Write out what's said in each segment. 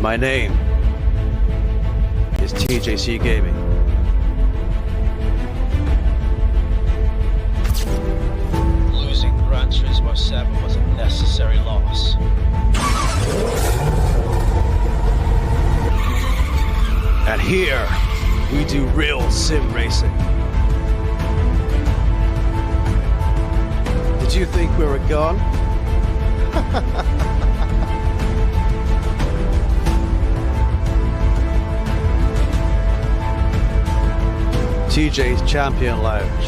My name is TJC Gaming. Losing Gran Turismo 7 was a necessary loss. And here, we do real sim racing. Did you think we were gone? TJ's Champion Lounge.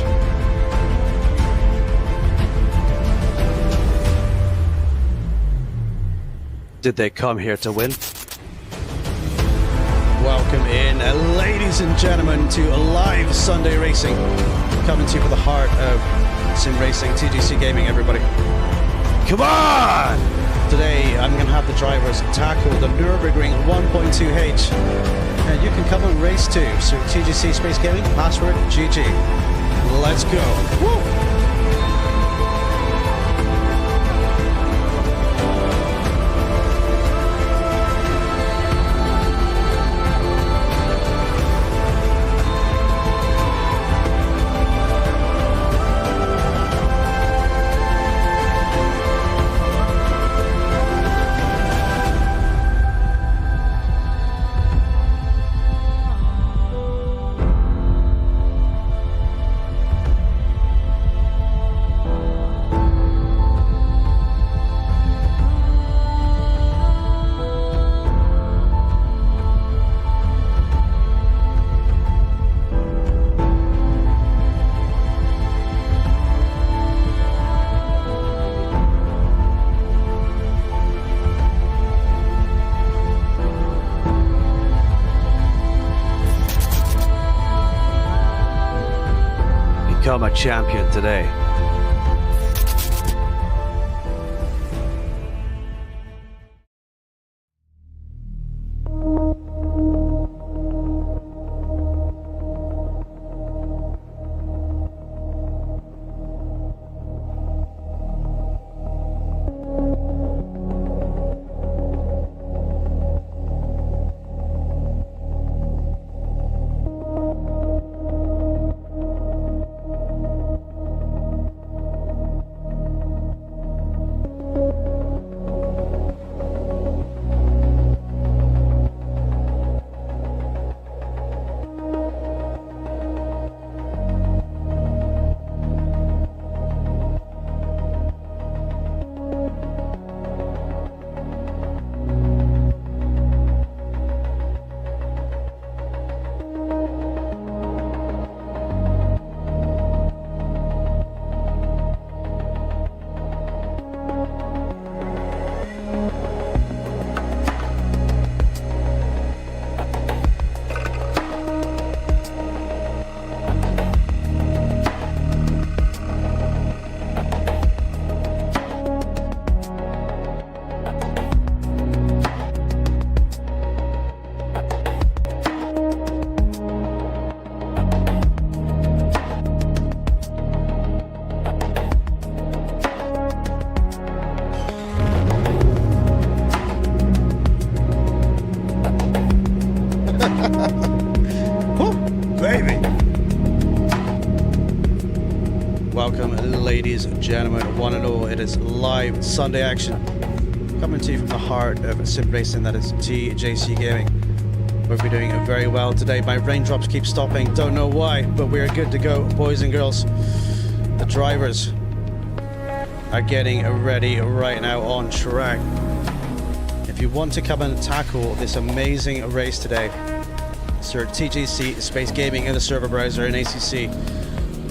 Did they come here to win? Welcome in, ladies and gentlemen, to live Sunday racing. Coming to you from the heart of sim racing, TGC Gaming, everybody. Come on! Today, I'm going to have the drivers tackle the Nurburgring 1.2H. And you can come and race too. So TGC Space Gaming, password GG. Let's go. Woo! Become a champion today. Welcome, ladies and gentlemen, one and all. It is live Sunday action coming to you from the heart of sim racing, that is TJC Gaming. We'll be doing very well today. My raindrops keep stopping, don't know why, but we're good to go, boys and girls. The drivers are getting ready right now on track. If you want to come and tackle this amazing race today, search TGC Space Gaming in the server browser in ACC.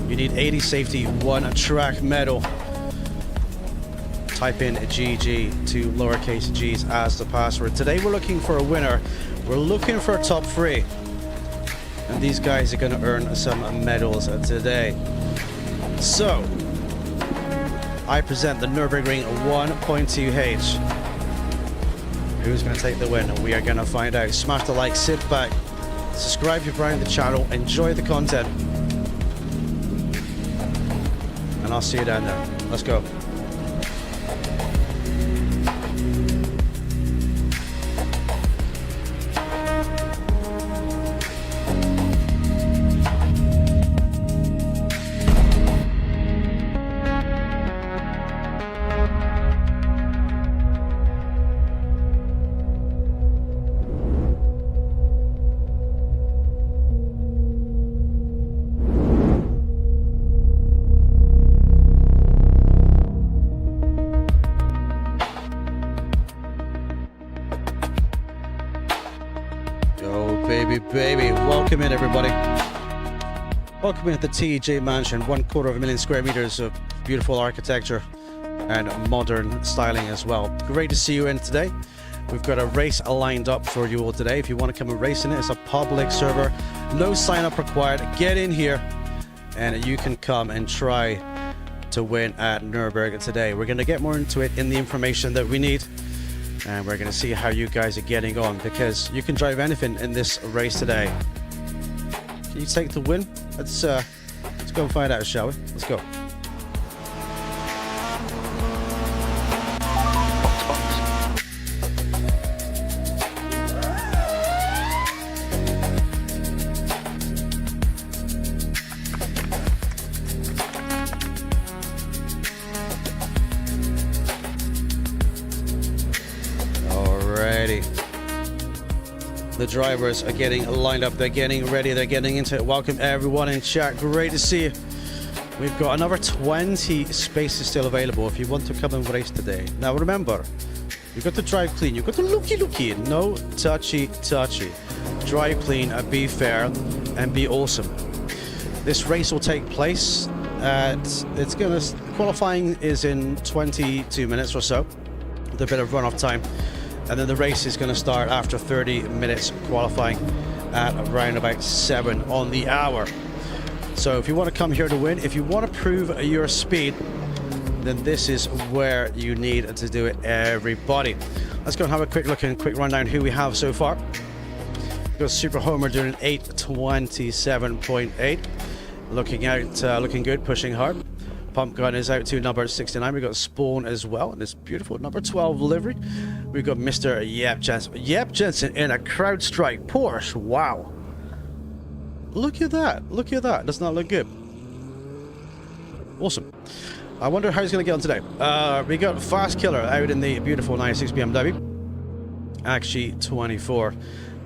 You need 80 safety, 1 track medal. Type in GG to lowercase g's as the password. Today we're looking for a winner. We're looking for a top 3. And these guys are going to earn some medals today. So, I present the Nurburgring 1.2H. Who's going to take the win? We are going to find out. Smash the like, sit back, subscribe if you're brand new to the channel, enjoy the content. And I'll see you down there. Let's go. baby. Welcome in, everybody. Welcome in to the TJ Mansion, 250,000 square meters of beautiful architecture and modern styling as well. Great to see you in today. We've got a race lined up for you all today. If you want to come and race in it, it's a public server. No sign up required. Get in here and you can come and try to win at Nurburgring today. We're going to get more into it in the information that we need. And we're going to see how you guys are getting on, because you can drive anything in this race today. Can you take the win? Let's go and find out, shall we? Let's go. The drivers are getting lined up, they're getting ready, they're getting into it. Welcome everyone in chat, great to see you. We've got another 20 spaces still available if you want to come and race today. Now remember, you've got to drive clean, you've got to looky, no touchy. Drive clean, be fair, and be awesome. This race will take place at, qualifying is in 22 minutes or so, with a bit of runoff time. And then the race is going to start after 30 minutes qualifying at around about 7 on the hour. So if you want to come here to win, if you want to prove your speed, then this is where you need to do it, everybody. Let's go and have a quick look and quick rundown who we have so far. We've got Super Homer doing an 8:27.8. Looking good, pushing hard. Pump Gun is out to number 69. We've got Spawn as well in this beautiful number 12 livery. We've got Mr. Yep Jensen in a CrowdStrike Porsche. Wow. Look at that. Does not look good. Awesome. I wonder how he's going to get on today. We got Fast Killer out in the beautiful 96 BMW. Actually 24.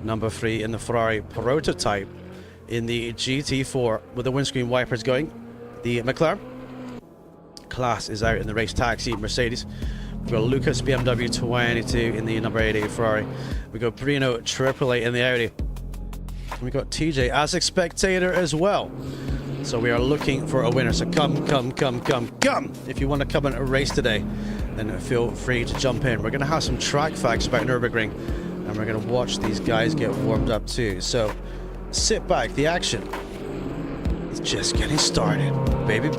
Number 3 in the Ferrari prototype. In the GT4 with the windscreen wipers going. The McLaren Class is out in the Race Taxi Mercedes. We've got Lucas BMW 22 in the number 88 Ferrari. We've got Brino 888 in the Audi. And we've got TJ as a spectator as well. So we are looking for a winner. So come. If you want to come and race today, then feel free to jump in. We're going to have some track facts about Nurburgring, and we're going to watch these guys get warmed up too. So sit back. The action is just getting started. Baby.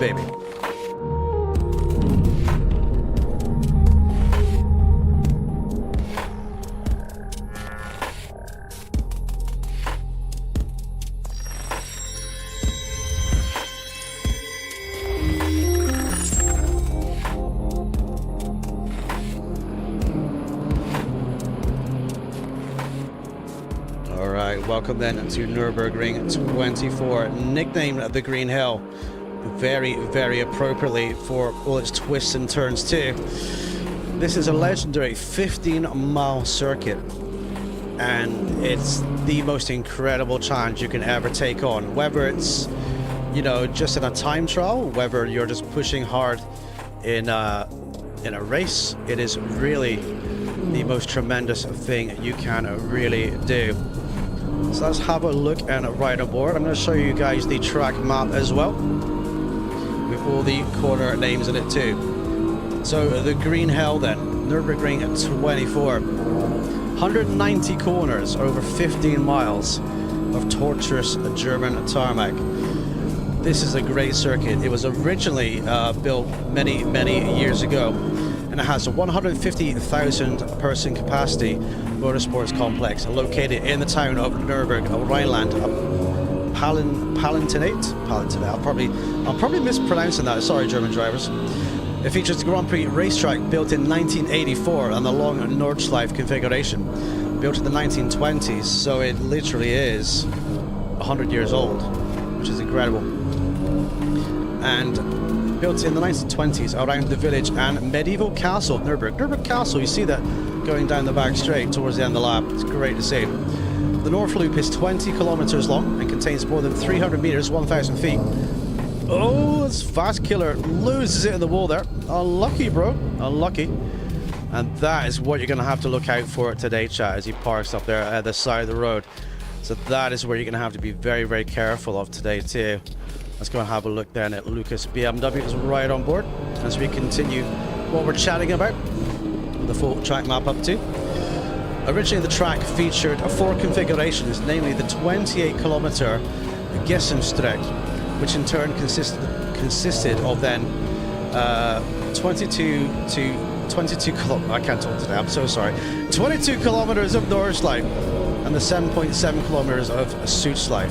Welcome then to Nurburgring 24, nicknamed the Green Hell, very appropriately for all its twists and turns too. This is a legendary 15-mile circuit, and it's the most incredible challenge you can ever take on, whether it's, you know, just in a time trial, whether you're just pushing hard in a race. It is really the most tremendous thing you can really do. So let's have a look and ride aboard. I'm going to show you guys the track map as well, with all the corner names in it too. So the Green Hell then, Nurburgring 24. 190 corners over 15 miles of torturous German tarmac. This is a great circuit. It was originally built many years ago, and it has a 150,000 person capacity motorsports complex located in the town of Nurburgring, Rhineland. Palatinate. I'm probably mispronouncing that. Sorry, German drivers. It features the Grand Prix racetrack built in 1984 and the long Nordschleife configuration, built in the 1920s. So it literally is 100 years old, which is incredible. And built in the 1920s around the village and medieval castle of Nurburgring Castle. You see that going down the back straight towards the end of the lap. It's great to see. The North Loop is 20 kilometers long and contains more than 300 meters, 1,000 feet. Oh, it's Fast Killer loses it in the wall there. Unlucky, bro. Unlucky. And that is what you're going to have to look out for today, chat, as he parks up there at the side of the road. So that is where you're going to have to be very, very careful of today too. Let's go and have a look then at Lucas. BMW is right on board as we continue what we're chatting about. The full track map up to. Originally the track featured 4 configurations, namely the 28-kilometer Gessenstreck, which in turn consisted of then 22 kilometers. I can't talk today, I'm so sorry. 22 kilometers of Nordschleife and the 7.7 kilometers of Südschleife.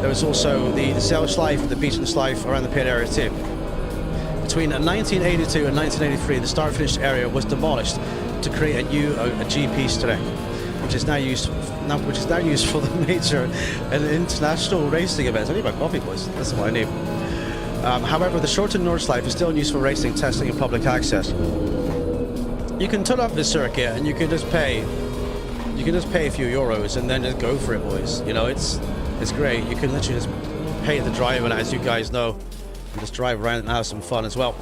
There was also the Zellschleife, the Beachenschleife around the pit area too. Between 1982 and 1983, the start-finish area was demolished to create a new GP Streck, which is now used for the major and international racing events. I need my coffee, boys. That's what I need. However, the shortened Nordschleife is still in use for racing, testing, and public access. You can turn up the circuit and you can just pay. You can just pay a few euros and then just go for it, boys. You know, it's great. You can literally just pay the driver, as you guys know, and just drive around and have some fun as well.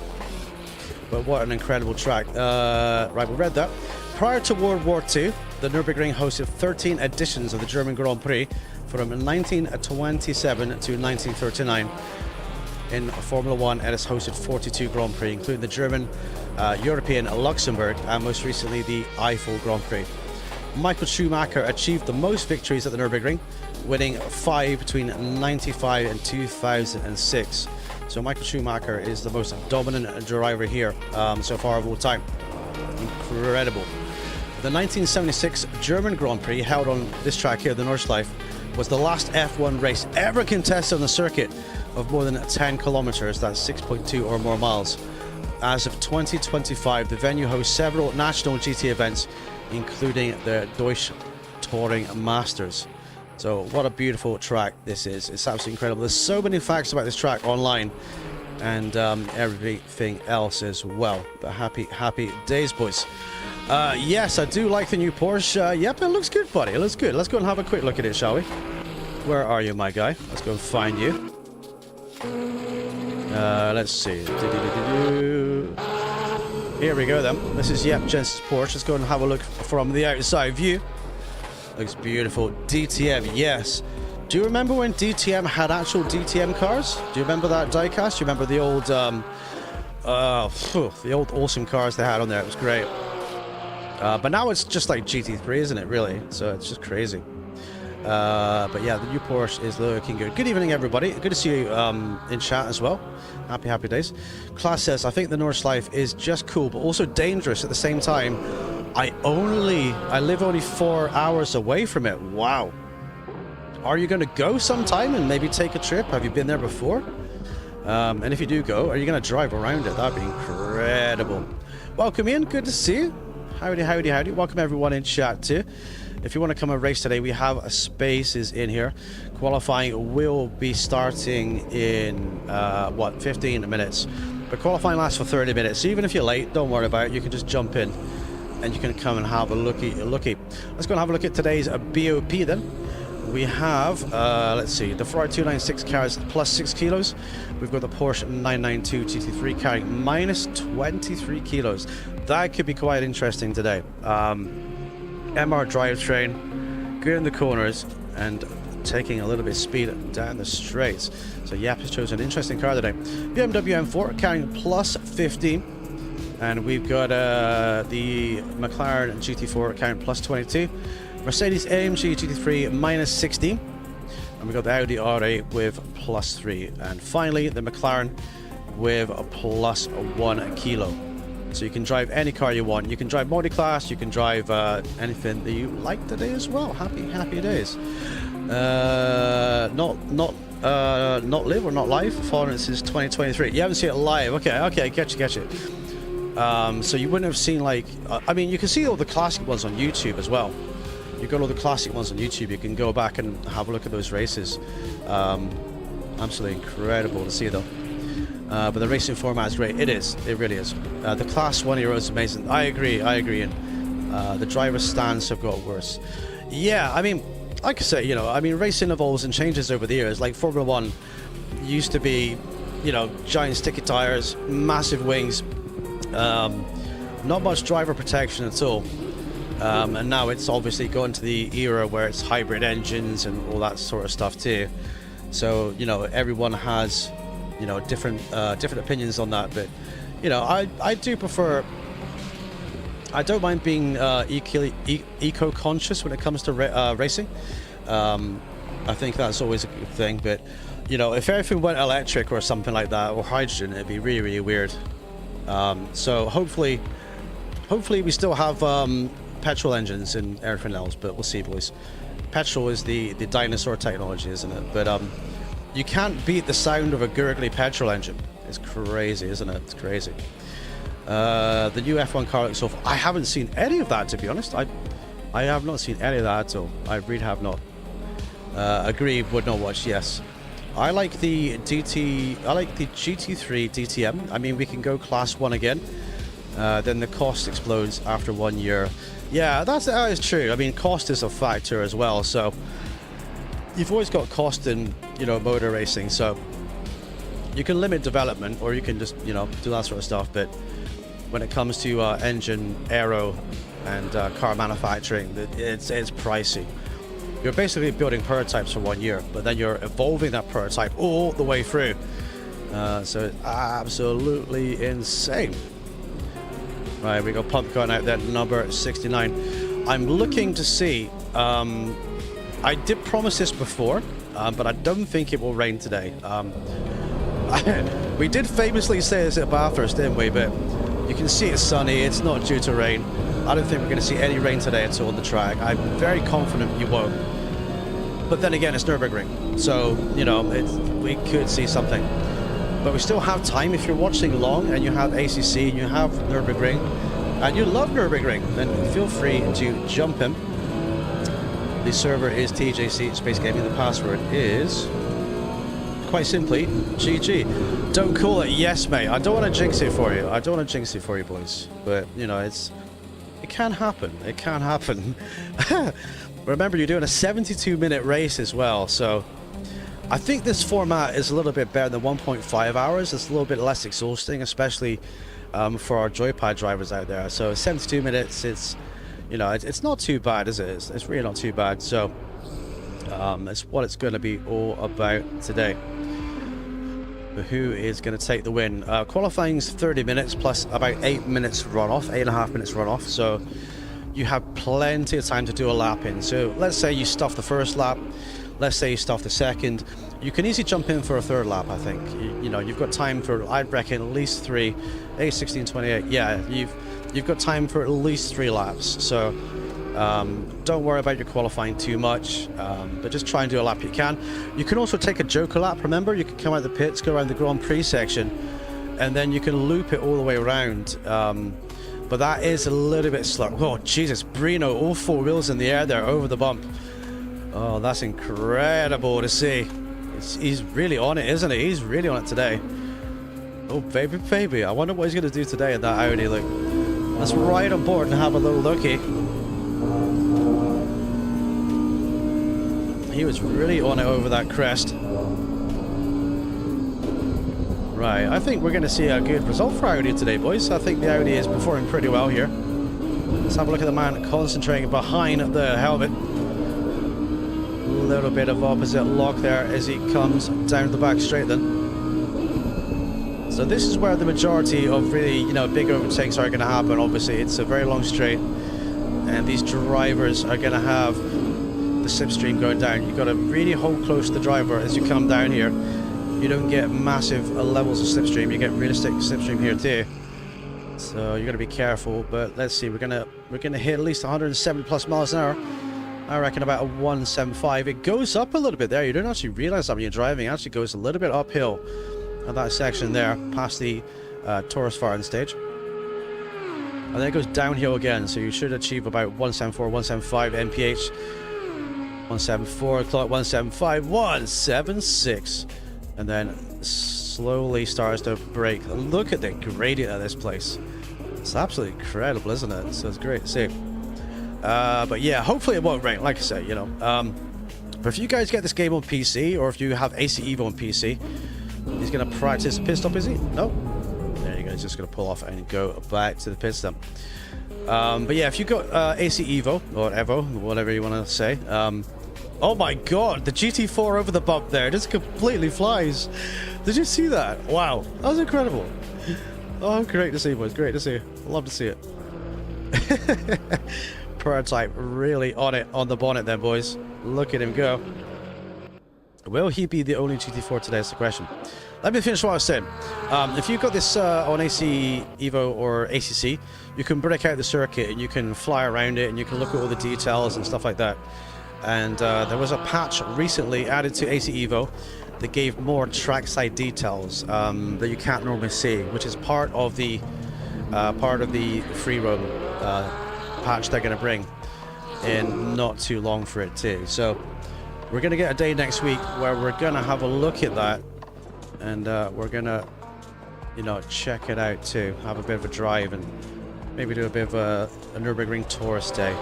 But what an incredible track. Right, we read that. Prior to World War II, the Nurburgring hosted 13 editions of the German Grand Prix from 1927 to 1939. In Formula One, it has hosted 42 Grand Prix, including the German, European, Luxembourg, and most recently the Eiffel Grand Prix. Michael Schumacher achieved the most victories at the Nurburgring, winning 5 between 95 and 2006. So Michael Schumacher is the most dominant driver here so far of all time. Incredible. The 1976 German Grand Prix held on this track here, the Nordschleife, was the last F1 race ever contested on the circuit of more than 10 kilometers, that's 6.2 or more miles. As of 2025, the venue hosts several national GT events, including the Deutsche Touring Masters. So what a beautiful track this is. It's absolutely incredible. There's so many facts about this track online and everything else as well. But happy days, boys. Yes, I do like the new Porsche. Yep, it looks good, buddy. It looks good. Let's go and have a quick look at it, shall we? Where are you, my guy? Let's go and find you. Let's see. Here we go then. This is, yep, Jensen's Porsche. Let's go and have a look from the outside view. Looks beautiful. DTM, yes. Do you remember when DTM had actual DTM cars? Do you remember that diecast? Do you remember the old awesome cars they had on there? It was great. But now it's just like GT3, isn't it, really? So it's just crazy. But yeah, the new Porsche is looking good. Good evening, everybody. Good to see you in chat as well. Happy days. Class says, I think the Nordschleife is just cool, but also dangerous at the same time. I live only 4 hours away from it. Wow. Are you going to go sometime and maybe take a trip? Have you been there before? And if you do go, are you going to drive around it? That'd be incredible. Welcome in. Good to see you. Howdy. Welcome everyone in chat too. If you want to come and race today, we have spaces in here. Qualifying will be starting in 15 minutes. But qualifying lasts for 30 minutes. So even if you're late, don't worry about it. You can just jump in and you can come and have a looky. Let's go and have a look at today's BOP then. We have, let's see, the Ferrari 296 carries plus 6 kilos. We've got the Porsche 992 GT3 carrying minus 23 kilos. That could be quite interesting today. MR drivetrain, good in the corners, and taking a little bit of speed down the straights. So Yap has chosen an interesting car today. BMW M4 carrying plus 15. And we've got the McLaren GT4 carrying plus 22. Mercedes AMG GT3 minus 16. And we've got the Audi R8 with plus 3. And finally, the McLaren with a plus 1 kilo. So you can drive any car you want. You can drive multi-class. You can drive anything that you like today as well. Happy days. Not live or not live. Following since 2023. You haven't seen it live. Okay, get you. So you wouldn't have seen like. I mean, you can see all the classic ones on YouTube as well. You've got all the classic ones on YouTube. You can go back and have a look at those races. Absolutely incredible to see though. But the racing format is great. It is. It really is. The Class 1 Euro is amazing. I agree. And the driver stands have got worse. Yeah, I mean, like I say, you know, I mean, racing evolves and changes over the years. Like Formula 1 used to be, you know, giant sticky tires, massive wings, not much driver protection at all. And now it's obviously gone to the era where it's hybrid engines and all that sort of stuff too. So, you know, everyone has, you know, different opinions on that. But, you know, I do prefer... I don't mind being eco-conscious when it comes to racing. I think that's always a good thing. But, you know, if everything went electric or something like that, or hydrogen, it'd be really, really weird. So hopefully we still have petrol engines and everything else, but we'll see, boys. Petrol is the dinosaur technology, isn't it? But you can't beat the sound of a gurgly petrol engine. It's crazy, isn't it? It's crazy. The new F1 car looks awful. I haven't seen any of that, to be honest. I have not seen any of that at all. I really have not. Agree, would not watch, yes. I like the GT3 DTM. I mean, we can go class 1 again. Then the cost explodes after 1 year. Yeah, that is true. I mean, cost is a factor as well. So you've always got cost in, you know, motor racing. So you can limit development, or you can just, you know, do that sort of stuff. But when it comes to engine, aero, and car manufacturing, it's pricey. You're basically building prototypes for 1 year, but then you're evolving that prototype all the way through. So it's absolutely insane. Right, we got pump going out there, number 69. I'm looking to see, I did promise this before, but I don't think it will rain today. We did famously say this at Bathurst, didn't we? But you can see it's sunny, it's not due to rain. I don't think we're going to see any rain today at all on the track. I'm very confident you won't. But then again, it's Nurburgring, so, you know, we could see something. But we still have time. If you're watching long and you have ACC and you have Nurburgring and you love Nurburgring, then feel free to jump in. The server is TJC Space Gaming. The password is, quite simply, GG. Don't call it yes, mate. I don't want to jinx it for you. I don't want to jinx it for you, boys. But, you know, it can happen. It can happen. Remember, you're doing a 72-minute race as well, so I think this format is a little bit better than 1.5 hours. It's a little bit less exhausting, especially for our joypad drivers out there. So 72 minutes, it's, you know, it's not too bad, is it? It's really not too bad. So it's what it's going to be all about today. But who is going to take the win? Qualifying's 30 minutes plus about 8 minutes runoff, 8.5 minutes runoff. So you have plenty of time to do a lap in. So let's say you stuff the first lap. Let's say you stuff the second. You can easily jump in for a third lap, I think. You know, you've got time for, I'd reckon, at least 3. 8, 16, 28. Yeah, you've got time for at least 3 laps. So don't worry about your qualifying too much, but just try and do a lap you can. You can also take a joker lap, remember? You can come out the pits, go around the Grand Prix section, and then you can loop it all the way around. But that is a little bit slow. Oh, Jesus, Brino, all 4 wheels in the air there over the bump. Oh, that's incredible to see. He's really on it, isn't he? He's really on it today. Oh, baby, baby. I wonder what he's going to do today in that Audi. Look, let's ride on board and have a little looky. He was really on it over that crest. Right, I think we're going to see a good result for Audi today, boys. I think the Audi is performing pretty well here. Let's have a look at the man concentrating behind the helmet. A little bit of opposite lock there as he comes down the back straight then. So this is where the majority of really, you know, big overtakes are going to happen. Obviously, it's a very long straight, and these drivers are going to have the slipstream going down. You've got to really hold close to the driver as you come down here. You don't get massive levels of slipstream. You get realistic slipstream here too. So you got to be careful. But let's see. We're gonna hit at least 170 plus miles an hour. I reckon about a 175. It goes up a little bit there. You don't actually realize that when you're driving. It actually goes a little bit uphill at that section there, past the Taurus firing stage. And then it goes downhill again. So you should achieve about 174, 175 mph. 174 o'clock, 175, 176. And then slowly starts to brake. Look at the gradient of this place. It's absolutely incredible, isn't it? So it's great to see. But yeah, hopefully it won't rain, like I say, you know. But if you guys get this game on PC, or if you have AC Evo on PC, he's going to practice pit stop, is he? No. There you go. he's just going to pull off and go back to the pit stop. But yeah, if you've got AC Evo, or Evo, whatever you want to say. Oh my god, the GT4 over the bump there just completely flies. Did you see that? Wow, that was incredible. Oh, great to see, boys. Great to see. Love to see it. Prototype really on it, on the bonnet there, boys. Look at him go. Will he be the only GT4 today is the question. Let me finish what I was saying. If you've got this on AC Evo or ACC, you can break out the circuit and you can fly around it and you can look at all the details and stuff like that. And there was a patch recently added to AC Evo that gave more trackside details that you can't normally see, which is part of the free roam patch they're going to bring in not too long for it too. So we're going to get a day next week where we're going to have a look at that, and we're going to, you know, check it out too, have a bit of a drive, and maybe do a bit of a Nurburgring tourist day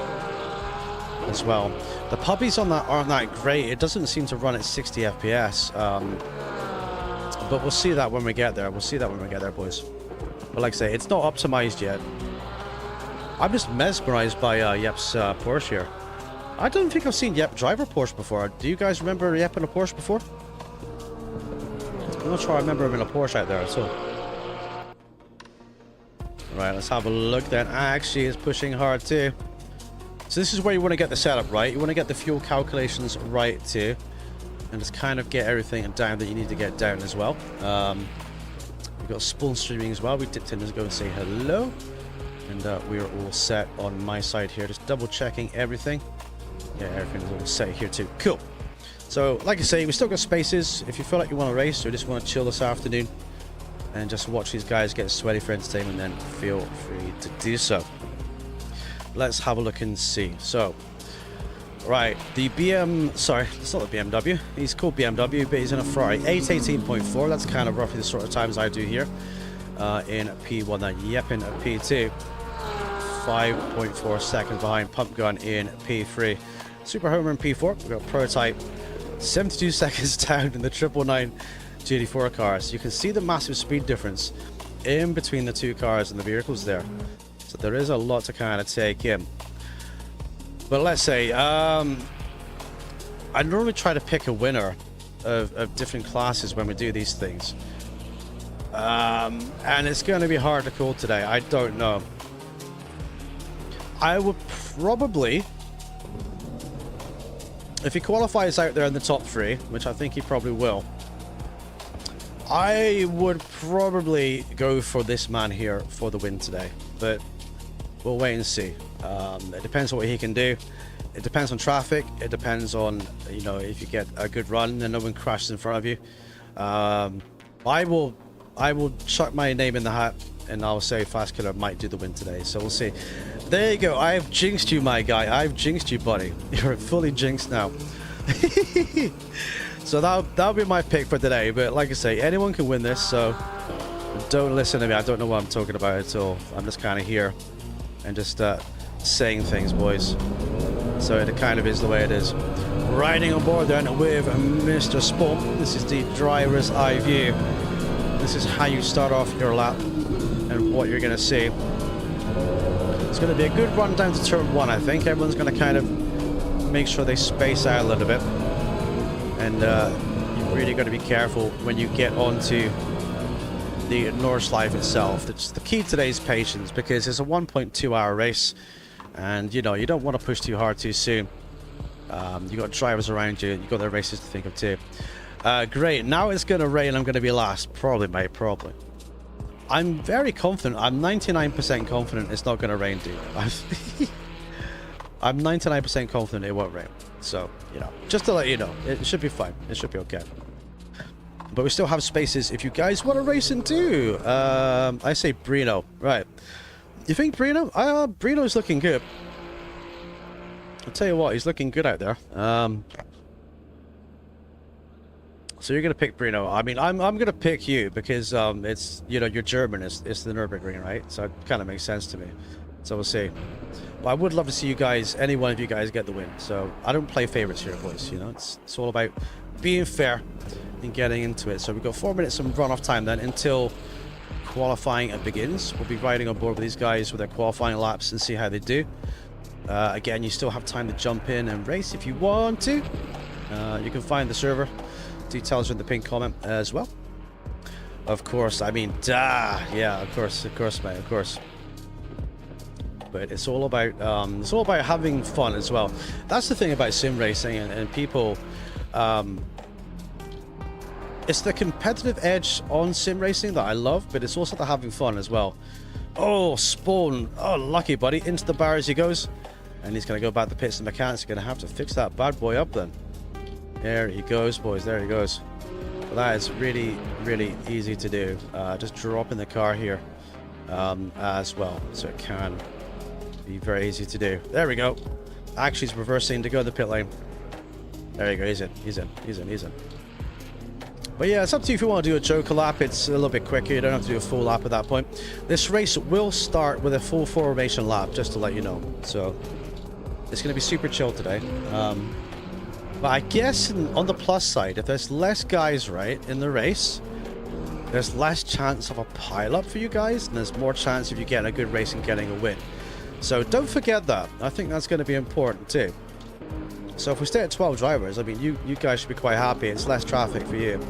as well. The puppies on that aren't that great. It doesn't seem to run at 60 FPS, but we'll see that when we get there. We'll see that when we get there, boys. But like I say, it's not optimized yet. I'm just mesmerized by Yep's Porsche here. I don't think I've seen Yep drive a Porsche before. Do you guys remember Yep in a Porsche before? I'm not sure I remember him in a Porsche out there, so. Right, let's have a look then. Actually, it's pushing hard too. So this is where you want to get the setup right. You want to get the fuel calculations right too, and just kind of get everything down that you need to get down as well. We've got spawn streaming as well. We dipped in to go and say hello, and we are all set on my side here. Just double checking everything. Yeah, everything's all set here too. Cool. So like I say, we still got spaces. If you feel like you want to race or just want to chill this afternoon and just watch these guys get sweaty for entertainment, then feel free to do so. Let's have a look and see. So, right, the sorry, it's not the BMW. He's called BMW, but he's in a Ferrari 818.4. That's kind of roughly the sort of times I do here in P1. Then Yep in P2. 5.4 seconds behind Pump Gun in P3. Super Homer in P4. We've got Prototype 72 seconds down in the 999 GT4 car. So you can see the massive speed difference in between the two cars and the vehicles there. So there is a lot to kind of take in. But let's say, I normally try to pick a winner of different classes when we do these things. And it's going to be hard to call today. I don't know. I would probably, if he qualifies out there in the top 3, which I think he probably will, I would probably go for this man here for the win today. But we'll wait and see. It depends on what he can do. It depends on traffic. It depends on, you know, if you get a good run and no one crashes in front of you. I will chuck my name in the hat and I'll say Fast Killer might do the win today. So we'll see. There you go. I've jinxed you, my guy. I've jinxed you, buddy. You're fully jinxed now. So that'll be my pick for today. But like I say, anyone can win this. So don't listen to me. I don't know what I'm talking about at all. I'm just kind of here and just saying things, boys. So it kind of is the way it is. Riding on board then with Mr. Spawn. This is the driver's eye view. This is how you start off your lap and what you're going to see. It's going to be a good run down to turn 1, I think. Everyone's going to kind of make sure they space out a little bit. And you've really got to be careful when you get onto the Nordschleife itself. The key today is patience, because it's a 1.2 hour race. And, you know, you don't want to push too hard too soon. You got drivers around you. You've got their races to think of too. Great. Now it's going to rain. I'm going to be last. Probably, mate. Probably. I'm very confident. I'm 99% confident it's not going to rain, dude. I'm 99% confident it won't rain. So, you know, just to let you know, it should be fine. It should be okay. But we still have spaces if you guys want to race in too. I say Brino. Right. You think Brino? Brino's looking good. I'll tell you what, he's looking good out there. So you're gonna pick Brino. I mean, I'm gonna pick you because it's, you know, you're German. It's the Nurburgring, right? So it kind of makes sense to me. So we'll see. But I would love to see you guys, any one of you guys, get the win. So I don't play favorites here, boys. You know, it's all about being fair and getting into it. So we've got 4 minutes of run-off time then until qualifying begins. We'll be riding on board with these guys with their qualifying laps and see how they do. Again, you still have time to jump in and race if you want to. You can find the server. Details are in the pinned comment as well. Of course, I mean, yeah, of course, mate, of course. But it's all about having fun as well. That's the thing about sim racing and people. It's the competitive edge on sim racing that I love, but it's also the having fun as well. Oh, Spawn! Oh, lucky buddy, into the barriers he goes, and he's gonna go back to the pits. The mechanics are gonna have to fix that bad boy up then. There he goes, boys. There he goes. But that is really, really easy to do. Just drop in the car here as well, so it can be very easy to do. There we go. Actually, he's reversing to go to the pit lane. There you go. He's in. He's in. He's in. He's in. But yeah, it's up to you if you want to do a joker lap. It's a little bit quicker. You don't have to do a full lap at that point. This race will start with a full formation lap, just to let you know. So it's going to be super chill today. But I guess on the plus side, if there's less guys, right, in the race, there's less chance of a pile-up for you guys, and there's more chance of you getting a good race and getting a win. So don't forget that. I think that's going to be important too. So if we stay at 12 drivers, I mean, you guys should be quite happy. It's less traffic for you,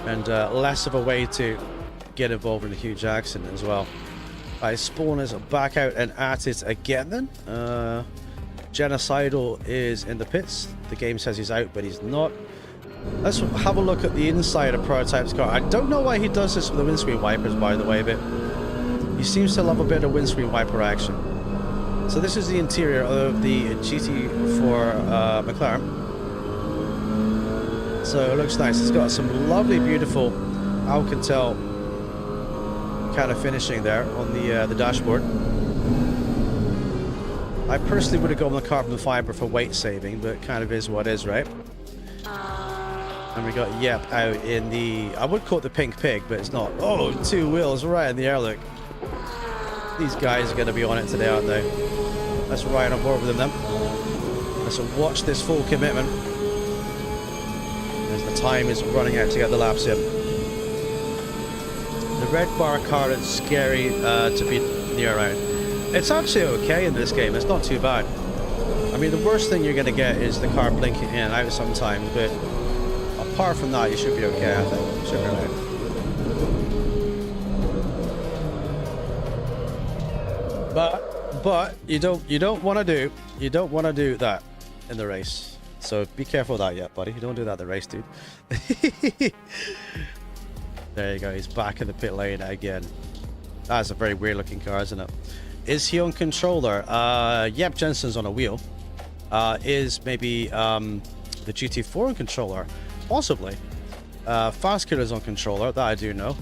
and less of a way to get involved in a huge accident as well. Right, Spawn is back out and at it again then. Genocidal is in the pits. The game says he's out, but he's not. Let's have a look at the inside of Prototype's car. I don't know why he does this with the windscreen wipers, by the way, but he seems to love a bit of windscreen wiper action. So this is the interior of the GT for McLaren. So it looks nice. It's got some lovely, beautiful Alcatel kind of finishing there on the dashboard. I personally would have gone with carbon fiber for weight saving, but it kind of is what is, right? And we got Yep out in the, I would call it the pink pig, but it's not. Oh, 2 wheels right in the air, look. These guys are going to be on it today, aren't they? Let's ride on board with them then. Let's watch this full commitment as the time is running out to get the laps in. The red bar car is scary to be near around. It's actually okay in this game. It's not too bad. I mean, the worst thing you're going to get is the car blinking in and out sometimes, but apart from that, you should be okay, I think. Should be right. But you don't want to do that in the race. So be careful of that, yet, buddy. You don't do that in the race, dude. There you go. He's back in the pit lane again. That's a very weird looking car, isn't it? Is he on controller? Yep, Jensen's on a wheel. Is maybe the GT4 on controller? Possibly. Fast Killer's on controller, that I do know.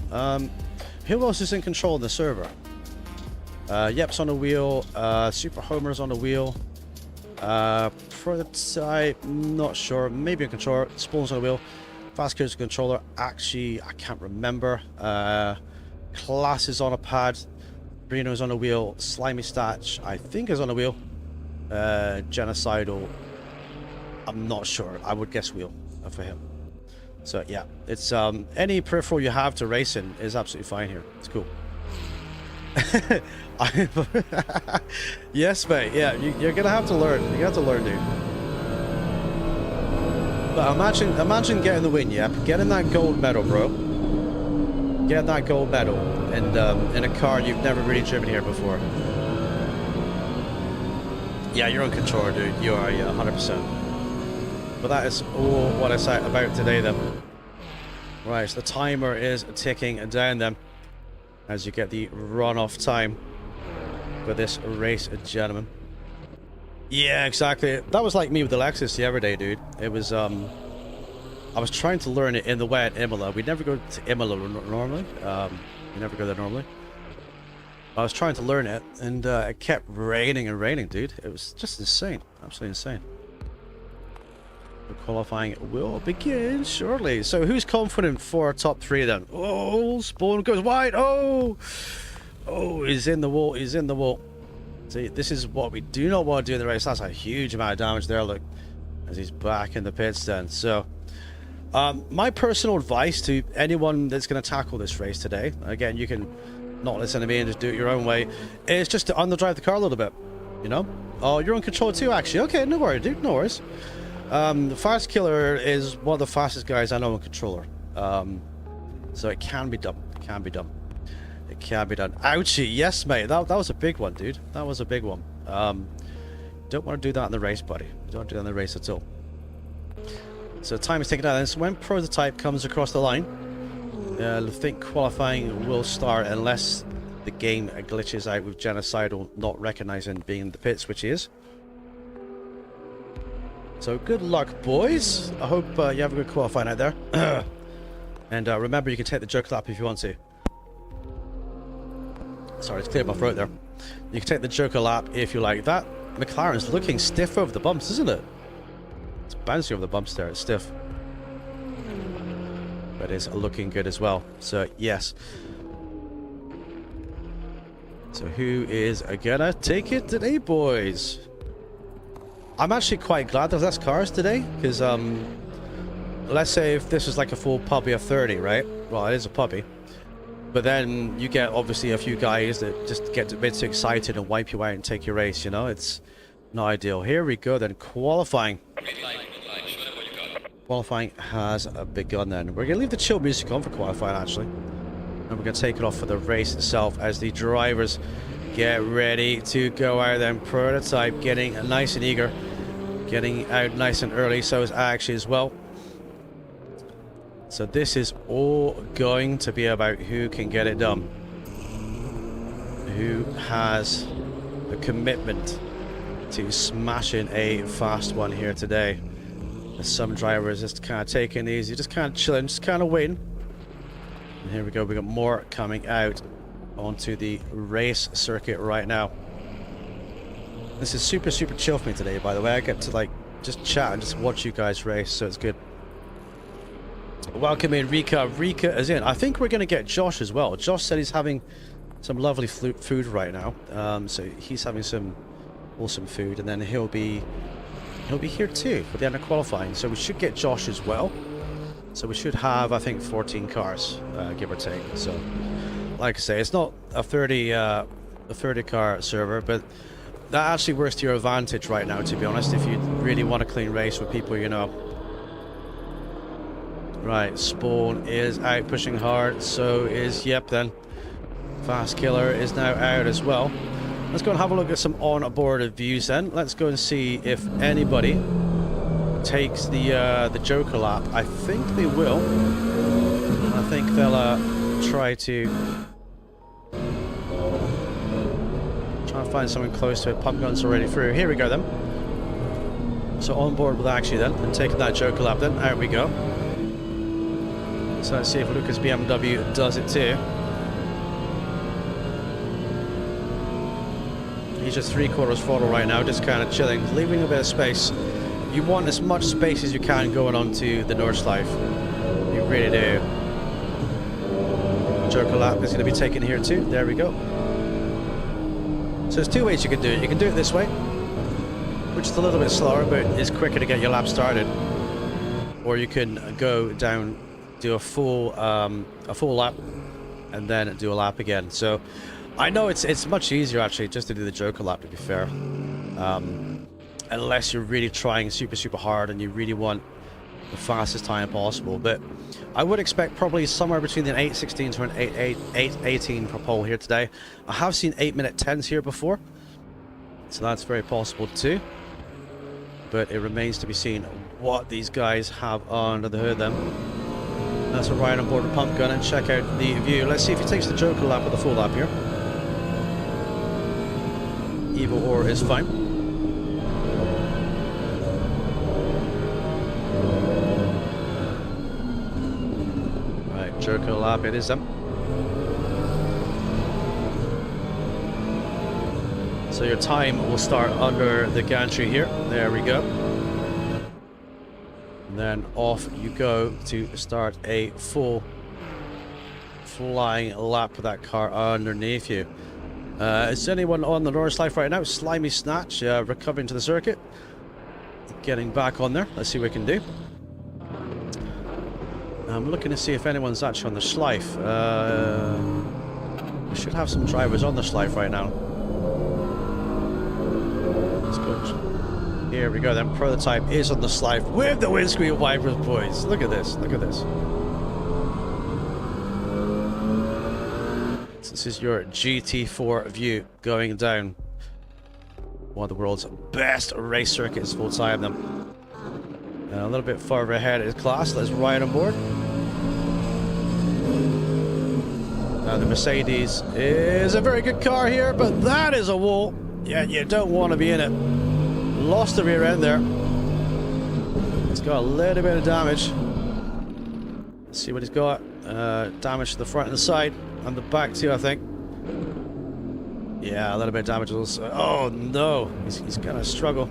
Who else is in control of the server? Yep's on a wheel. Super Homer's on a wheel. Prototype, not sure. Maybe a controller. Spawn's on a wheel. Fast Killer's a controller. Actually, I can't remember. Class is on a pad. Reno's on a wheel. Slimy Statch, I think, is on a wheel. Genocidal, I'm not sure. I would guess wheel for him. So yeah, it's any peripheral you have to race in is absolutely fine here. It's cool. Yes, mate. Yeah, you're gonna have to learn. You have to learn, dude. But imagine getting the win. Yeah, getting that gold medal, bro. Getting that gold medal, and in a car you've never really driven here before. Yeah, you're on controller, dude. You are, yeah, 100%. But that is all what it's about today, then. Right, so the timer is ticking down, then, as you get the run-off time for this race, gentlemen. Yeah, exactly. That was like me with the Lexus the other day, dude. It was, I was trying to learn it in the wet Imola. We never go to Imola normally. We never go there normally. I was trying to learn it, and it kept raining and raining, dude. It was just insane. Absolutely insane. The qualifying will begin shortly. So who's confident for top 3 then? Oh, Spawn goes wide. Oh, he's in the wall. He's in the wall. See, this is what we do not want to do in the race. That's a huge amount of damage there, look, as he's back in the pits then. So My personal advice to anyone that's going to tackle this race today, again, you can not listen to me and just do it your own way, is just to underdrive the car a little bit, you know? Oh, you're on control too, actually. Okay, no worries, dude, no worries. The Fast Killer is one of the fastest guys I know on controller. So it can be done. It can be done. It can be done. Ouchie, yes, mate. That was a big one, dude. That was a big one. Don't want to do that in the race, buddy. Don't do that in the race at all. So time is taken out. And so when prototype comes across the line, I think qualifying will start unless the game glitches out with genocidal not recognizing being in the pits, which is. So good luck, boys. I hope you have a good qualifying out there. And remember, you can take the joke lap if you want to. Sorry, it's cleared my throat there. You can take the Joker lap if you like that. McLaren's looking stiff over the bumps, isn't it? It's bouncy over the bumps there, it's stiff. But it's looking good as well. So, yes. So, who is gonna take it today, boys? I'm actually quite glad there's less cars today, because, let's say if this was like a full puppy of 30, right? Well, it is a puppy. But then you get obviously a few guys that just get a bit too excited and wipe you out and take your race, you know? It's not ideal. Here we go then, qualifying. Qualifying has begun then. We're going to leave the chill music on for qualifying actually. And we're going to take it off for the race itself as the drivers get ready to go out then. Prototype getting nice and eager. Getting out nice and early, so is actually as well. So this is all going to be about who can get it done. Who has the commitment to smashing a fast one here today. As some drivers just kind of taking it easy, just kind of chilling, just kind of waiting. And here we go, we got more coming out onto the race circuit right now. This is super chill for me today, by the way. I get to like just chat and just watch you guys race, so it's good. Welcome in Rika. Rika is in. I think we're going to get Josh as well. Josh said he's having some lovely food right now. So he's having some awesome food, and then he'll be here too for the end of qualifying. So we should get Josh as well. So we should have, I think, 14 cars, give or take. So, like I say, it's not a 30 car server, but that actually works to your advantage right now, to be honest. If you really want a clean race with people, you know. Right, Spawn is out pushing hard, so is, yep then. Fast Killer is now out as well. Let's go and have a look at some on-board views then. Let's go and see if anybody takes the Joker lap. I think they will. I think they'll try to find something close to it. Pump gun's already through. Here we go then. So on board with actually then, and taking that Joker lap then. Out we go. So let's see if Lucas BMW does it too. He's just 3/4 throttle right now, just kind of chilling, leaving a bit of space. You want as much space as you can going onto the Nordschleife. You really do. Joker lap is going to be taken here too. There we go. So there's two ways you can do it. You can do it this way, which is a little bit slower, but it's quicker to get your lap started. Or you can go down, do a full lap, and then do a lap again. So I know it's much easier actually just to do the Joker lap, to be fair. Unless you're really trying super hard and you really want the fastest time possible. But I would expect probably somewhere between an 8:16 to an 8:18 per pole here today. I have seen 8-minute 10s here before, so that's very possible too. But it remains to be seen what these guys have under the hood then. That's a ride on board the pump gun and check out the view. Let's see if he takes the Joker lap with the full lap here. Either or is fine. Right, Joker lap it is then. So your time will start under the gantry here. There we go. And then off you go to start a full flying lap with that car underneath you. Is anyone on the Nordschleife right now? Slimy Snatch recovering to the circuit. Getting back on there. Let's see what we can do. I'm looking to see if anyone's actually on the Schleif. We should have some drivers on the Schleif right now. Let's go. Here we go then. Prototype is on the Schleif with the windscreen wipers, boys. Look at this. Look at this. This is your GT4 view going down one of the world's best race circuits full time them. A little bit further ahead is class. Let's ride on board. Now the Mercedes is a very good car here, but that is a wall. Yeah, you don't want to be in it. Lost the rear end there. It's got a little bit of damage. Let's see what he's got. Damage to the front and the side. And the back too, I think. Yeah, a little bit of damage also. Oh no, he's gonna struggle.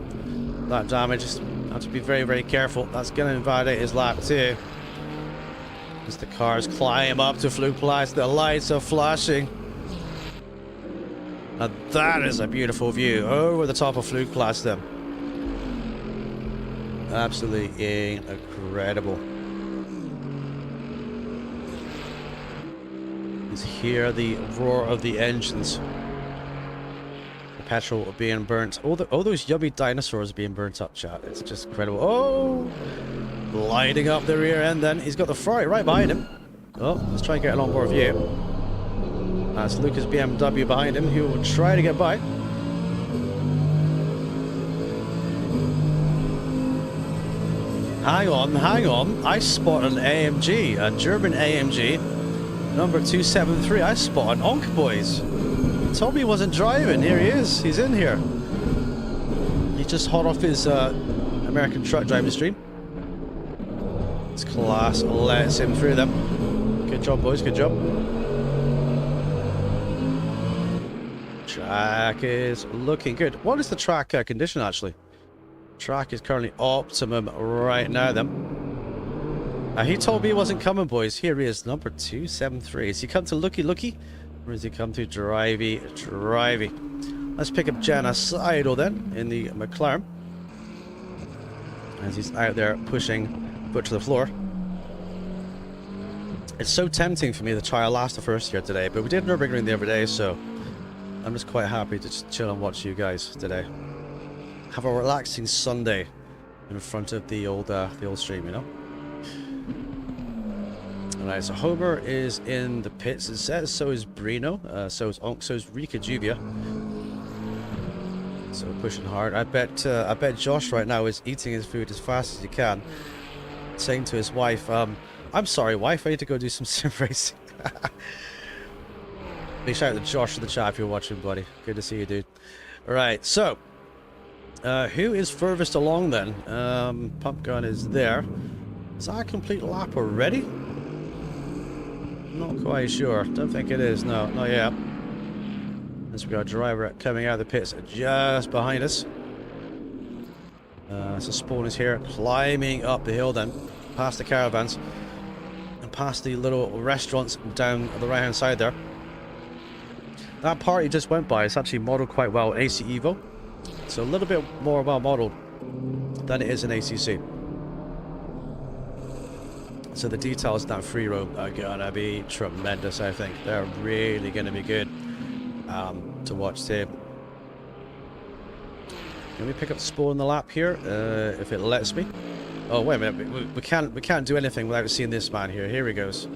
That damage, just have to be very, very careful. That's gonna invalidate his lap too. As the cars climb up to Flugplatz, the lights are flashing. Now that is a beautiful view over the top of Flugplatz then. Absolutely incredible. Hear the roar of the engines. The petrol being burnt. All those yummy dinosaurs being burnt up, chat. It's just incredible. Oh! Lighting up the rear end then. He's got the Ferrari right behind him. Oh, let's try and get an onboard view. That's Lucas BMW behind him, who will try to get by. Hang on, hang on. I spot an AMG, a German AMG. Number 273, I spot an Onk, boys. He told me he wasn't driving. Here he is. He's in here. He just hot off his American truck driving stream. It's class. Lets him through them. Good job, boys. Good job. Track is looking good. What is the track condition, actually? Track is currently optimum right now, then. He told me he wasn't coming, boys. Here he is, number 273. Has he come to looky looky? Or has he come to drivey drivey? Let's pick up Jenna Seidel then in the McLaren. As he's out there pushing foot to the floor. It's so tempting for me to try a last the first year today, but we did Nurburgring the other day, so I'm just quite happy to just chill and watch you guys today. Have a relaxing Sunday in front of the old stream, you know. Alright, so Homer is in the pits, it says. So is Brino, so is Onk, so is Rika Juvia. So pushing hard. I bet Josh right now is eating his food as fast as he can, saying to his wife, I'm sorry wife, I need to go do some sim racing. Big shout out to Josh in the chat if you're watching, buddy. Good to see you, dude. Alright, so who is furthest along then? Pump gun is there. Is that a complete lap already? Not quite sure. Don't think it is. No, not yet. As we got a driver coming out of the pits just behind us. So Spawn is here, climbing up the hill then, past the caravans, and past the little restaurants down the right hand side there. That party just went by. It's actually modeled quite well in AC Evo. So a little bit more well modeled than it is in ACC. So the details in that free roam are gonna be tremendous, I think. They're really gonna be good to watch too. Can we pick up Spawn in the lap here, if it lets me? Oh wait a minute, we can't do anything without seeing this man here. Here he goes.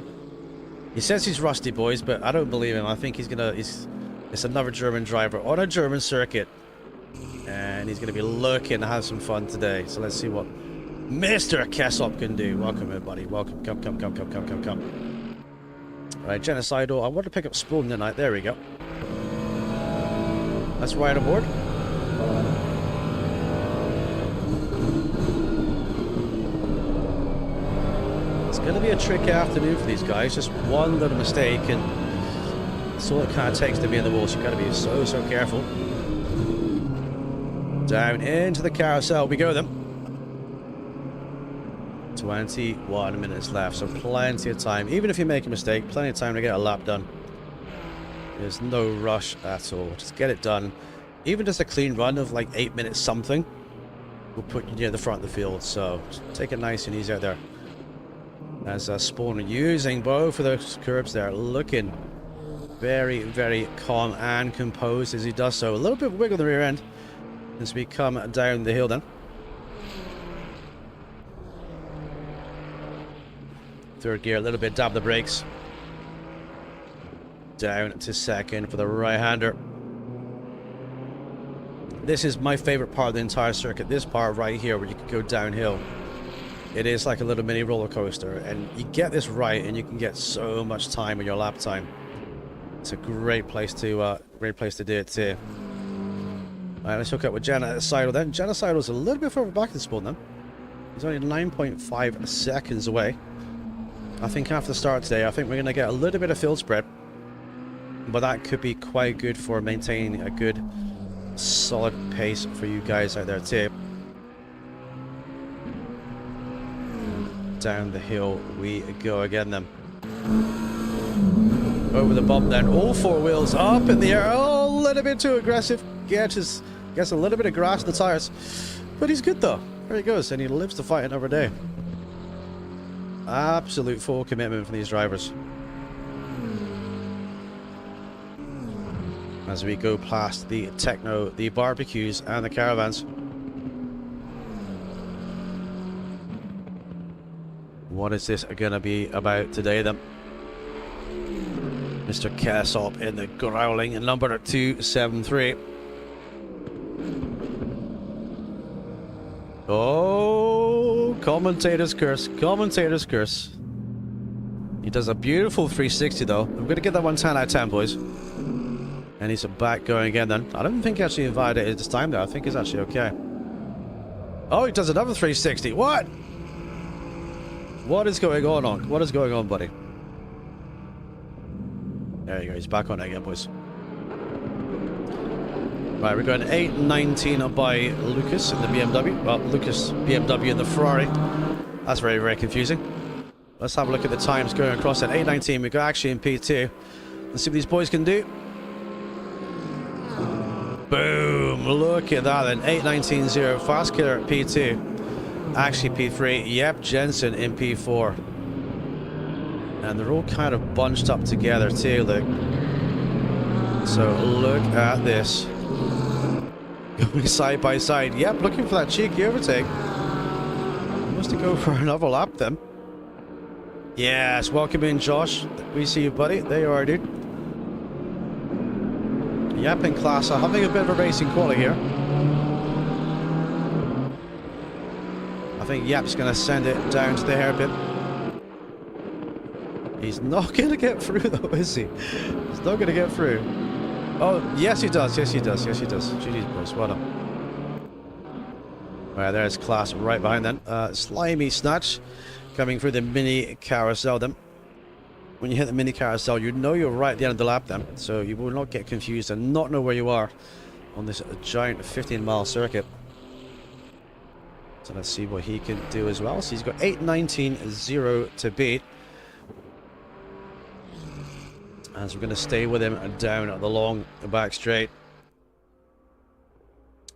He says he's rusty, boys, but I don't believe him. I think it's another German driver on a German circuit, and he's gonna be looking to have some fun today. So let's see what Mr. Kessop can do. Welcome everybody, welcome, come. Alright, Genocidal, I want to pick up Spawn tonight, there we go. Let's ride aboard. It's going to be a tricky afternoon for these guys, just one little mistake and that's all it kind of takes to be in the wall, so you've got to be so careful. Down into the carousel we go then. 21 minutes left, so plenty of time. Even if you make a mistake, plenty of time to get a lap done. There's no rush at all. Just get it done. Even just a clean run of like 8 minutes something will put you near the front of the field. So just take it nice and easy out there. As Spawn using both of those curbs there, looking very, very calm and composed as he does so. A little bit of wiggle in the rear end as we come down the hill then. Third gear, a little bit, dab the brakes. Down to second for the right-hander. This is my favorite part of the entire circuit. This part right here where you can go downhill. It is like a little mini roller coaster, and you get this right and you can get so much time in your lap time. It's a great place to do it too. Alright, let's hook up with Jenna Seidel then. Jenna Seidel's a little bit further back in Spawn then. He's only 9.5 seconds away. I think after the start today, I think we're going to get a little bit of field spread. But that could be quite good for maintaining a good, solid pace for you guys out there too. Down the hill we go again then. Over the bump then. All four wheels up in the air. Oh, a little bit too aggressive. Gets a little bit of grass in the tires. But he's good though. There he goes. And he lives to fight another day. Absolute full commitment from these drivers. As we go past the techno, the barbecues, and the caravans. What is this going to be about today then? Mr. Kessop in the growling in number 273. Oh, commentator's curse, commentator's curse. He does a beautiful 360 though. I'm going to get that one 10 out of 10, boys. And he's back going again then. I don't think he actually invalidated this time though. I think he's actually okay. Oh, he does another 360. What? What is going on? What is going on, buddy? There you go. He's back on it again, boys. Right, we're going 8.19 by Lucas in the BMW. Well, Lucas, BMW and the Ferrari. That's very, very confusing. Let's have a look at the times going across at 8.19. We got actually in P2. Let's see what these boys can do. Boom! Look at that then. 8.19.0. Fast Killer at P2. Actually P3. Yep, Jensen in P4. And they're all kind of bunched up together too, look. So look at this. Going side by side. Yep, looking for that cheeky overtake. Wants to go for another lap then. Yes, welcome in, Josh. We see you, buddy. There you are, dude. Yep, in class. I'm having a bit of a racing quality here. I think Yap's going to send it down to the hairpin. He's not going to get through though, is he? He's not going to get through. Oh, yes he does. Yes he does. Yes he does. GG's, boys. Well done. Alright, there's class right behind then. Slimy Snatch coming through the mini carousel then. When you hit the mini carousel, you know you're right at the end of the lap then. So you will not get confused and not know where you are on this giant 15-mile circuit. So let's see what he can do as well. So he's got 8.19.0 to beat. As we're going to stay with him down at the long back straight.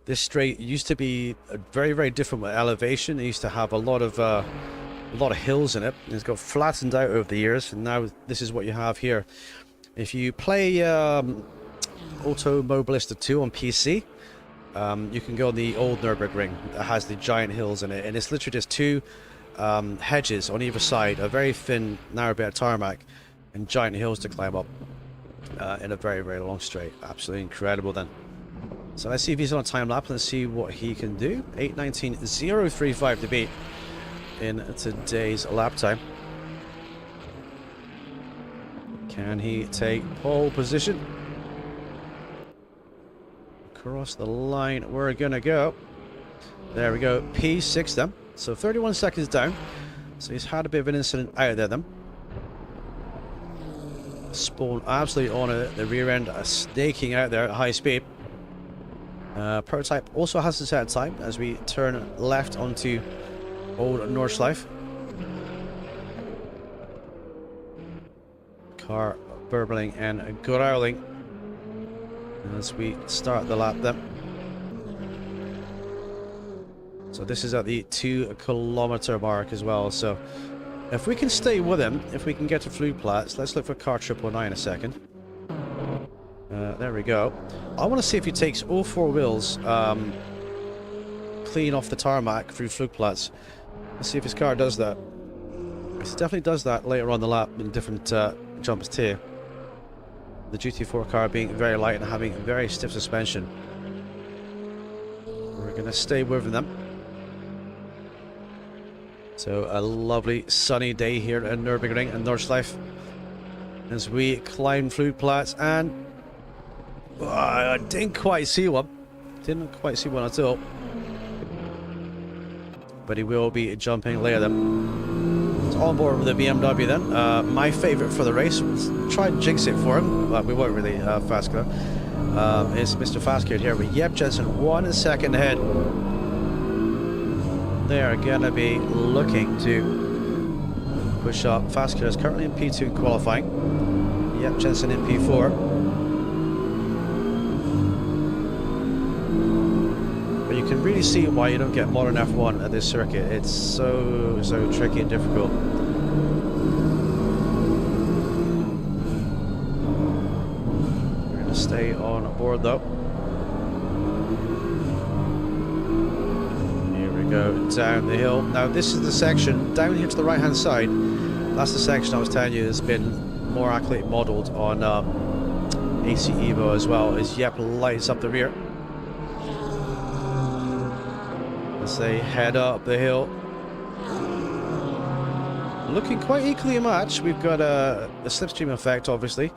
This straight used to be very, very different with elevation. It used to have a lot of hills in it. It's got flattened out over the years, and now this is what you have here. If you play Automobilista 2 on PC, you can go on the old Nurburgring that has the giant hills in it, and it's literally just two hedges on either side, a very thin, narrow bit of tarmac, and giant hills to climb up in a very, very long straight. Absolutely incredible then. So let's see if he's on a time lap. Let's see what he can do. 8.19.035 to beat in today's lap time. Can he take pole position? Across the line we're gonna go. There we go. P6 then. So 31 seconds down. So he's had a bit of an incident out there then. Spawn absolutely on it. The rear end snaking out there at high speed. Prototype also has a set time as we turn left onto Old Nordschleife. Car burbling and growling as we start the lap then. So this is at the 2 kilometer mark as well, so If we can stay with him, if we can get to Flugplatz, let's look for car 999 a second. There we go. I want to see if he takes all four wheels clean off the tarmac through Flugplatz. Let's see if his car does that. It definitely does that later on the lap in different jumps too. The GT4 car being very light and having very stiff suspension. We're going to stay with them. So a lovely sunny day here in Nurburgring and Nordschleife as we climb Flugplatz, and I didn't quite see one. Didn't quite see one at all. But he will be jumping later then. So on board with the BMW then. My favourite for the race. We'll try and jinx it for him. But we won't really, fast car. Is Mr. Fastcar here with Jeb Jensen 1 second ahead. They are going to be looking to push up. Fastcar is currently in P2 in qualifying. Jeb Jensen in P4. But you can really see why you don't get modern F1 at this circuit. It's so tricky and difficult. We're going to stay on board though. Here we go, down the hill. Now this is the section down here to the right hand side. That's the section I was telling you has been more accurately modelled on AC Evo as well, as Yep lights up the rear. As they head up the hill. Looking quite equally matched. We've got a slipstream effect, obviously.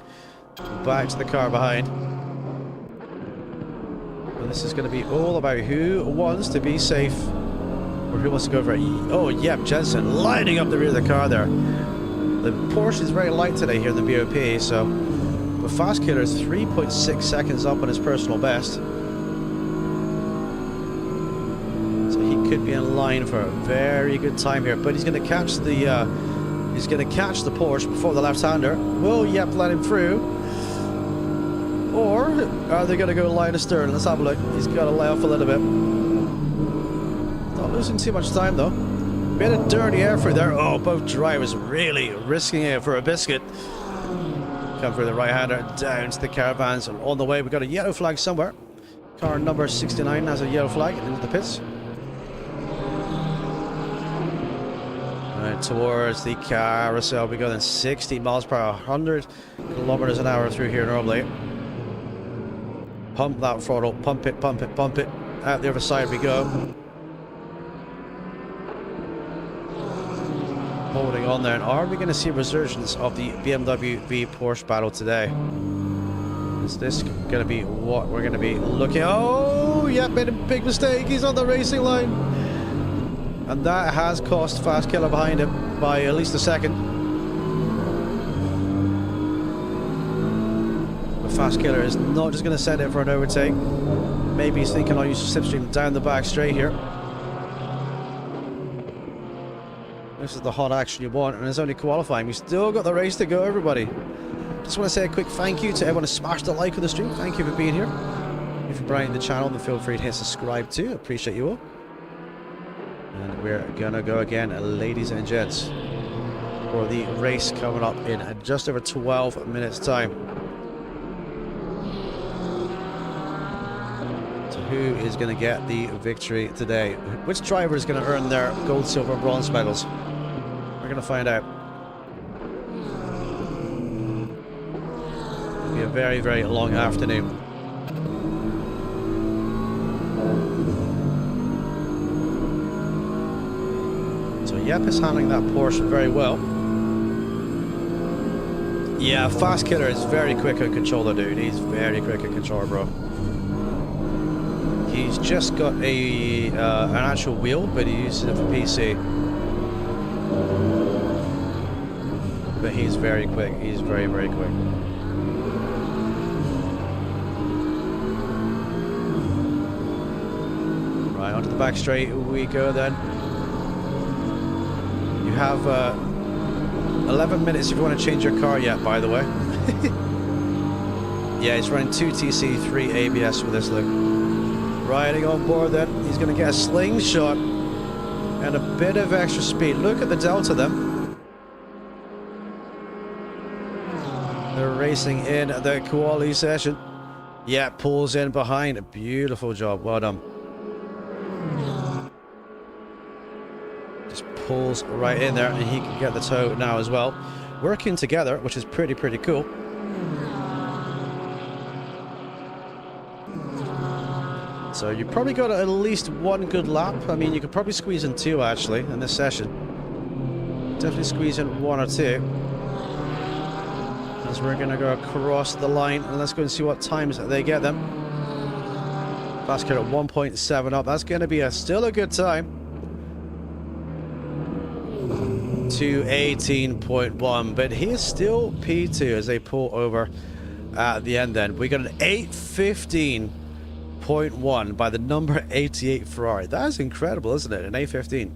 Back to the car behind. And this is going to be all about who wants to be safe, or who wants to go for it. Oh, yep, Jensen lining up the rear of the car there. The Porsche is very light today here in the BOP, so the Fastkiller is 3.6 seconds up on his personal best. Could be in line for a very good time here, but he's going to catch the Porsche before the left-hander. Will Yep let him through, or are they going to go line astern? Let's have a look. He's got to lay off a little bit. Not losing too much time though. Bit of dirty air through there. Oh, both drivers really risking it for a biscuit. Come through the right-hander down to the caravans, and on the way we've got a yellow flag somewhere. Car number 69 has a yellow flag into the pits. Towards the carousel, we go then 60 miles per hour, 100 kilometers an hour through here normally. Pump that throttle, pump it, pump it, pump it. Out the other side we go. Holding on there. And are we going to see a resurgence of the BMW v Porsche battle today? Is this going to be what we're going to be looking? Oh, yeah, made a big mistake. He's on the racing line. And that has cost Fastkiller behind him by at least a second. But Fastkiller is not just going to send it for an overtake. Maybe he's thinking I'll use slipstream down the back straight here. This is the hot action you want, and it's only qualifying. We've still got the race to go, everybody. Just want to say a quick thank you to everyone who smashed the like on the stream. Thank you for being here. If you're brand new to the channel, then feel free to hit subscribe too. Appreciate you all. And we're gonna go again, ladies and gents, for the race coming up in just over 12 minutes time. So who is gonna get the victory today? Which driver is gonna earn their gold, silver, bronze medals? We're gonna find out. It'll be a very, very long afternoon. Yep is handling that Porsche very well. Yeah, Fastkiller is very quick on controller, dude. He's very quick on controller, bro. He's just got a an actual wheel, but he uses it for PC. But he's very quick. He's very, very quick. Right, onto the back straight we go then. You have 11 minutes if you want to change your car yet, by the way. Yeah, he's running 2 TC, 3 ABS with this look. Riding on board then, he's going to get a slingshot and a bit of extra speed. Look at the delta then. They're racing in the Quali session. Yeah, pulls in behind. A beautiful job. Well done. Just pulls right in there, and he can get the toe now as well. Working together, which is pretty cool. So you probably got at least one good lap. I mean, you could probably squeeze in two actually in this session. Definitely squeeze in one or two. As we're going to go across the line, and let's go and see what times they get them. Fast car at 1.7 up. That's going to be still a good time. To 18.1, but he is still P2 as they pull over at the end. Then we got an 8:15.1 by the number 88 Ferrari. That is incredible, isn't it? An 8:15.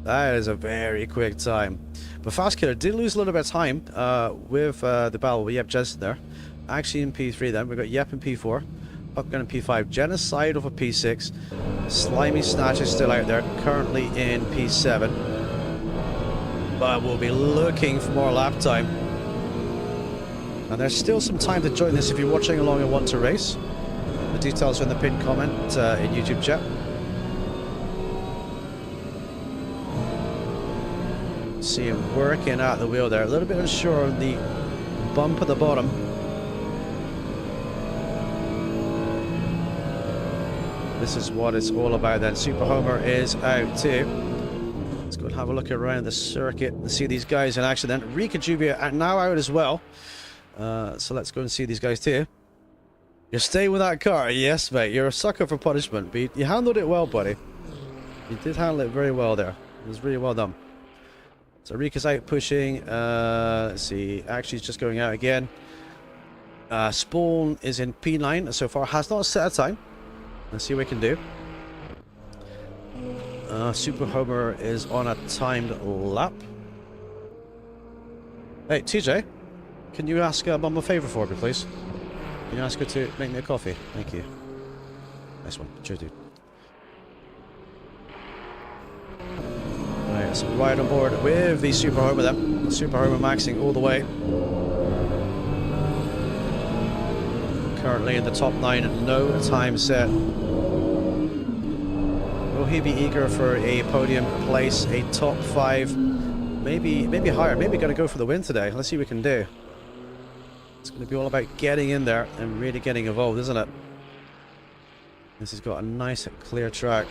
That is a very quick time. But Fast Killer did lose a little bit of time with the battle with Yep Jensen there. Actually in P3 then. We've got Yep in P4. Upgun in P5. Genocide over P6. Slimy Snatch is still out there. Currently in P7. But we'll be looking for more lap time. And there's still some time to join this if you're watching along and want to race. The details are in the pinned comment in YouTube chat. See him working out the wheel there. A little bit unsure on the bump at the bottom. This is what it's all about then. Super Homer is out too. Let's go and have a look around the circuit and see these guys in action then. Rika Jubia are now out as well. So let's go and see these guys too. You're staying with that car? Yes, mate. You're a sucker for punishment, but you handled it well, buddy. You did handle it very well there. It was really well done. So Rika's out pushing. Let's see. Actually, he's just going out again. Spawn is in P9 so far. Has not set a time. Let's see what we can do. Super Homer is on a timed lap. Hey, TJ. Can you ask Mum a favour for me, please? Can you ask her to make me a coffee? Thank you. Nice one. Cheers, dude. Right, so right on board with the Super Homer then. Super Homer maxing all the way. Currently in the top 9, no time set. Will he be eager for a podium place, a top 5, maybe higher, maybe going to go for the win today. Let's see what we can do. It's going to be all about getting in there and really getting involved, isn't it? This has got a nice clear track.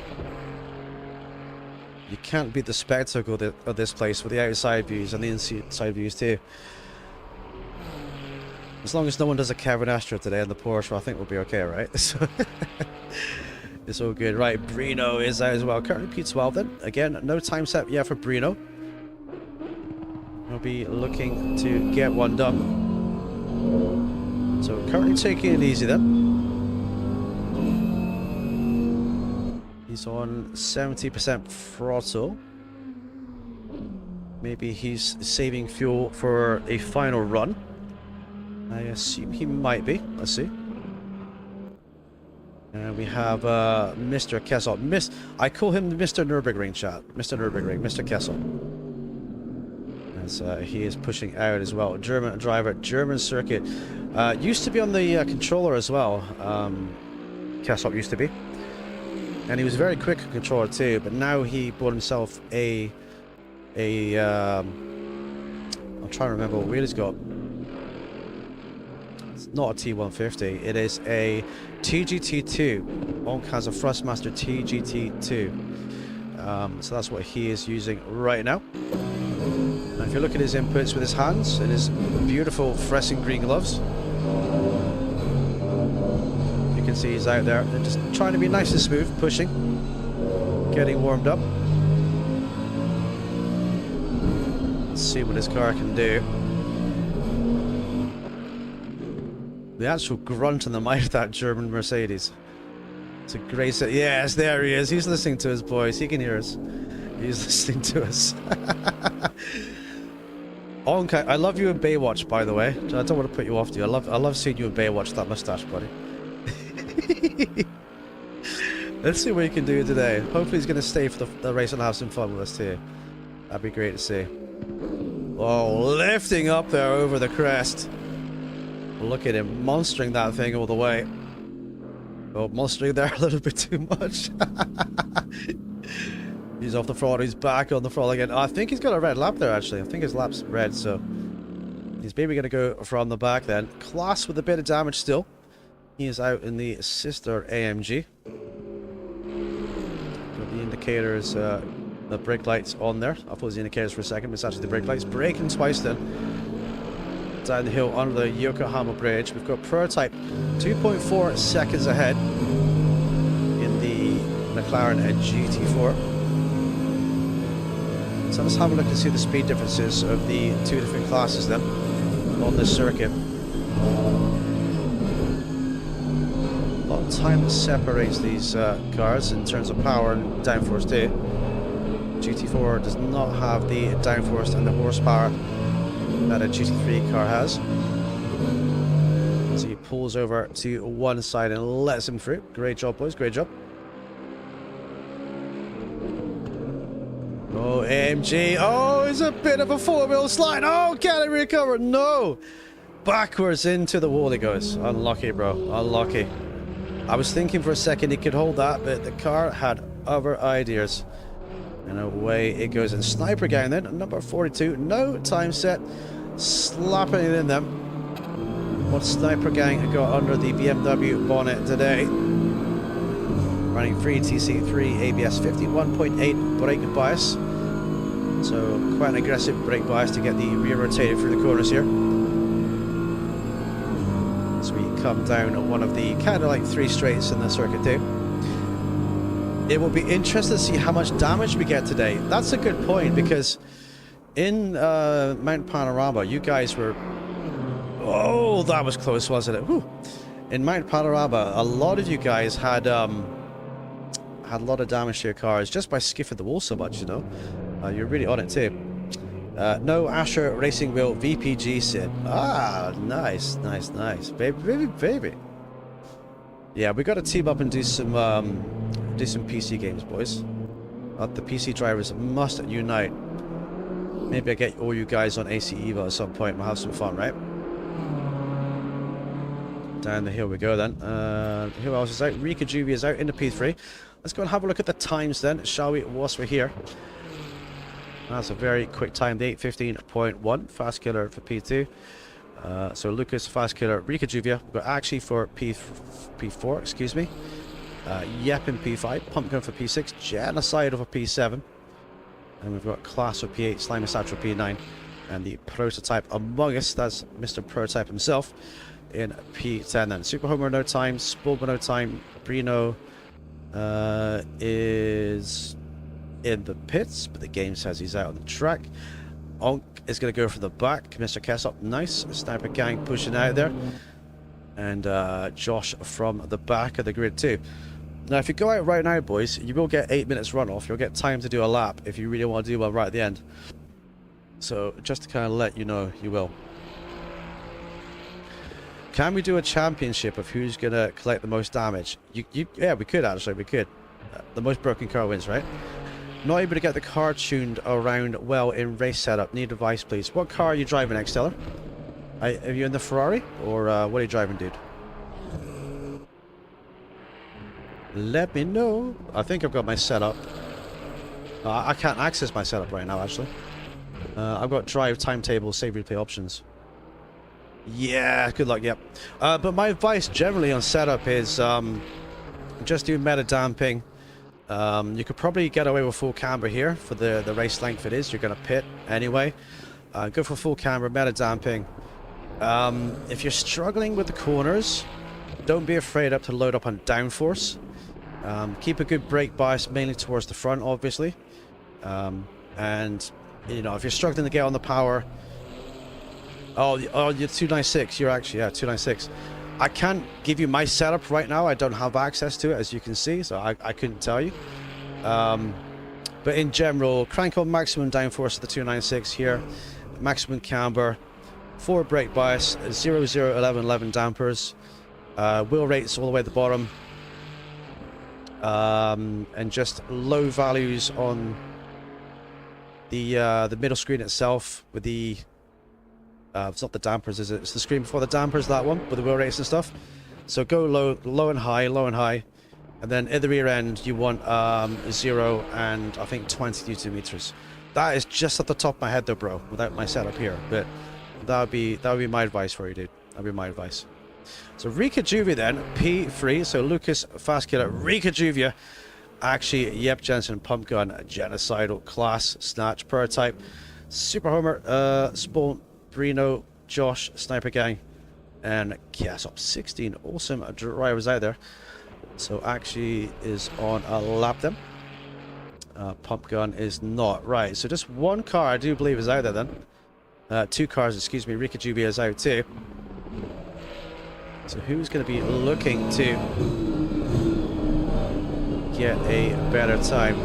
You can't beat the spectacle of this place with the outside views and the inside views too. As long as no one does a Kevin Astra today in the Porsche, I think we'll be okay, right? So it's all good. Right, Brino is out as well. Currently P12 then. Again, no time set yet for Brino. We'll be looking to get one done. So currently taking it easy then. He's on 70% throttle. Maybe he's saving fuel for a final run. I assume he might be. Let's see. And we have Mr. Kessel. I call him Mr. Nurburgring, chat. Mr. Nurburgring, Mr. Kessel. As he is pushing out as well. German driver, German circuit. Used to be on the controller as well. Kessel used to be. And he was very quick on controller too, but now he bought himself I'm trying to remember what wheel he's got. It's not a T150, it is a TGT2. Onk has a Thrustmaster TGT2. So that's what he is using right now. Now if you look at his inputs with his hands and his beautiful Fressing green gloves, you can see he's out there and just trying to be nice and smooth, pushing, getting warmed up. Let's see what his car can do. The actual grunt in the mic of that German Mercedes. It's a great set. Yes, there he is. He's listening to us, boys. He can hear us. He's listening to us. Okay, I love you in Baywatch, by the way. I don't want to put you off, dude. I love seeing you in Baywatch, that mustache, buddy. Let's see what he can do today. Hopefully he's going to stay for the race and have some fun with us too. That'd be great to see. Oh, lifting up there over the crest. Look at him monstering that thing all the way. Oh, monstering there a little bit too much. He's off the throttle, he's back on the throttle again. I think he's got a red lap there actually. I think his lap's red, so he's maybe going to go from the back then. Class with a bit of damage still. He is out in the sister AMG. Got the indicators, the brake lights on there. I'll pause the indicators for a second, but it's actually the brake lights. Braking twice then. Down the hill under the Yokohama Bridge. We've got prototype 2.4 seconds ahead in the McLaren GT4. So let's have a look and see the speed differences of the two different classes then on this circuit. A lot of time that separates these cars in terms of power and downforce too. GT4 does not have the downforce and the horsepower that a GT3 car has. So he pulls over to one side and lets him through. Great job, boys, great job. Oh, AMG. Oh, it's a bit of a four-wheel slide. Oh, can it recover? No. Backwards into the wall he goes. Unlucky, bro. Unlucky. I was thinking for a second he could hold that, but the car had other ideas. And away it goes. And Sniper Gang then, number 42. No time set. Slapping it in them. What Sniper Gang got under the BMW bonnet today. Running 3TC3 ABS 51.8 brake bias. So quite an aggressive brake bias to get the rear rotated through the corners here. So we come down one of the kind of like three straights in the circuit too. It will be interesting to see how much damage we get today. That's a good point, because in Mount Panorama, you guys were... Oh, that was close, wasn't it? Whew. In Mount Panorama, a lot of you guys had a lot of damage to your cars just by skiffing the wall so much, you know. You're really on it too. No Asher Racing Wheel VPG Sid. Ah, nice, nice, nice. Baby, baby, baby. Yeah, we got to team up and do some PC games, boys. The PC drivers must unite. Maybe I get all you guys on AC Evo at some point. We'll have some fun, right? Down the hill we go then. Who else is out? Rika Juvie is out into P3. Let's go and have a look at the times then, shall we, whilst we're here. That's a very quick time, the 8:15.1. Fast killer for P2. So Lucas, fast killer, Rika Juvia. We've got actually for P4, excuse me. Yep in P5, Pumpkin for P6, Genocide for P7. And we've got Class for P8, Slimy Satchel P9. And the Prototype among us, that's Mr. Prototype himself, in P10 then. Super Homer no time, Spulba no time, Brino is in the pits, but the game says he's out on the track. Onk is going to go for the back. Mr. Kessop, nice. Sniper Gang pushing out there. And Josh from the back of the grid too. Now, if you go out right now, boys, you will get 8 minutes run off. You'll get time to do a lap if you really want to do one right at the end. So, just to kind of let you know, you will. Can we do a championship of who's going to collect the most damage? Yeah, we could actually, we could. The most broken car wins, right? Not able to get the car tuned around well in race setup. Need advice, please. What car are you driving, Xteller? Are you in the Ferrari? Or what are you driving, dude? Let me know. I think I've got my setup. I can't access my setup right now, actually. I've got drive, timetable, save replay options. Yeah, good luck, yep. But my advice generally on setup is just do meta damping. You could probably get away with full camber here for the race length it is. You're going to pit anyway. Go for full camber, meta damping. If you're struggling with the corners, don't be afraid to load up on downforce. Keep a good brake bias mainly towards the front, obviously. And, you know, if you're struggling to get on the power... Oh, you're 296. You're actually, yeah, 296. I can't give you my setup right now. I don't have access to it, as you can see, so I couldn't tell you. But in general, crank on maximum downforce of the 296 here. Maximum camber. Forward brake bias, 0, 0, 11, 11 dampers. Wheel rates all the way at the bottom. And just low values on the middle screen itself with the It's not the dampers, is it? It's the screen before the dampers, that one, with the wheel race and stuff. So go low and high, low and high. And then at the rear end, you want 0 and I think 20 Newton meters. That is just at the top of my head though, bro, without my setup here. But that would be my advice for you, dude. That would be my advice. So Rika Juvia then, P3. So Lucas Fast Killer, Rika Juvia. Actually, Yep Jensen, Pump Gun, Genocidal, Class, Snatch, Prototype, Super Homer, Spawn, Brino, Josh, Sniper Gang, and Kiasop. 16 awesome drivers out there. So actually is on a lap then. Pump Gun is not. Right, so just one car I do believe is out there then. 2 cars, excuse me. Rika Juvia is out too. So who's going to be looking to get a better time?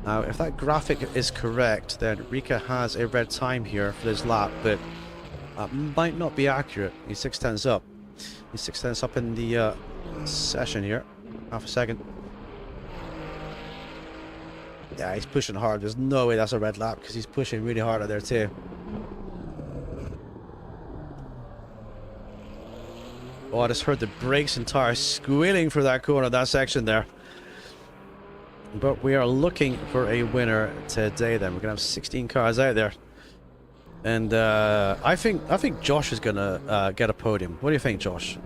Now, if that graphic is correct, then Rika has a red time here for this lap, but that might not be accurate. He's 6/10 up. He's 6/10 up in the session here. Half a second. Yeah, he's pushing hard. There's no way that's a red lap because he's pushing really hard out there too. Oh, I just heard the brakes and tires squealing through that corner, that section there. But we are looking for a winner today then. We're going to have 16 cars out there. And I think Josh is going to get a podium. What do you think, Josh?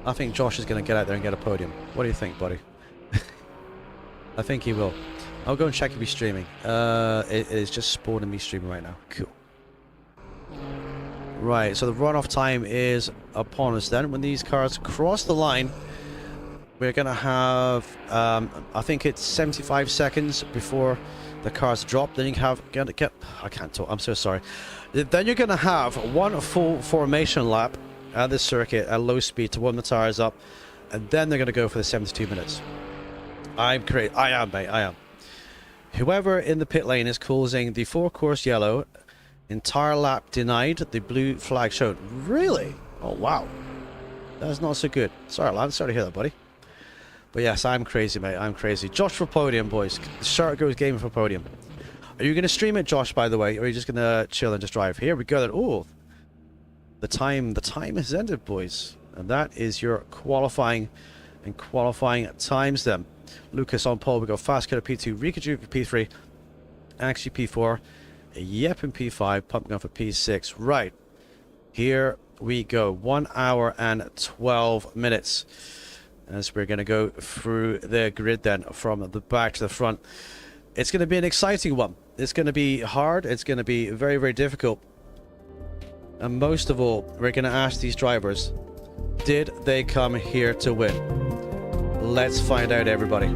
I think Josh is going to get out there and get a podium. What do you think, buddy? I think he will. I'll go and check if he's streaming. It is just spawning me streaming right now. Cool. Right, so the runoff time is upon us then. When these cars cross the line, we're going to have, I think it's 75 seconds before the cars drop. Then you have, I can't talk, I'm so sorry. Then you're going to have one full formation lap at this circuit at low speed to warm the tires up. And then they're going to go for the 72 minutes. I'm great. I am, mate. I am. Whoever in the pit lane is causing the forecourse yellow, entire lap denied, the blue flag showed. Really? Oh, wow. That's not so good. Sorry, lad. Sorry to hear that, buddy. But yes, I'm crazy, mate. I'm crazy. Josh for podium, boys. The Shark goes gaming for podium. Are you going to stream it, Josh, by the way? Or are you just going to chill and just drive? Here we go. Then. Oh, the time has ended, boys. And that is your qualifying and qualifying times then. Lucas on pole. We got Fast Killer P2, Rika Juvia P3, Actually P4, Yep in P5, Pump Gun for P6. Right. Here we go. 1 hour and 12 minutes. As we're going to go through the grid then from the back to the front. It's going to be an exciting one. It's going to be hard. It's going to be very, very difficult. And most of all, we're going to ask these drivers, did they come here to win? Let's find out, everybody.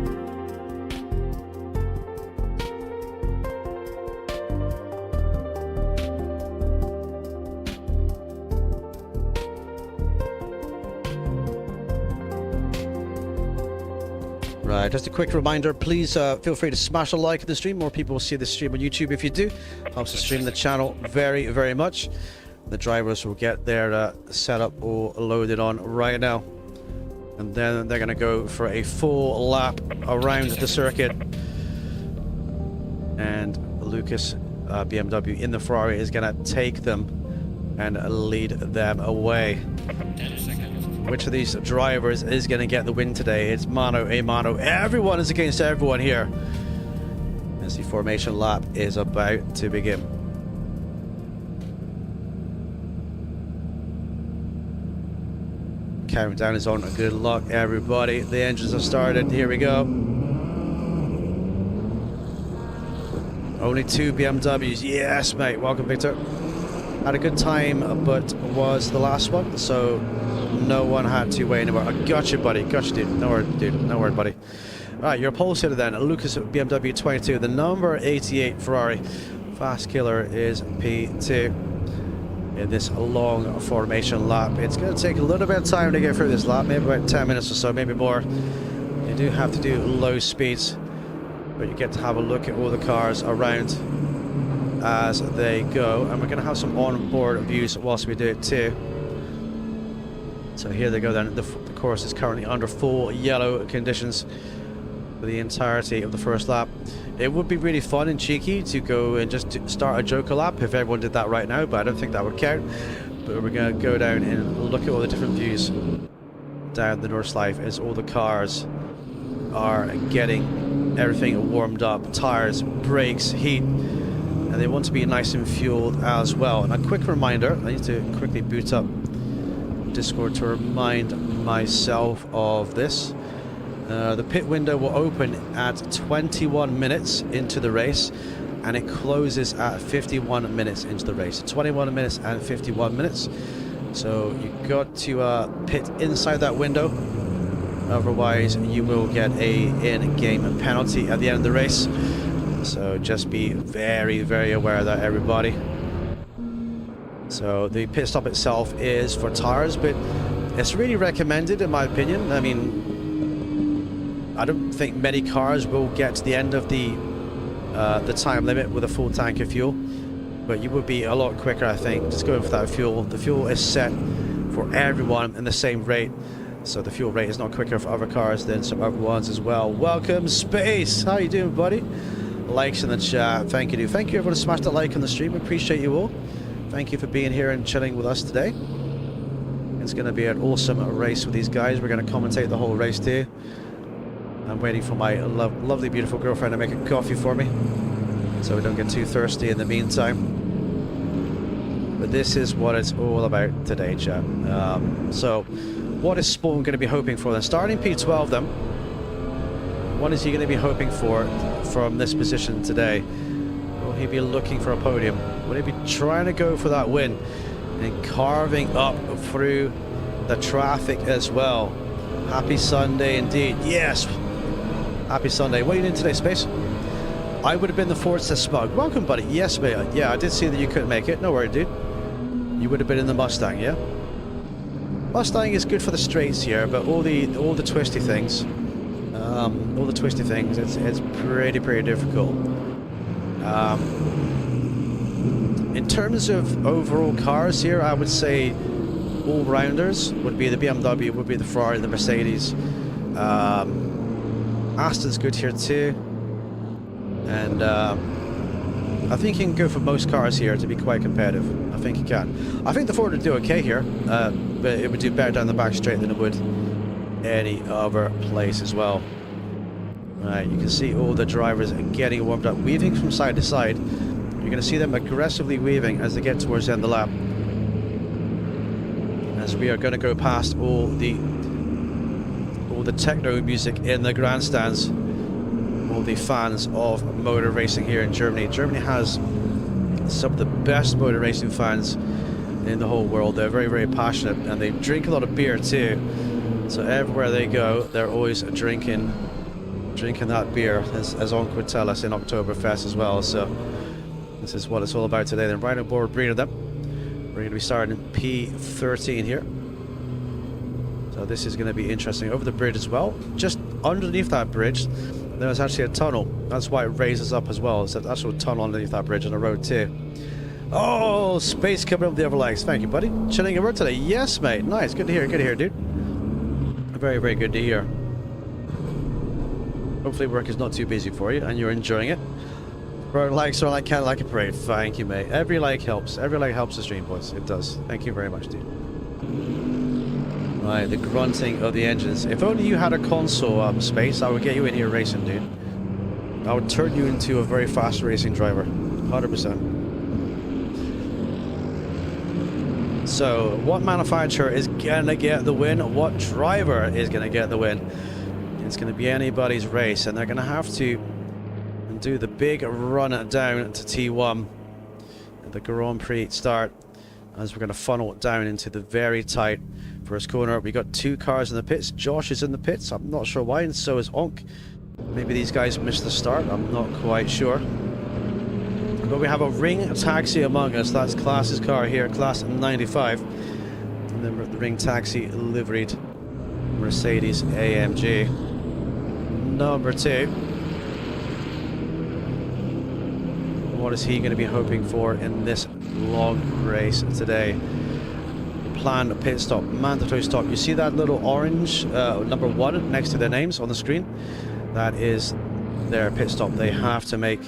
Right, just a quick reminder, please feel free to smash a like at the stream. More people will see the stream on YouTube if you do. Helps to stream the channel very, very much. The drivers will get their setup all loaded on right now. And then they're going to go for a full lap around the circuit. And Lucas BMW in the Ferrari is going to take them and lead them away. Which of these drivers is going to get the win today? It's mano a mano. Everyone is against everyone here. As the formation lap is about to begin. Countdown is on. Good luck, everybody. The engines have started. Here we go. Only 2 BMWs. Yes, mate. Welcome, Victor. Had a good time, but was the last one, so no one had to wait anymore. I got you, buddy. Got you, dude. No word, dude. No word, buddy. All right, your pole sitter then. Lucas BMW 22. The number 88 Ferrari. Fast Killer is P2. In this long formation lap. It's going to take a little bit of time to get through this lap, maybe about 10 minutes or so, maybe more. You do have to do low speeds, but you get to have a look at all the cars around as they go. And we're going to have some onboard views whilst we do it too. So here they go then. The course is currently under full yellow conditions for the entirety of the first lap. It would be really fun and cheeky to go and just start a Joker lap if everyone did that right now, but I don't think that would count. But we're going to go down and look at all the different views down the Nordschleife as all the cars are getting everything warmed up, tires, brakes, heat, and they want to be nice and fueled as well. And a quick reminder, I need to quickly boot up Discord to remind myself of this. The pit window will open at 21 minutes into the race, and it closes at 51 minutes into the race. 21 minutes and 51 minutes. So you've got to pit inside that window, otherwise you will get a in-game penalty at the end of the race. So just be very, very aware of that, everybody. So the pit stop itself is for tires, but it's really recommended in my opinion. I mean, I don't think many cars will get to the end of the time limit with a full tank of fuel, but you would be a lot quicker, I think, just going for that fuel. The fuel is set for everyone in the same rate, so the fuel rate is not quicker for other cars than some other ones as well. Welcome, Space! How you doing, buddy? Likes in the chat. Thank you, dude. Thank you, everyone, to smash that like on the stream. Appreciate you all. Thank you for being here and chilling with us today. It's going to be an awesome race with these guys. We're going to commentate the whole race too. I'm waiting for my lovely, beautiful girlfriend to make a coffee for me, so we don't get too thirsty in the meantime. But this is what it's all about today, chat. So, what is Spawn going to be hoping for then? Starting P12 then. What is he going to be hoping for from this position today? Will he be looking for a podium? Will he be trying to go for that win and carving up through the traffic as well? Happy Sunday indeed. Yes! Happy Sunday. What are you doing today, Space? I would have been the Forza Smug. Welcome, buddy. Yes, mate. Yeah, I did see that you couldn't make it. No worry, dude. You would have been in the Mustang, yeah? Mustang is good for the straights here, but all the twisty things, it's pretty difficult. In terms of overall cars here, I would say all-rounders would be the BMW, would be the Ferrari, the Mercedes. Aston's good here too. And I think you can go for most cars here to be quite competitive. I think you can. I think the Ford would do okay here, but it would do better down the back straight than it would any other place as well. Right, you can see all the drivers getting warmed up, weaving from side to side. You're going to see them aggressively weaving as they get towards the end of the lap. As we are going to go past all the techno music in the grandstands, all the fans of motor racing here in Germany. Germany has some of the best motor racing fans in the whole world. They're very passionate, and they drink a lot of beer too. So everywhere they go, they're always drinking that beer, as Onk would tell us in Oktoberfest as well. So this is what it's all about today. Then right on board Breeder them. We're going to be starting in P13 here. So this is going to be interesting. Over the bridge as well. Just underneath that bridge, there's actually a tunnel. That's why it raises up as well. It's an actual tunnel underneath that bridge on the road too. Oh, Space coming up the other legs. Thank you, buddy. Chilling at work today. Yes, mate. Nice. Good to hear, dude. Very good to hear. Hopefully work is not too busy for you and you're enjoying it. Likes are like kind of like a parade. Thank you, mate. Every like helps. Every like helps the stream, boys. It does. Thank you very much, dude. Right, the grunting of the engines. If only you had a console, Space, I would get you in here racing, dude. I would turn you into a very fast racing driver. 100%. So, what manufacturer is gonna get the win? What driver is gonna get the win? It's gonna be anybody's race, and they're gonna have to do the big run down to T1 at the Grand Prix start, as we're going to funnel it down into the very tight first corner. We got two cars in the pits. Josh is in the pits. I'm not sure why, and so is Onk. Maybe these guys missed the start. I'm not quite sure. But we have a ring taxi among us. That's Class's car here, Class 95. And then the ring taxi liveried Mercedes AMG number 2. What is he going to be hoping for in this long race today? Planned pit stop, mandatory stop. You see that little orange number 1 next to their names on the screen? That is their pit stop they have to make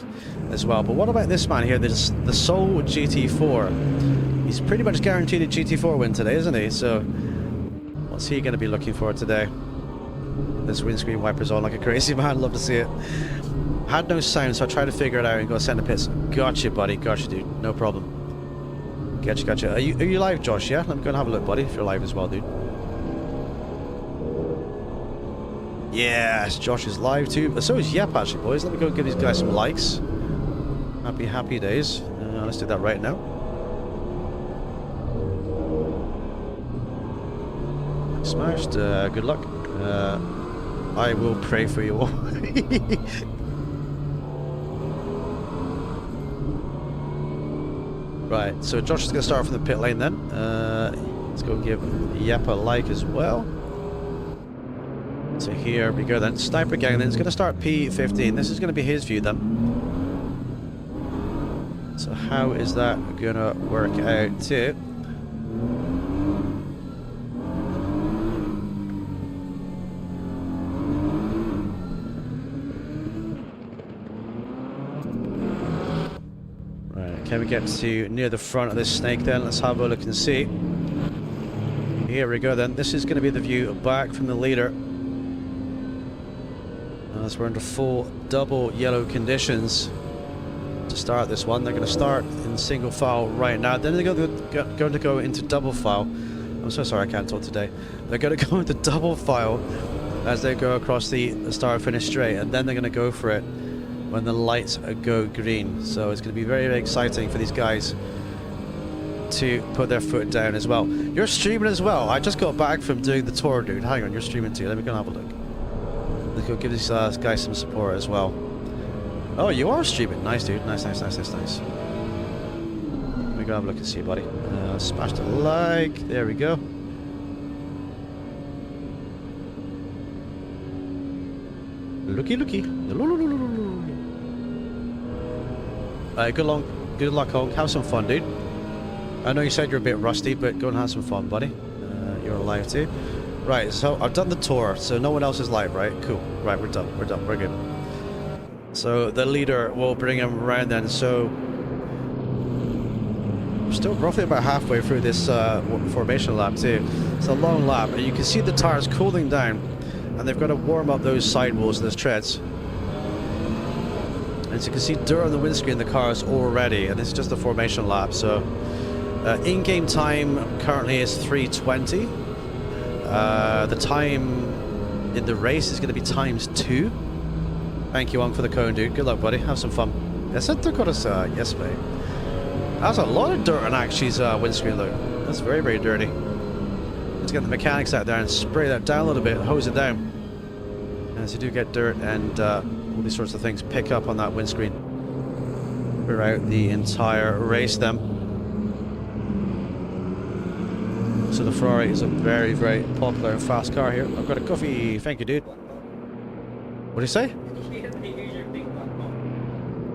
as well. But what about this man here, the Soul GT4? He's pretty much guaranteed a GT4 win today, isn't he? So what's he going to be looking for today? This windscreen wipers on like a crazy man. Love to see it. Had no sound, so I tried to figure it out and go center pits. Gotcha, buddy. Gotcha, dude. No problem. Gotcha, gotcha. Are you live, Josh? Yeah? Let me go and have a look, buddy, if you're live as well, dude. Yes, Josh is live too. But so is Yep, actually, boys. Let me go give these guys some likes. Happy days. Let's do that right now. Smashed. Good luck. I will pray for you all. Right, so Josh is going to start from the pit lane then. Let's go give Yep a like as well. So here we go then. Sniper Gang then is going to start P15. This is going to be his view then. So how is that going to work out too? Can we get to near the front of this snake then? Let's have a look and see. Here we go then. This is going to be the view back from the leader. As we're under full double yellow conditions to start this one. They're going to start in single file right now. Then they're going to go into double file. I'm so sorry I can't talk today. They're going to go into double file as they go across the start finish straight. And then they're going to go for it when the lights go green. So it's going to be very, very exciting for these guys to put their foot down as well. You're streaming as well. I just got back from doing the tour, dude. Hang on, you're streaming too. Let me go and have a look. Let's go give these guys some support as well. Oh, you are streaming. Nice, dude. Nice. Let me go have a look and see, buddy. Smash the like. There we go. Looky. Good luck, Hong. Have some fun, dude. I know you said you're a bit rusty, but go and have some fun, buddy. You're alive too. Right, so I've done the tour, so no one else is live, right? Cool. Right, we're done. We're good. So the leader will bring him around then. So we're still roughly about halfway through this formation lap too. It's a long lap, and you can see the tires cooling down, and they've got to warm up those sidewalls, those treads. And as you can see, dirt on the windscreen, the car is already, and it's just a formation lap. So in-game time currently is 3:20. The time in the race is going to be ×2. Thank you, Wong, for the cone, dude. Good luck, buddy. Have some fun. Assetto Corsa, yes, mate. That's a lot of dirt on Actually's windscreen, look. That's very, very dirty. Let's get the mechanics out there and spray that down a little bit, hose it down. As you do get dirt and all these sorts of things pick up on that windscreen throughout the entire race then. So the Ferrari is a very, very popular and fast car here. I've got a coffee. Thank you, dude. What do you say?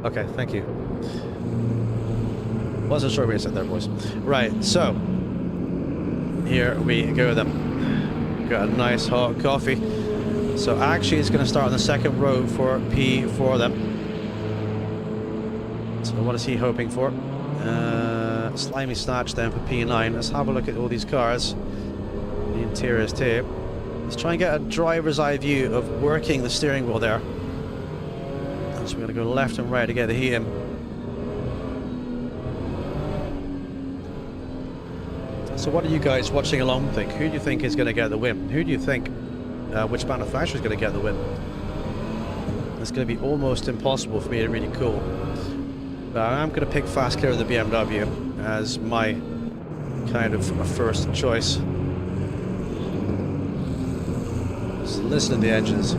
Okay, thank you. Wasn't sure where you said there, boys. Right, so here we go then. Got a nice hot coffee. So actually it's going to start on the second row for P4 then. So what is he hoping for? Slimy Snatch then for P9. Let's have a look at all these cars. The interiors too. Let's try and get a driver's eye view of working the steering wheel there. So we're going to go left and right to get the heat in. So what do you guys watching along think? Who do you think is going to get the win? Who do you think, which manufacturer is going to get the win? It's going to be almost impossible for me to really call. I'm going to pick Fast Clear of the BMW as my kind of a first choice. Just listen to the engines.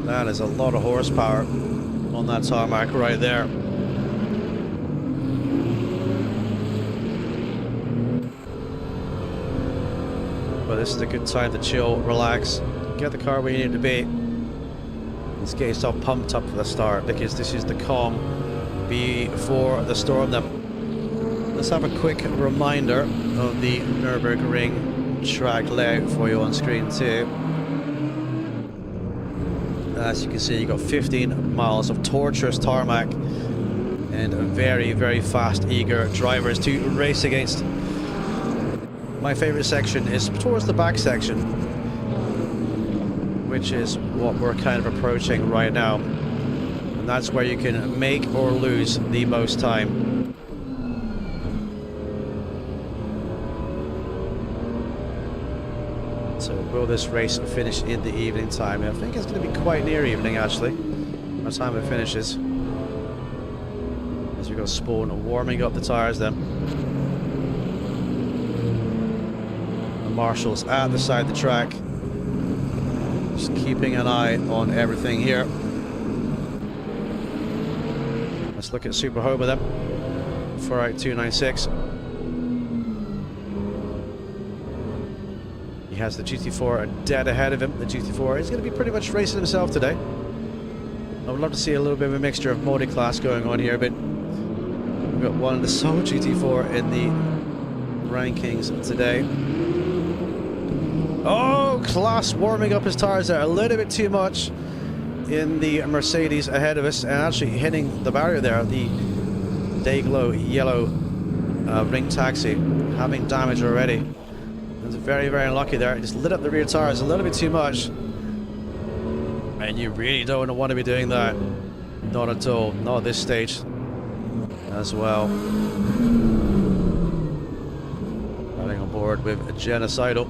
That is a lot of horsepower on that tarmac right there. But this is a good time to chill, relax, get the car where you need to be. Let's get yourself pumped up for the start, because this is the calm before the storm then. let's have a quick reminder of the Nurburgring track layout for you on screen too. As you can see, you've got 15 miles of torturous tarmac and very, very fast, eager drivers to race against. My favorite section is towards the back section, which is what we're kind of approaching right now. And that's where you can make or lose the most time. So will this race finish in the evening time? I think it's going to be quite near evening actually, by the time it finishes. As we got Spawn warming up the tyres then. The marshals at the side of the track, just keeping an eye on everything here. Let's look at Super Hoba then. 48296. He has the GT4 dead ahead of him. The GT4 is going to be pretty much racing himself today. I would love to see a little bit of a mixture of multi-class going on here, but we've got one of the sole GT4 in the rankings today. Oh, Class warming up his tires there a little bit too much in the Mercedes ahead of us, and actually hitting the barrier there. The Dayglow yellow ring taxi having damage already. It's very, very unlucky there. It just lit up the rear tires a little bit too much. And you really don't want to be doing that. Not at all. Not at this stage as well. Riding on board with a Genocidal.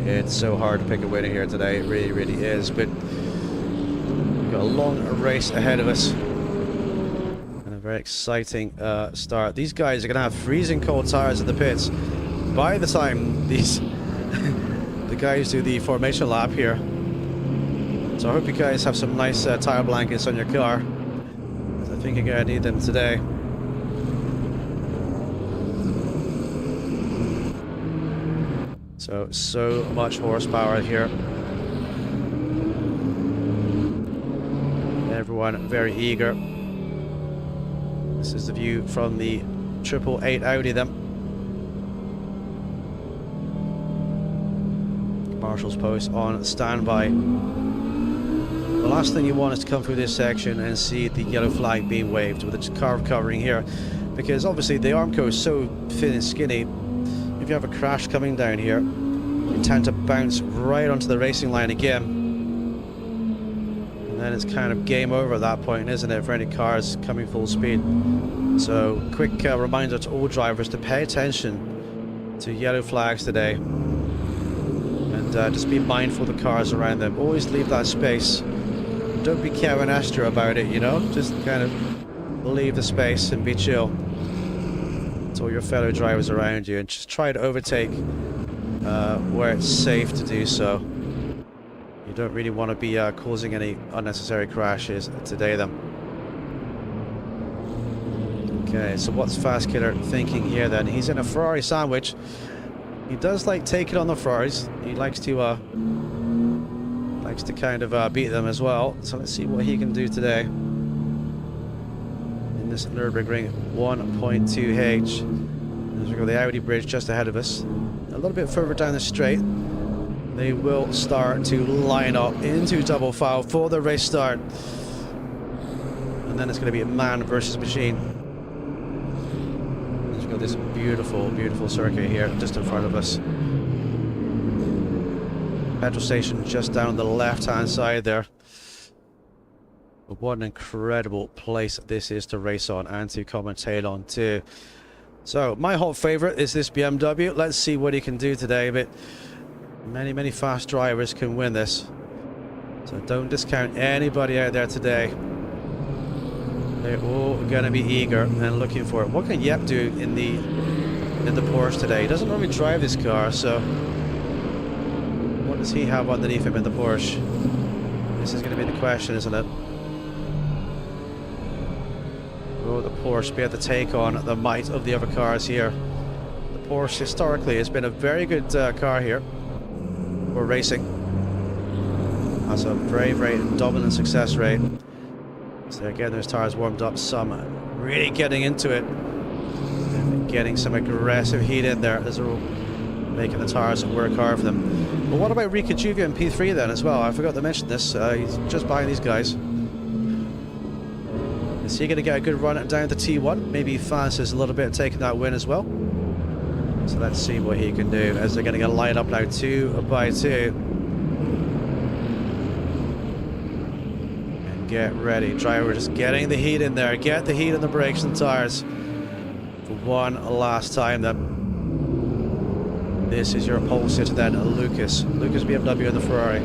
It's so hard to pick a winner here today. It really, really is. But we've got a long race ahead of us. Very exciting start. These guys are going to have freezing cold tires at the pits by the time these the guys do the formation lap here. So I hope you guys have some nice tire blankets on your car. I think you're going to need them today. So much horsepower here. Everyone very eager. This is the view from the 888 Audi then. Marshal's post on standby. The last thing you want is to come through this section and see the yellow flag being waved with its carved covering here, because obviously the Armco is so thin and skinny. If you have a crash coming down here, you tend to bounce right onto the racing line again. And it's kind of game over at that point, isn't it, for any cars coming full speed. So quick reminder to all drivers to pay attention to yellow flags today, and just be mindful of the cars around them. Always leave that space. Don't be Kevin Astor about it, you know, just kind of leave the space and be chill to all your fellow drivers around you, and just try to overtake where it's safe to do so. You don't really want to be causing any unnecessary crashes today then. Okay, so what's Fast Killer thinking here then? He's in a Ferrari sandwich. He does like taking on the Ferraris. He likes to kind of beat them as well. So let's see what he can do today in this Nurburgring 1.2H. As we go the Audi bridge just ahead of us, a little bit further down the straight. They will start to line up into double file for the race start. And then it's going to be a man versus machine. We've got this beautiful, beautiful circuit here just in front of us. Petrol station just down the left-hand side there. But what an incredible place this is to race on and to commentate on too. So my hot favorite is this BMW. Let's see what he can do today, but many fast drivers can win this, so don't discount anybody out there today. They're all going to be eager and looking for it. What can Yep do in the Porsche today? He doesn't normally drive this car, so what does he have underneath him in the Porsche? This is going to be the question, isn't it? Will the Porsche be able to take on the might of the other cars here? The Porsche historically has been a very good car here for racing. has a very, very dominant success rate. So they're getting those tires warmed up some, really getting into it. And getting some aggressive heat in there as they're making the tires work hard for them. But what about Rika Juvia in P3 then as well? I forgot to mention this. He's just behind these guys. Is he going to get a good run down to T1? Maybe fancies a little bit taking that win as well. So let's see what he can do as they're going to get lined up now 2 by 2. And get ready. Driver just getting the heat in there. Get the heat on the brakes and tires for one last time then. This is your pole sitter then, Lucas. Lucas BMW and the Ferrari.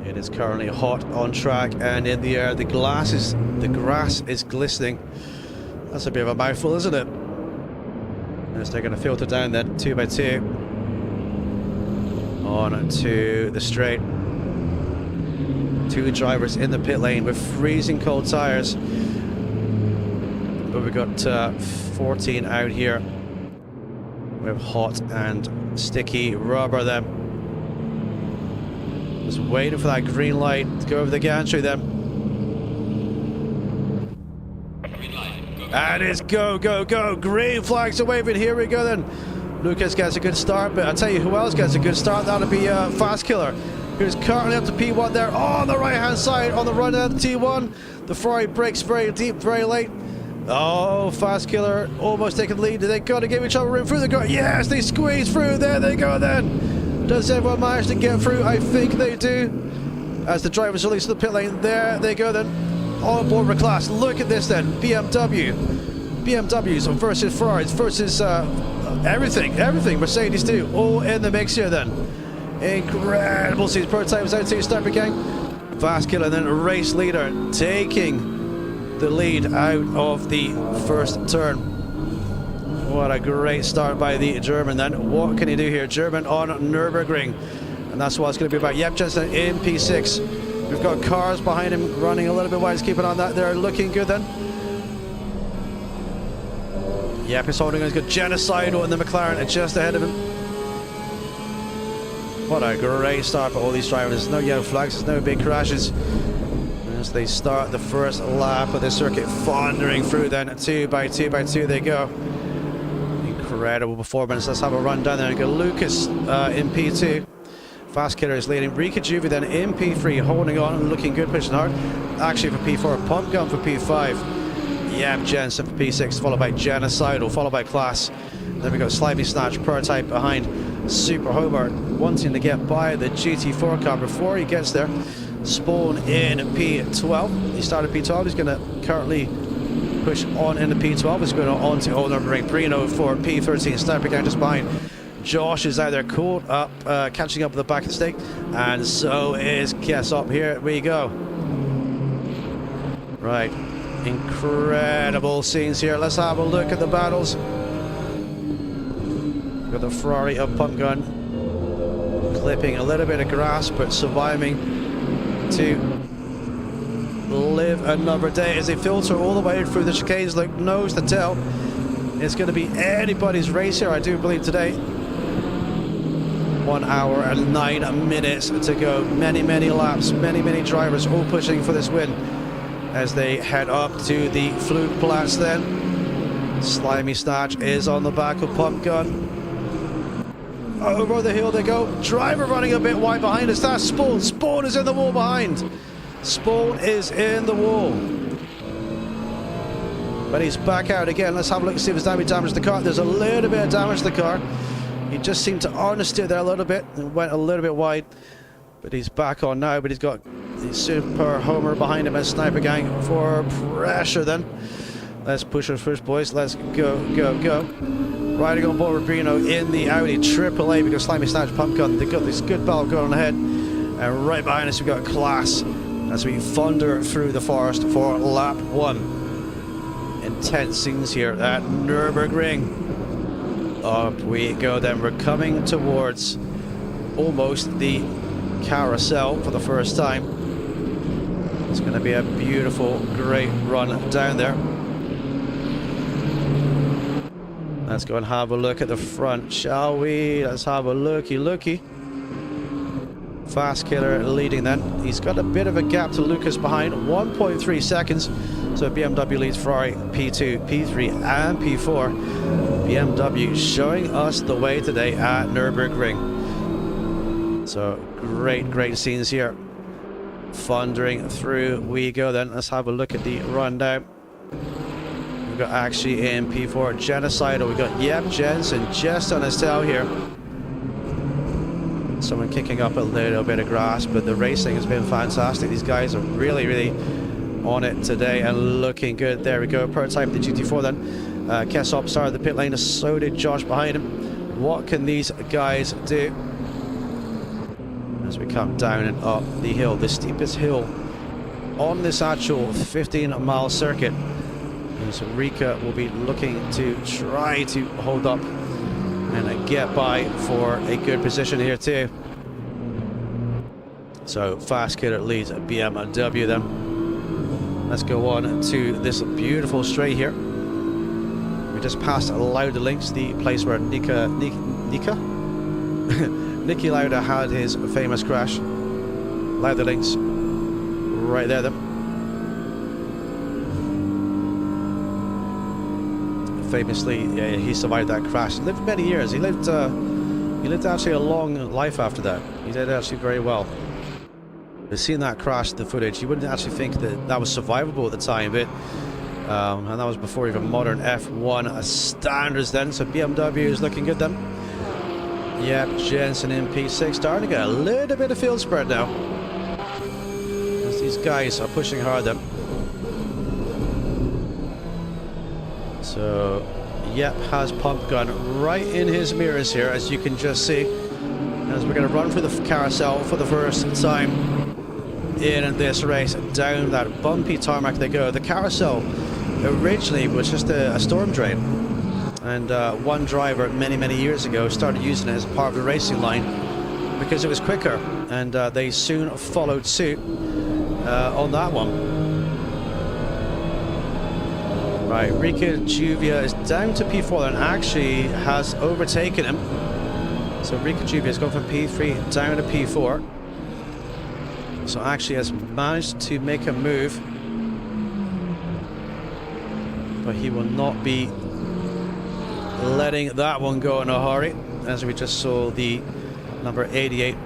It is currently hot on track and in the air. The grass is glistening. That's a bit of a mouthful, isn't it? As they're going to filter down then 2 by 2 on to the straight. 2 drivers in the pit lane with freezing cold tires. But we've got 14 out here with hot and sticky rubber then. Just waiting for that green light to go over the gantry then. And it's go, go, go. Green flags are waving. Here we go then. Lucas gets a good start, but I'll tell you who else gets a good start. That'll be Fast Killer, who's currently up to P1 there on the right hand side on the run down to T1. The Ferrari brakes very deep, very late. Oh, Fast Killer almost taking the lead. They got to give each other room through the car. Yes, they squeeze through. There they go then. Does everyone manage to get through? I think they do. As the drivers release the pit lane, there they go then. On board with class. Look at this then. BMWs versus Ferraris versus everything. Mercedes too. All in the mix here then. Incredible scenes. Prototypes out to start again. Fast Killer and then race leader taking the lead out of the first turn. What a great start by the German then. What can he do here? German on Nurburgring. And that's what it's going to be about. Yep, Jensen in P6. We've got cars behind him running a little bit wide. He's keeping on that. They're looking good then. Yep, he's holding on. He's got Genocidal and the McLaren just ahead of him. What a great start for all these drivers. There's no yellow flags. There's no big crashes. As they start the first lap of the circuit, thundering through then 2 by 2 by 2 they go. Incredible performance. Let's have a run down there and go. Lucas in P2. Fast Killer is leading. Rika Juvia then in P3, holding on and looking good, pushing hard. Actually for P4, Pump Gun for P5. Yep, Jensen for P6, followed by Genocidal, followed by Class. Then we got Slimy Snatch, Prototype behind Super Hobart, wanting to get by the GT4 car before he gets there. Spawn in P12. He started P12. He's going to currently push on into P12. He's going on to Nurburgring. Brino for P13. Snapping down just behind. Josh is out there caught up, catching up with the back of the stick. And so is Kessop. Here we go. Right. Incredible scenes here. Let's have a look at the battles. Got the Ferrari of Pump Gun. Clipping a little bit of grass, but surviving to live another day as they filter all the way through the chicanes. Look, nose to tail. It's going to be anybody's race here, I do believe, today. 1 hour and 9 minutes to go. Many laps, many drivers all pushing for this win as they head up to the Flugplatz then. Slimy Snatch is on the back of Pump Gun. Over the hill they go. Driver running a bit wide behind us. That's Spawn. Spawn is in the wall behind. Spawn is in the wall. But he's back out again. Let's have a look and see if there's damage to the car. There's a little bit of damage to the car. He just seemed to understeer there a little bit and went a little bit wide. But he's back on now. But he's got the Super Homer behind him as Sniper Gang for pressure then. Let's push our first, boys. Let's go. Riding on board with Brino in the Audi AAA because Slimy Snatch Pump Gun. They've got this good battle going on ahead. And right behind us we've got Class as we thunder through the forest for lap 1. Intense scenes here at Nurburgring. Up we go then. We're coming towards almost the carousel for the first time. It's going to be a beautiful, great run down there. Let's go and have a look at the front, shall we? Let's have a looky. Fast Killer leading then. He's got a bit of a gap to Lucas behind, 1.3 seconds. So BMW leads Ferrari P2, P3 and P4. BMW showing us the way today at Nurburgring. So great scenes here. Thundering through we go then. Let's have a look at the rundown. We've got actually in P4 Genocidal. We've got Jensen just on his tail here. Someone kicking up a little bit of grass, but the racing has been fantastic. These guys are really on it today and looking good. There we go, prototype the GT4 then. Kessop started the pit lane, so did Josh behind him. What can these guys do? As we come down and up the hill, the steepest hill on this actual 15-mile circuit. And so Rika will be looking to try to hold up and get by for a good position here too. So Fast Killer leads BMW then. Let's go on to this beautiful straight here. We just passed Lauda Links, the place where Niki Lauda had his famous crash. Lauda Links, right there then. Famously, yeah, he survived that crash. He lived many years. He lived actually a long life after that. He did actually very well. But seeing that crash, the footage, you wouldn't actually think that that was survivable at the time, but and that was before even modern F1 standards then. So BMW is looking good then. Yep, Jensen in P6, starting to get a little bit of field spread now, as these guys are pushing hard then. So, Yep has pump gun right in his mirrors here, as you can just see. As we're going to run through the carousel for the first time in this race. Down that bumpy tarmac they go. The carousel originally was just a storm drain. And one driver many years ago started using it as part of the racing line because it was quicker. And they soon followed suit on that one. Right, Rika Juvia is down to P4 and actually has overtaken him. So Rika Juvia has gone from P3 down to P4. So actually has managed to make a move. But he will not be letting that one go in a hurry, as we just saw the number 88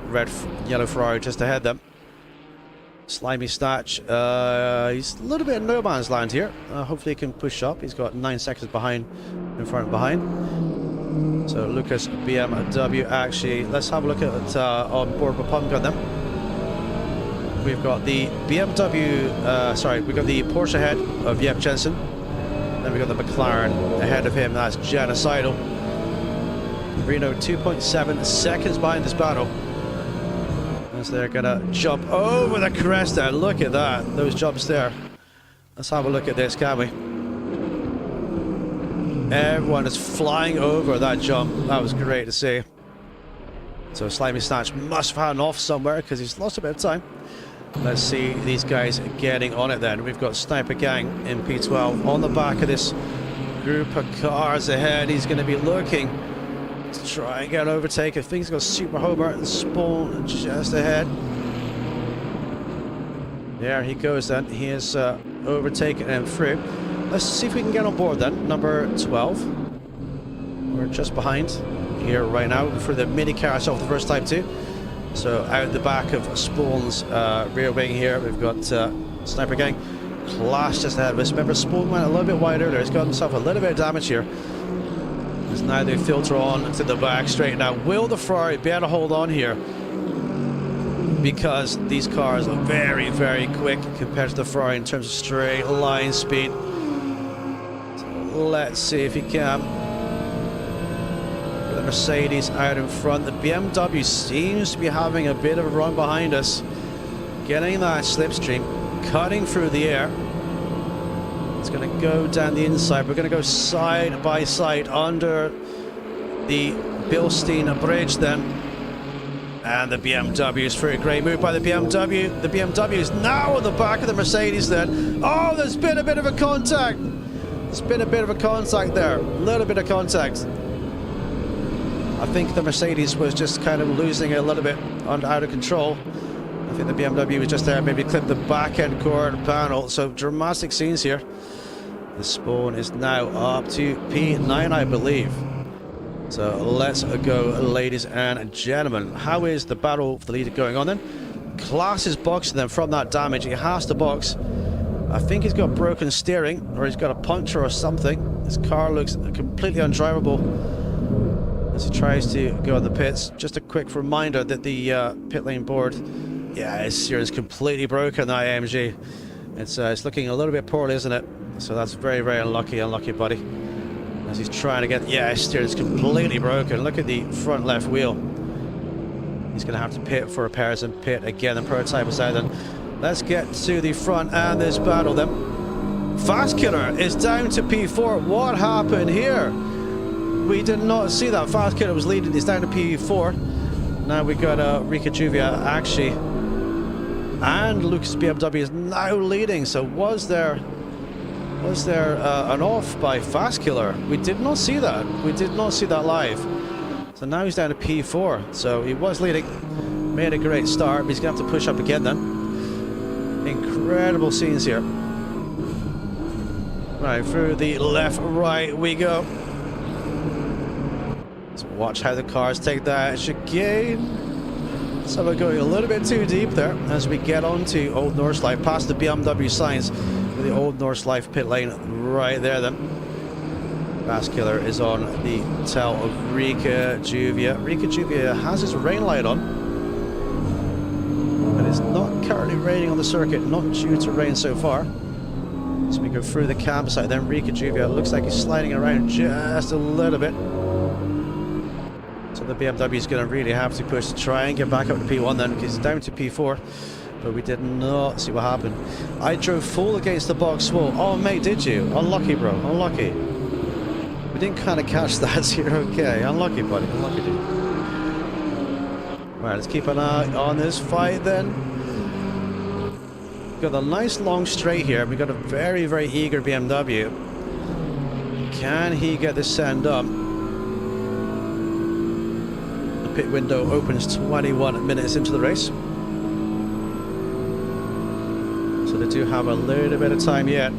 yellow Ferrari just ahead them. Slimy Statch, he's a little bit in no man's land here. Hopefully he can push up. He's got 9 seconds behind, in front and behind. So Lucas BMW actually, let's have a look at on board with pump gun then. We've got the BMW, we've got the Porsche ahead of Yep Jensen. Then we've got the McLaren ahead of him, that's Genocidal. Reno 2.7 seconds behind this battle. As they're gonna jump over the crest there. Look at that, those jumps there. Let's have a look at this, can we? Everyone is flying over that jump. That was great to see. So Slimy Snatch must have had an off somewhere because he's lost a bit of time. Let's see these guys getting on it then. We've got Sniper Gang in P12 on the back of this group of cars ahead. He's going to be looking to try and get an overtake. I think he's got Super Homer and Spawn just ahead. There he goes then. He is overtaken him through. Let's see if we can get on board then. Number 12. We're just behind here right now for the mini carousel for the first time too. So out the back of Spawn's rear wing here, we've got Sniper Gang. Clash just ahead of us. Remember, Spawn went a little bit wide earlier. He's got himself a little bit of damage here. As now they filter on to the back straight. Now, will the Ferrari be able to hold on here? Because these cars are very quick compared to the Ferrari in terms of straight line speed. So let's see if he can. The Mercedes out in front. The BMW seems to be having a bit of a run behind us. Getting that slipstream, cutting through the air. It's going to go down the inside. We're going to go side by side under the Bilstein Bridge then. And the BMW is through. A great move by the BMW. The BMW is now on the back of the Mercedes then. Oh, there's been a bit of a contact. There's been a bit of a contact there, a little bit of contact. I think the Mercedes was just kind of losing it a little bit out of control. I think the BMW was just there, maybe clipped the back end core panel. So dramatic scenes here. The spawn is now up to P9, I believe. So let's go, ladies and gentlemen. How is the battle for the lead going on then? Class is boxing them from that damage. He has to box. I think he's got broken steering, or he's got a puncture or something. His car looks completely undrivable as he tries to go in the pits. Just a quick reminder that the pit lane board, yeah, his steering is completely broken, that AMG. It's looking a little bit poorly, isn't it? So that's very, very unlucky, buddy. As he's trying to get, yeah, his steering is completely broken. Look at the front left wheel. He's going to have to pit for repairs and pit again. The prototype is out then. Let's get to the front and this battle then. Fast Killer is down to P4. What happened here? We did not see that. Fast Killer was leading. He's down to P4. Now we got Rika Juvia actually, and Lucas BMW is now leading. So was there an off by Fast Killer? We did not see that. We did not see that live. So now he's down to P4. So he was leading. Made a great start, but he's going to have to push up again then. Incredible scenes here. Right, through the left, right we go. Let's watch how the cars take that chicane. So we're going a little bit too deep there as we get onto Old North Life, past the BMW signs with the Old North Life pit lane right there then. Fast Killer is on the tail of Rika Juvia. Rika Juvia has his rain light on. But it's not currently raining on the circuit, not due to rain so far. So we go through the campsite, then Rika Juvia looks like he's sliding around just a little bit. So the BMW is going to really have to push to try and get back up to P1 then, because he's down to P4. But we did not see what happened. I drove full against the box wall. Oh mate, did you? Unlucky, bro, unlucky. We didn't kind of catch that. You're okay. Unlucky, buddy, unlucky, dude. Right, let's keep an eye on this fight then. We've got a nice long straight here. We've got a very, very eager BMW. Can he get this send up? The pit window opens 21 minutes into the race. So they do have a little bit of time yet.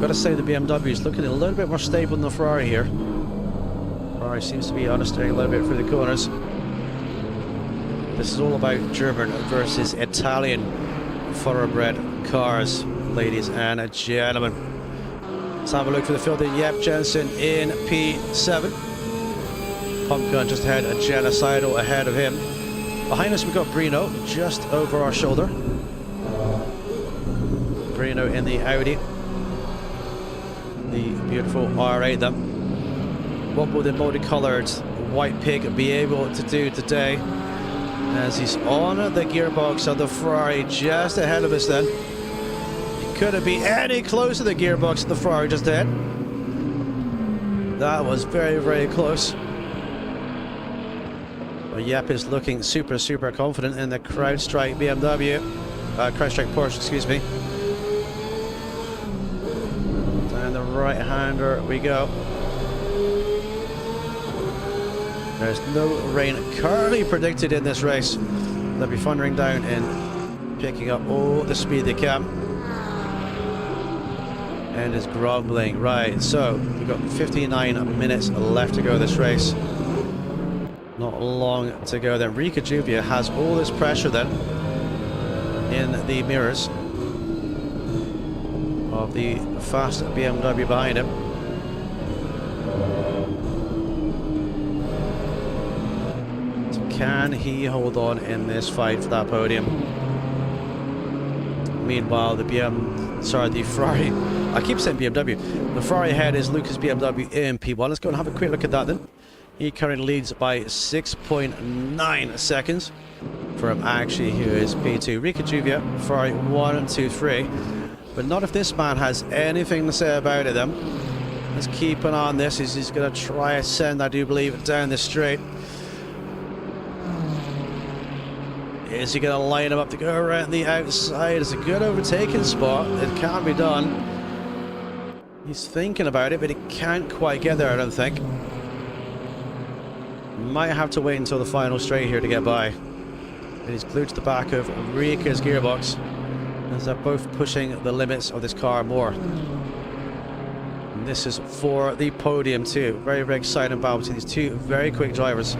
Got to say the BMW is looking a little bit more stable than the Ferrari here. Ferrari seems to be understeering a little bit through the corners. This is all about German versus Italian thoroughbred cars, ladies and gentlemen. Let's have a look for the field. Yep, Jensen in P7. Pump gun just ahead, a Genocidal ahead of him. Behind us we've got Brino just over our shoulder. Brino in the Audi. The beautiful R8 then. What will the multicolored white pig be able to do today? As he's on the gearbox of the Ferrari just ahead of us then. He couldn't be any closer to the gearbox of the Ferrari just ahead. That was very, very close. Well, Yep is looking super, super confident in the CrowdStrike BMW. CrowdStrike Porsche, excuse me. Down the right-hander we go. There's no rain currently predicted in this race. They'll be thundering down and picking up all the speed they can. And is grumbling. Right, so we've got 59 minutes left to go this race. Not long to go then. Rika Juvia has all this pressure then in the mirrors of the fast BMW behind him. Can he hold on in this fight for that podium? Meanwhile, the Ferrari, I keep saying BMW. The Ferrari ahead is Lucas BMW in P1. Let's go and have a quick look at that then. He currently leads by 6.9 seconds from actually who is P2. Rika Juvia, Ferrari 1 and 2, 3. But not if this man has anything to say about it then. Let's keep an eye on this. He's going to try to send, I do believe, down the straight. Is he going to line him up to go around the outside? It's a good overtaking spot. It can be done. He's thinking about it, but he can't quite get there, I don't think. Might have to wait until the final straight here to get by. And he's glued to the back of Rika's gearbox, as they're both pushing the limits of this car more. And this is for the podium too. Very, very exciting battle between these two very quick drivers,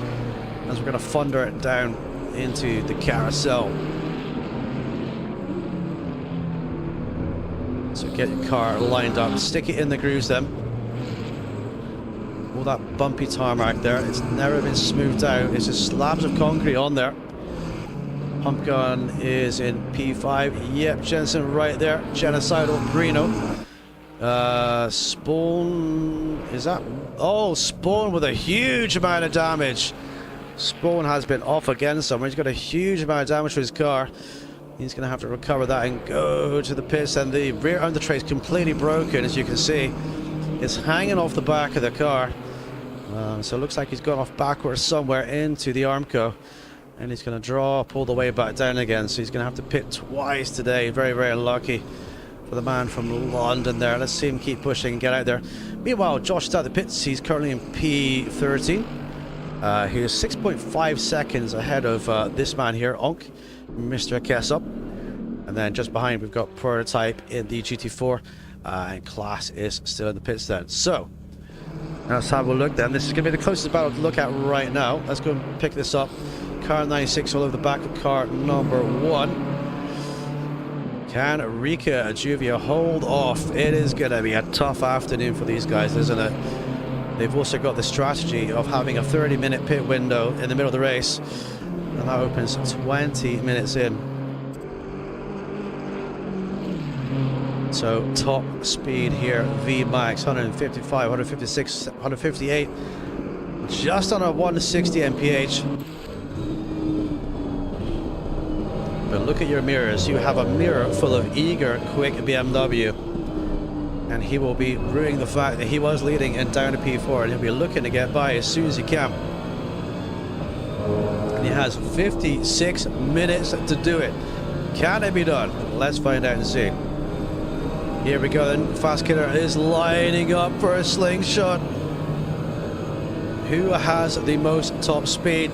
as we're going to thunder it down into the carousel. So get your car lined up, stick it in the grooves then. All that bumpy tarmac there, it's never been smoothed out, it's just slabs of concrete on there. Pump gun is in P5, yep, Jensen right there, genocidal Brino. Spawn, is that? Oh, Spawn with a huge amount of damage. Spawn has been off again somewhere, he's got a huge amount of damage to his car. He's going to have to recover that and go to the pits, and the rear under tray is completely broken, as you can see. It's hanging off the back of the car. So it looks like he's gone off backwards somewhere into the Armco, and he's going to drop all the way back down again. So he's going to have to pit twice today. Very, very unlucky for the man from London there. Let's see him keep pushing and get out there. Meanwhile, Josh is at the pits. He's currently in P13. He is 6.5 seconds ahead of this man here, Onk, Mr. Kessup. And then just behind we've got Prototype in the GT4, and Class is still in the pits then. So let's have a look then. This is going to be the closest battle to look at right now. Let's go and pick this up. Car 96 all over the back of car number 1. Can Rika Juvia hold off? It is going to be a tough afternoon for these guys, isn't it? They've also got the strategy of having a 30-minute pit window in the middle of the race, and that opens 20 minutes in. So top speed here, VMAX 155, 156, 158, just on a 160 mph. But look at your mirrors. You have a mirror full of eager, quick BMW, and he will be ruining the fact that he was leading and down to P4, and he'll be looking to get by as soon as he can. And he has 56 minutes to do it. Can it be done? Let's find out and see. Here we go then. Fast Killer is lining up for a slingshot. Who has the most top speed?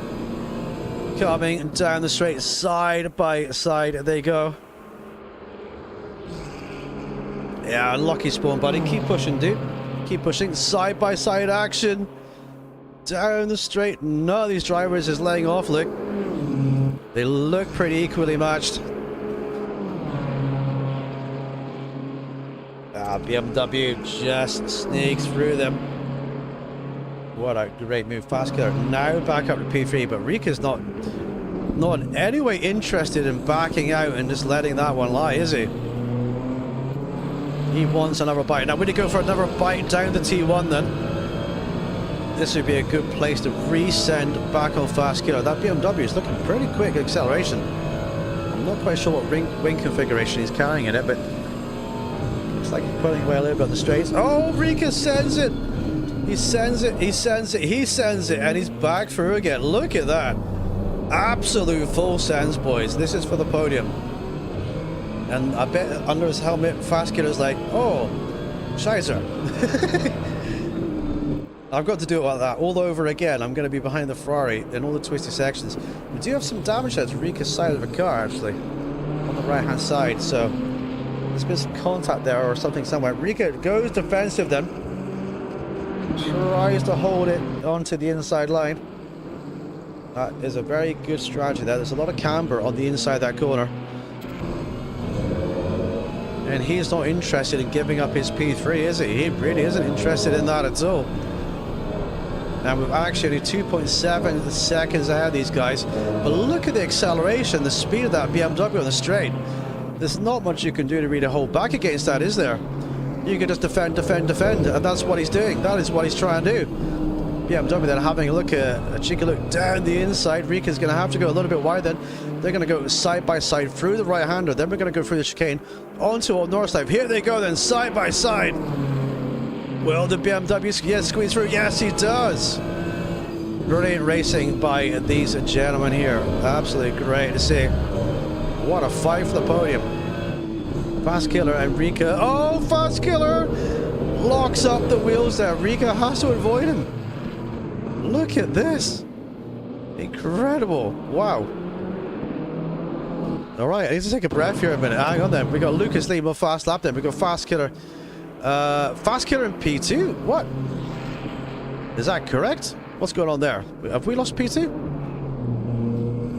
Coming down the straight, side by side they go. Yeah, lucky Spawn, buddy. Keep pushing, dude. Keep pushing. Side by side action. Down the straight. None of these drivers is laying off, look. They look pretty equally matched. BMW just sneaks through them. What a great move. Fast Killer now back up to P3, but Rika's not in any way interested in backing out and just letting that one lie, is he? He wants another bite. Now, would he go for another bite down the T1 then? This would be a good place to resend back on Fast Killer. That BMW is looking pretty quick acceleration. I'm not quite sure what wing configuration he's carrying in it, but looks like he's pulling away a little bit on the straights. Oh, Rika sends it! He sends it, he sends it, he sends it, and he's back through again. Look at that. Absolute full sends, boys. This is for the podium. And I bet under his helmet, Fast Killer's like, oh, Scheiße. I've got to do it like that all over again. I'm going to be behind the Ferrari in all the twisty sections. We do have some damage there to Rika's side of the car, actually, on the right-hand side. So there's been some contact there or something somewhere. Rika goes defensive then. Tries to hold it onto the inside line. That is a very good strategy there. There's a lot of camber on the inside of that corner. And he's not interested in giving up his P3, is he? He really isn't interested in that at all. Now we're actually 2.7 seconds ahead of these guys. But look at the acceleration, the speed of that BMW on the straight. There's not much you can do to really hold back against that, is there? You can just defend, defend, defend, and that's what he's doing. That is what he's trying to do. BMW then having a look at a cheeky look down the inside. Rika's going to have to go a little bit wide then. They're going to go side by side through the right-hander. Then we're going to go through the chicane onto Old North Side. Here they go then, side by side. Will the BMW squeeze through? Yes, he does. Brilliant racing by these gentlemen here. Absolutely great to see. What a fight for the podium. Fast Killer and Rika. Oh, Fast Killer locks up the wheels there. Rika has to avoid him. Look at this. Incredible. Wow. Alright, I need to take a breath here a minute. Hang on then. We got Lucas leading with fast lap then. We got Fast Killer. Fast Killer in P2? What? Is that correct? What's going on there? Have we lost P2?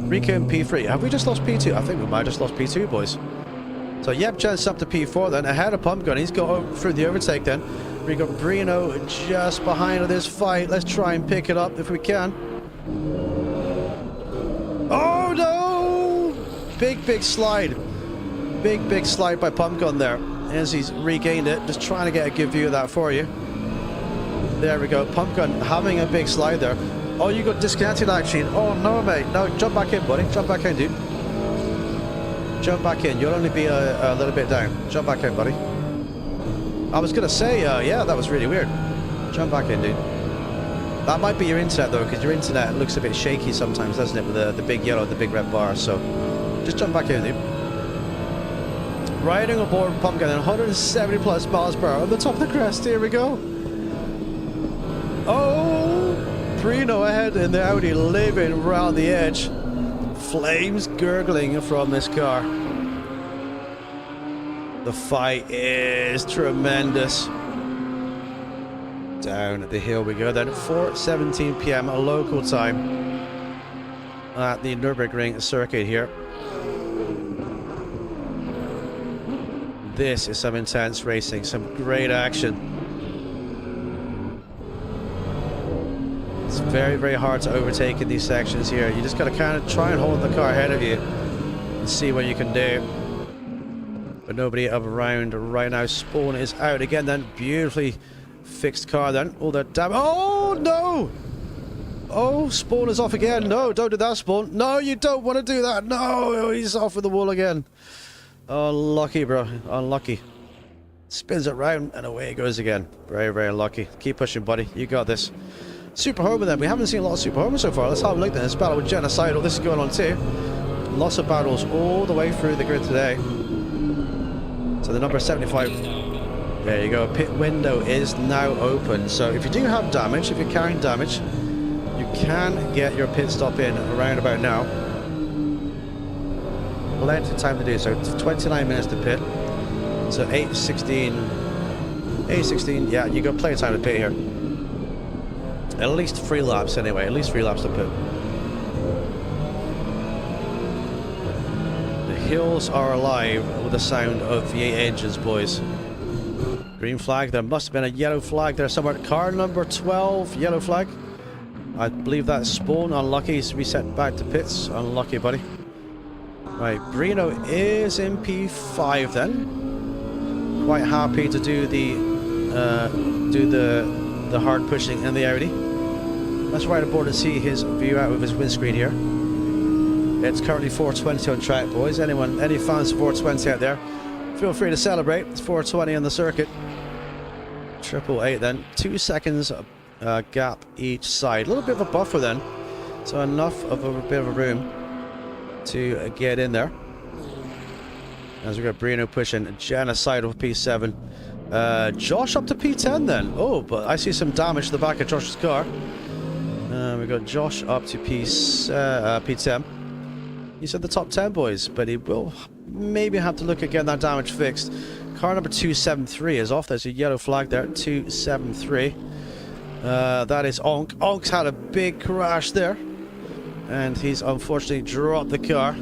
Rika in P3. Have we just lost P2? I think we might have just lost P2, boys. So, yep, Jen's up to P4 then. Ahead of Pumpgun. He's got through the overtake then. We got Brino just behind this fight. Let's try and pick it up if we can. Oh, no! Big slide. Big slide by Pumpgun there. As he's regained it. Just trying to get a good view of that for you. There we go. Pumpgun having a big slide there. Oh, you got disconnected actually. Oh, no, mate. No, jump back in, buddy. Jump back in, dude. Jump back in. You'll only be a little bit down. Jump back in, buddy. I was going to say, yeah, that was really weird. Jump back in, dude. That might be your internet, though, because your internet looks a bit shaky sometimes, doesn't it, with the big yellow, the big red bar. So, just jump back in, dude. Riding aboard Pumpgun at 170 plus miles per hour on the top of the crest. Here we go. Oh, Brino ahead in the Audi, living around the edge. Flames gurgling from this car. The fight is tremendous. Down the hill we go then. 4:17 p.m. local time at the Nurburgring circuit here. This is some intense racing, some great action. It's very hard to overtake in these sections here. You just got to kind of try and hold the car ahead of you and see what you can do. But nobody around right now. Spawn is out again then. Beautifully fixed car then. All that damn. Oh no! Oh, Spawn is off again. No, don't do that, Spawn. No, you don't want to do that. No, he's off with the wall again. Unlucky, bro. Unlucky. Spins it round and away it goes again. Very unlucky. Keep pushing, buddy. You got this. Super Homer then. We haven't seen a lot of Super Homer so far. Let's have a look at this battle with Genocidal. This is going on too. Lots of battles all the way through the grid today. So the number 75. There you go. Pit window is now open. So if you do have damage, if you're carrying damage, you can get your pit stop in around about now. Plenty of time to do so. It's 29 minutes to pit. So 8:16. Yeah, you got plenty of time to pit here. At least 3 laps anyway. At least 3 laps to pit. The hills are alive with the sound of V8 engines, boys. Green flag. There must have been a yellow flag there somewhere. Car number 12, yellow flag. I believe that's Spawn. Unlucky. He's reset back to pits. Unlucky, buddy. Right, Brino is in P5 then. Quite happy to do the hard pushing in the Audi. Let's ride aboard and see his view out of his windscreen here. It's currently 4:20 on track, boys. Any fans of 4:20 out there, feel free to celebrate. It's 4:20 on the circuit. 888 then. 2 seconds gap each side. A little bit of a buffer then. So enough of a bit of a room to get in there. As we got Brino pushing Genocide with P7. Josh up to P10 then. Oh, but I see some damage to the back of Josh's car. We got Josh up to P10. He's in the top 10, boys, but he will maybe have to look at getting that damage fixed. Car number 273 is off. There's a yellow flag there. 273. That is Onk. Onk's had a big crash there, and he's unfortunately dropped the car.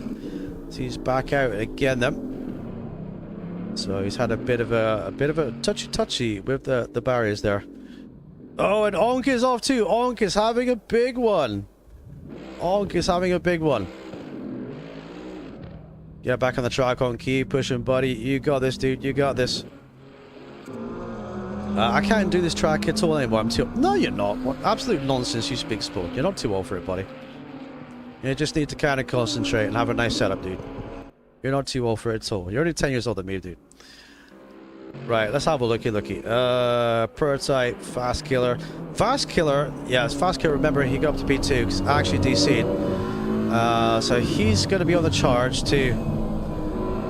So he's back out again then. So he's had a bit of a touchy with the barriers there. Oh, and Onk is off too. Onk is having a big one. Onk is having a big one. Get back on the track, Onk. Keep pushing, buddy. You got this, dude. You got this. I can't do this track at all anymore. I'm too... No, you're not. What absolute nonsense, you speak sport. You're not too old for it, buddy. You just need to kind of concentrate and have a nice setup, dude. You're not too old for it at all. You're only 10 years older than me, dude. Right, let's have a looky. Prototype, Fast Killer. Fast Killer, yes, Fast Killer, remember, he got up to P2 because actually DC'd. So he's going to be on the charge to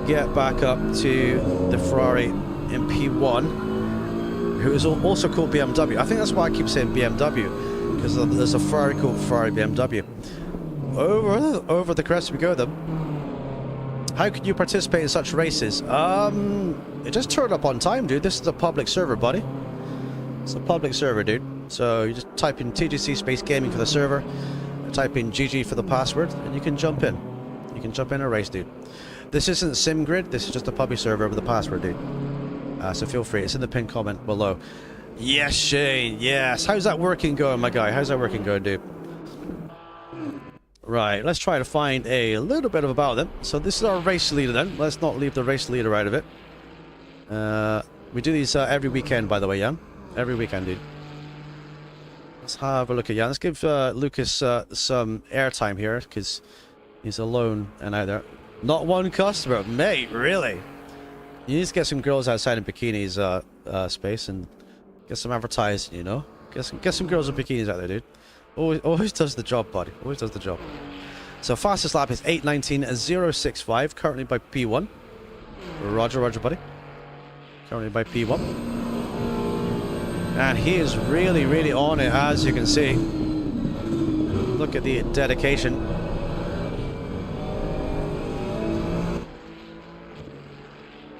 get back up to the Ferrari in P1, who is also called BMW. I think that's why I keep saying BMW, because there's a Ferrari called Ferrari BMW. Over the crest we go then. How can you participate in such races? Just turn up on time, dude. This is a public server, buddy. It's a public server, dude. So you just type in TGC Space Gaming for the server, type in GG for the password, and you can jump in. You can jump in a race, dude. This isn't SimGrid. This is just a public server with a password, dude. So feel free. It's in the pinned comment below. Yes, Shane. Yes. How's that working going, my guy? How's that working going, dude? Right, let's try to find a little bit of about them. So this is our race leader then. Let's not leave the race leader out of it. We do these every weekend, by the way, yeah? Every weekend, dude. Let's have a look at, yeah. Let's give Lucas some airtime here, because he's alone and out there. Not one customer, mate, really? You need to get some girls outside in bikinis space and get some advertising, you know? Get some girls in bikinis out there, dude. Always does the job, buddy. Always does the job. So fastest lap is 8:19.065. Currently by P1. Roger, buddy. Currently by P1. And he is really, really on it, as you can see. Look at the dedication.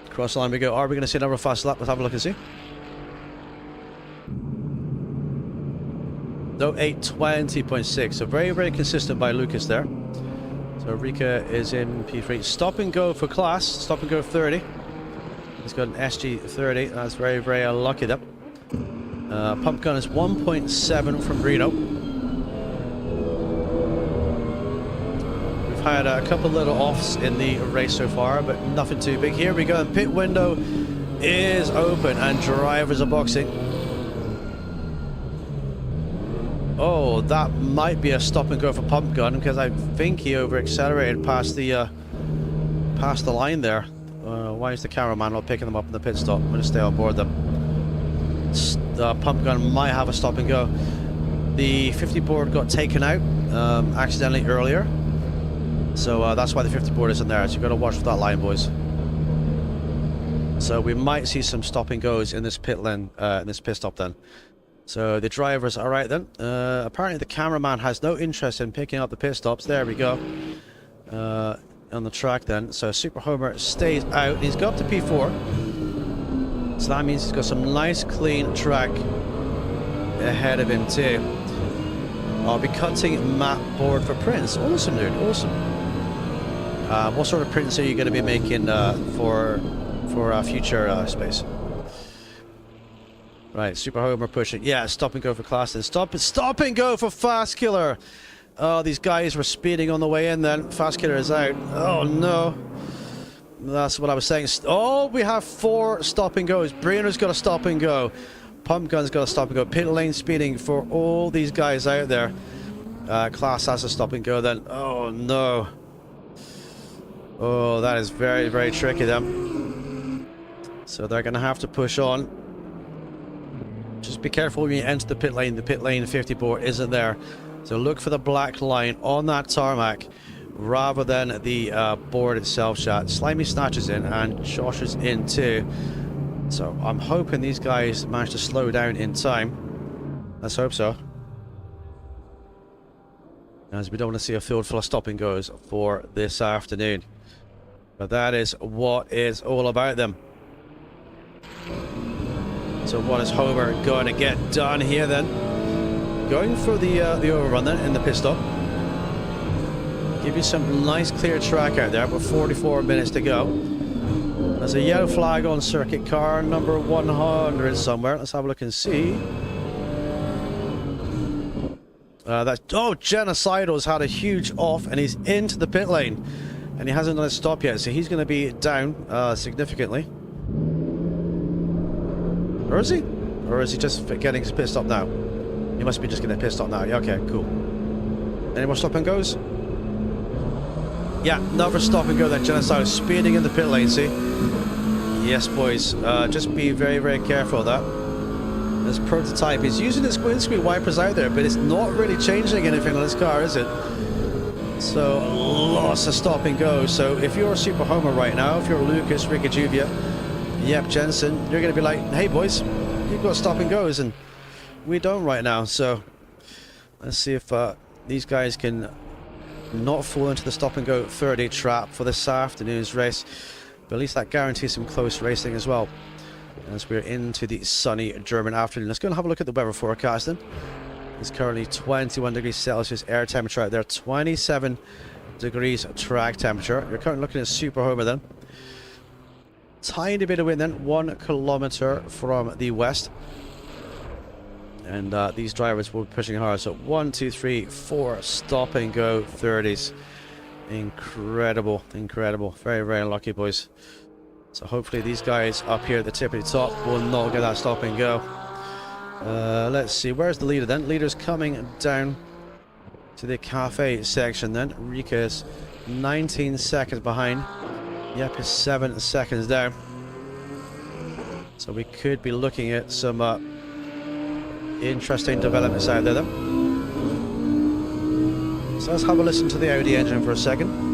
Cross the line we go. Are we going to see another fast lap? Let's have a look and see. No, 8:20.6. So very, very consistent by Lucas there. So Rika is in P3. Stop and go for class. Stop and go 30. He's got an SG30. That's very, very unlucky there. Pump gun is 1.7 from Reno. We've had a couple little offs in the race so far, but nothing too big. Here we go. The pit window is open and drivers are boxing. Oh, that might be a stop and go for pump gun, because I think he over accelerated past the line there. Why is the cameraman not picking them up in the pit stop? I'm going to stay on board them. Pump gun might have a stop and go. The 50 board got taken out accidentally earlier, so that's why the 50 board isn't there. So you've got to watch for that line, boys. So we might see some stop and goes in this pit lane, in this pit stop then. So the drivers are right then. Apparently the cameraman has no interest in picking up the pit stops. There we go. On the track then. So Super Homer stays out. He's got up to P4. So that means he's got some nice clean track ahead of him too. I'll be cutting map board for prints. Awesome, dude. Awesome. What sort of prints are you going to be making for future space? Right, Super Homer pushing. Yeah, stop and go for class then. Stop and go for Fast Killer. Oh, these guys were speeding on the way in then. Fast Killer is out. Oh, no. That's what I was saying. Oh, we have 4 stop and goes. Breener's got a stop and go. Pump Gun's got a stop and go. Pit lane speeding for all these guys out there. Class has a stop and go then. Oh, no. Oh, that is very, very tricky then. So they're going to have to push on. Just be careful when you enter the pit lane. The pit lane 50 board isn't there. So look for the black line on that tarmac rather than the board itself, chat. Slimy snatches in and Josh is in too. So I'm hoping these guys manage to slow down in time. Let's hope so. As we don't want to see a field full of stop and goes for this afternoon. But that is what it's all about them. So what is Homer going to get done here then? Going for the overrun then in the pit stop. Give you some nice clear track out there with 44 minutes to go. There's a yellow flag on circuit car number 100 somewhere. Let's have a look and see. Genocidal's had a huge off and he's into the pit lane. And he hasn't done a stop yet, so he's going to be down significantly. Or is he? Or is he just getting his pit stop now? He must be just getting a pit stop now. Yeah, okay, cool. Any more stop and goes? Yeah, another stop and go then. Genocide speeding in the pit lane, see? Yes, boys. Just be very, very careful of that. This prototype is using its windscreen wipers out there, but it's not really changing anything on this car, is it? So lots of stop and go. So if you're a Super Homer right now, if you're Lucas, Ricky Juvia, Yep, Jensen, you're going to be like, hey boys, you've got stop and goes, and we don't right now. So let's see if these guys can not fall into the stop and go 30 trap for this afternoon's race. But at least that guarantees some close racing as well, as we're into the sunny German afternoon. Let's go and have a look at the weather forecast then. It's currently 21 degrees Celsius air temperature out there, 27 degrees track temperature. You're currently looking at Super Homer then. Tiny bit of wind then, 1 kilometer from the west. And these drivers will be pushing hard. So 1, 2, 3, 4 stop and go 30s. Incredible, incredible. Very, very lucky, boys. So hopefully these guys up here at the tip of the top will not get that stop and go. Let's see, where's the leader then? Leader's coming down to the cafe section then. Rika's 19 seconds behind. Yep, is 7 seconds down. So we could be looking at some interesting developments out there then. So let's have a listen to the Audi engine for a second.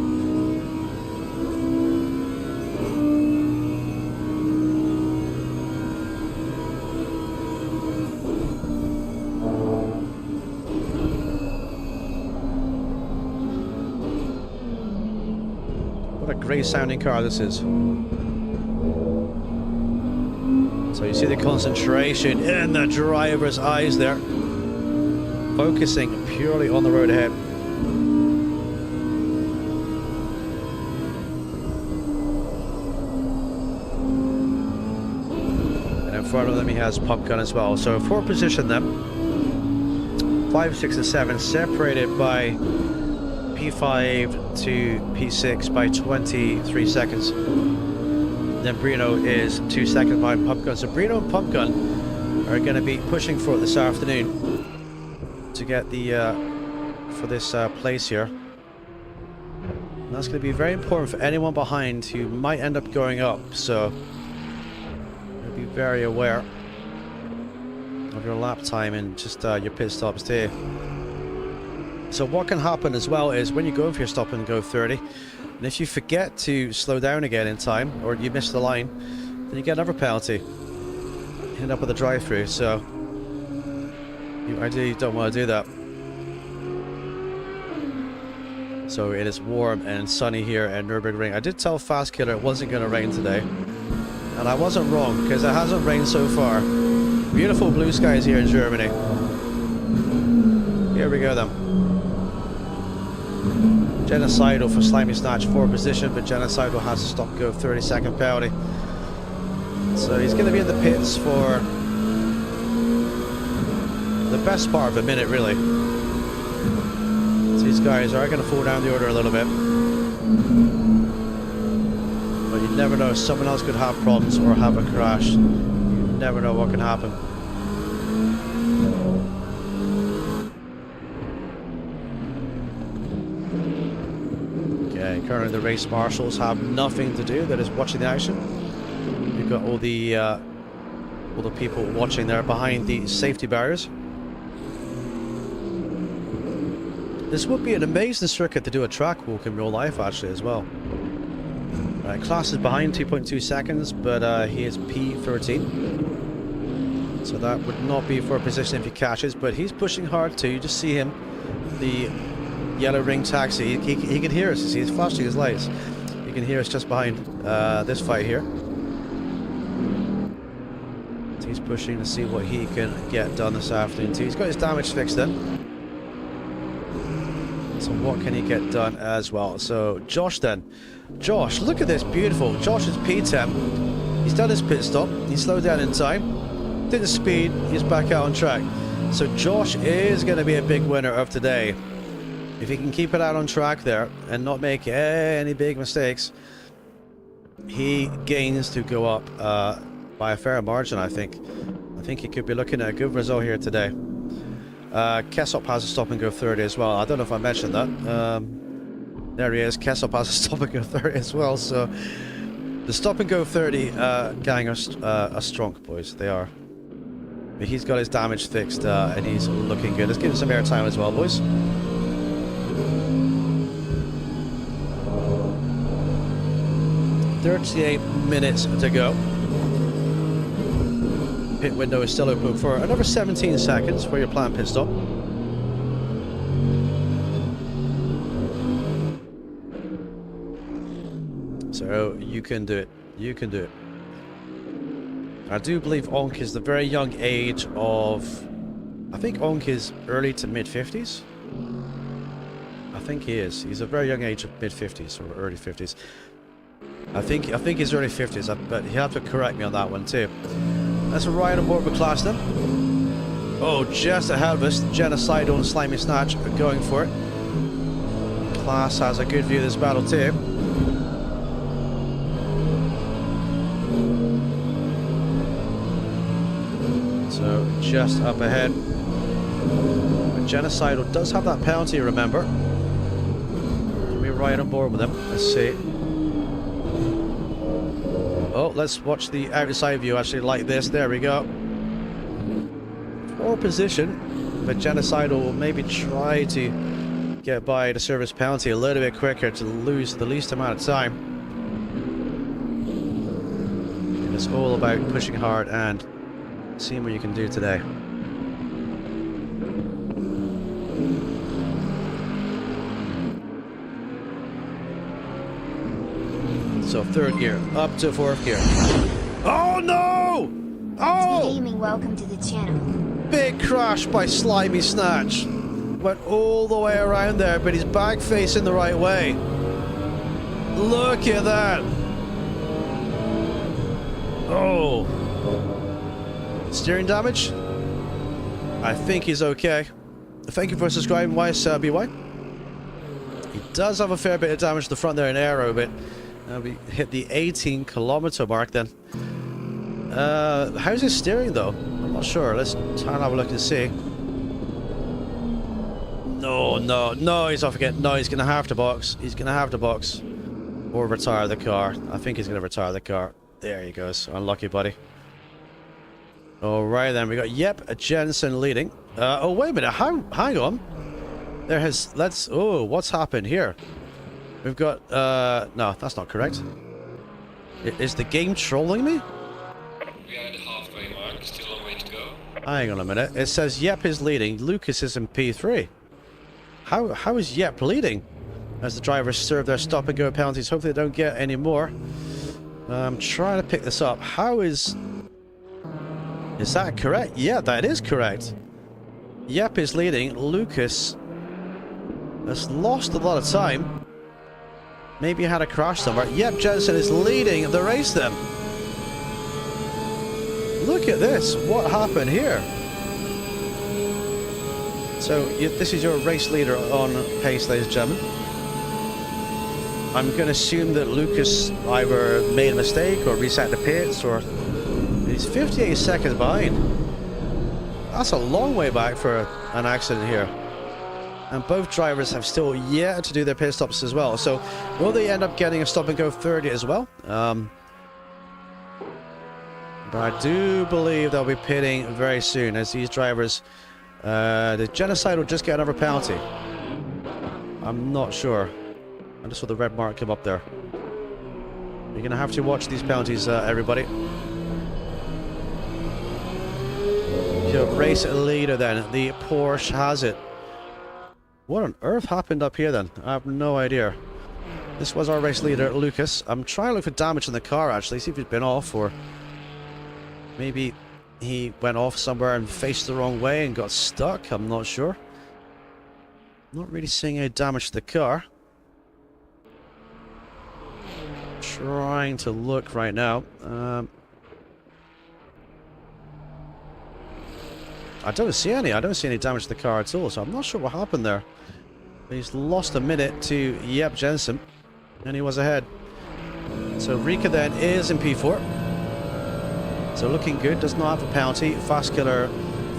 What a great sounding car this is. So you see the concentration in the driver's eyes there, focusing purely on the road ahead. And in front of them he has Pump Gun as well. So 4 position then, 5, 6 and 7 separated by P5 to P6 by 23 seconds. Then Brino is 2 seconds behind Pump Gun. So Brino and Pump Gun are going to be pushing for it this afternoon to get the for this place here. And that's going to be very important for anyone behind who might end up going up. So be very aware of your lap time and just your pit stops too. So what can happen as well is when you go for your stop and go 30, and if you forget to slow down again in time, or you miss the line, then you get another penalty. You end up with a drive-through, so you ideally don't want to do that. So it is warm and sunny here at Nurburgring. I did tell Fast Killer it wasn't going to rain today, and I wasn't wrong, because it hasn't rained so far. Beautiful blue skies here in Germany. Here we go then. Genocidal for Slimy Snatch 4 position, but Genocidal has to stop go 30-second penalty. So he's going to be in the pits for the best part of a minute, really. So these guys are going to fall down the order a little bit. But you never know, someone else could have problems or have a crash. You never know what can happen. Currently the race marshals have nothing to do, they're just watching the action. You've got all the people watching there behind the safety barriers. This would be an amazing circuit to do a track walk in real life actually as well. Class is behind 2.2 seconds, but he is P13. So that would not be for a position if he catches, but he's pushing hard too. You just see him, the yellow ring taxi, he can hear us. You see, he's flashing his lights. You can hear us just behind this fight here. So he's pushing to see what he can get done this afternoon too. He's got his damage fixed then. So what can he get done as well? So Josh then. Josh, look at this, beautiful. Josh is P10. He's done his pit stop. He slowed down in time. Did the speed. He's back out on track. So Josh is going to be a big winner of today. If he can keep it out on track there and not make any big mistakes, he gains to go up by a fair margin, I think. I think he could be looking at a good result here today. Kessop has a stop and go 30 as well. I don't know if I mentioned that. There he is. Kessop has a stop and go 30 as well. So The stop and go 30 gang are strong, boys. They are. But he's got his damage fixed and he's looking good. Let's give him some airtime as well, boys. "38 minutes to go. Pit window is still open for another 17 seconds for your planned pit stop. So you can do it. You can do it. I do believe Onk is the very young age of... I think Onk is early to mid-50s. I think he is. He's a very young age of mid-50s or early 50s. I think he's early 50s, but he'll have to correct me on that one too. Let's ride on board with Class then. Oh, just ahead of us, Genocidal and Slimy Snatch are going for it. Class has a good view of this battle too. So just up ahead. But Genocidal does have that penalty, remember. Can we ride on board with him? Let's see. Oh, let's watch the outside view actually like this. There we go. Poor position, but Genocidal will maybe try to get by the service penalty a little bit quicker to lose the least amount of time. And it's all about pushing hard and seeing what you can do today. So third gear, up to fourth gear. Oh no! Oh! Gaming, welcome to the channel. Big crash by Slimy Snatch. Went all the way around there, but he's back facing the right way. Look at that. Oh. Steering damage? I think he's okay. Thank you for subscribing, YSBY. He does have a fair bit of damage to the front there in aero, but we hit the 18-kilometer mark then. How's his steering though? I'm not sure. Let's try and have a look and see. No, he's off again. No, he's going to have to box. He's going to have to box. Or retire the car. I think he's going to retire the car. There he goes. Unlucky, buddy. Alright then, we got Jensen leading. Oh, wait a minute. Hang on. There has... Let's... Oh, what's happened here? We've got... No, that's not correct. Is the game trolling me? We are at the halfway mark, still a long way to go. Hang on a minute. It says Yep is leading. Lucas is in P3. How is Yep leading? As the drivers serve their stop and go penalties. Hopefully they don't get any more. I'm trying to pick this up. How is... Is that correct? Yeah, that is correct. Yep is leading. Lucas has lost a lot of time. Maybe he had a crash somewhere. Yep, Jensen is leading the race then. Look at this. What happened here? So, this is your race leader on pace, ladies and gentlemen. I'm going to assume that Lucas either made a mistake or reset the pits, or... He's 58 seconds behind. That's a long way back for an accident here. And both drivers have still yet to do their pit stops as well. So, will they end up getting a stop and go 30 as well? But I do believe they'll be pitting very soon as these drivers... the Genocide will just get another penalty. I'm not sure. I just saw the red mark come up there. You're going to have to watch these penalties, everybody. Your race leader then, the Porsche has it. What on earth happened up here then? I have no idea. This was our race leader, Lucas. I'm trying to look for damage in the car actually, see if he's been off, or maybe he went off somewhere and faced the wrong way and got stuck. I'm not sure. Not really seeing any damage to the car. Trying to look right now. I don't see any. I don't see any damage to the car at all, so I'm not sure what happened there. But he's lost a minute to Yep Jensen, and he was ahead. So Rika then is in P4. So looking good, does not have a penalty. Fast Killer,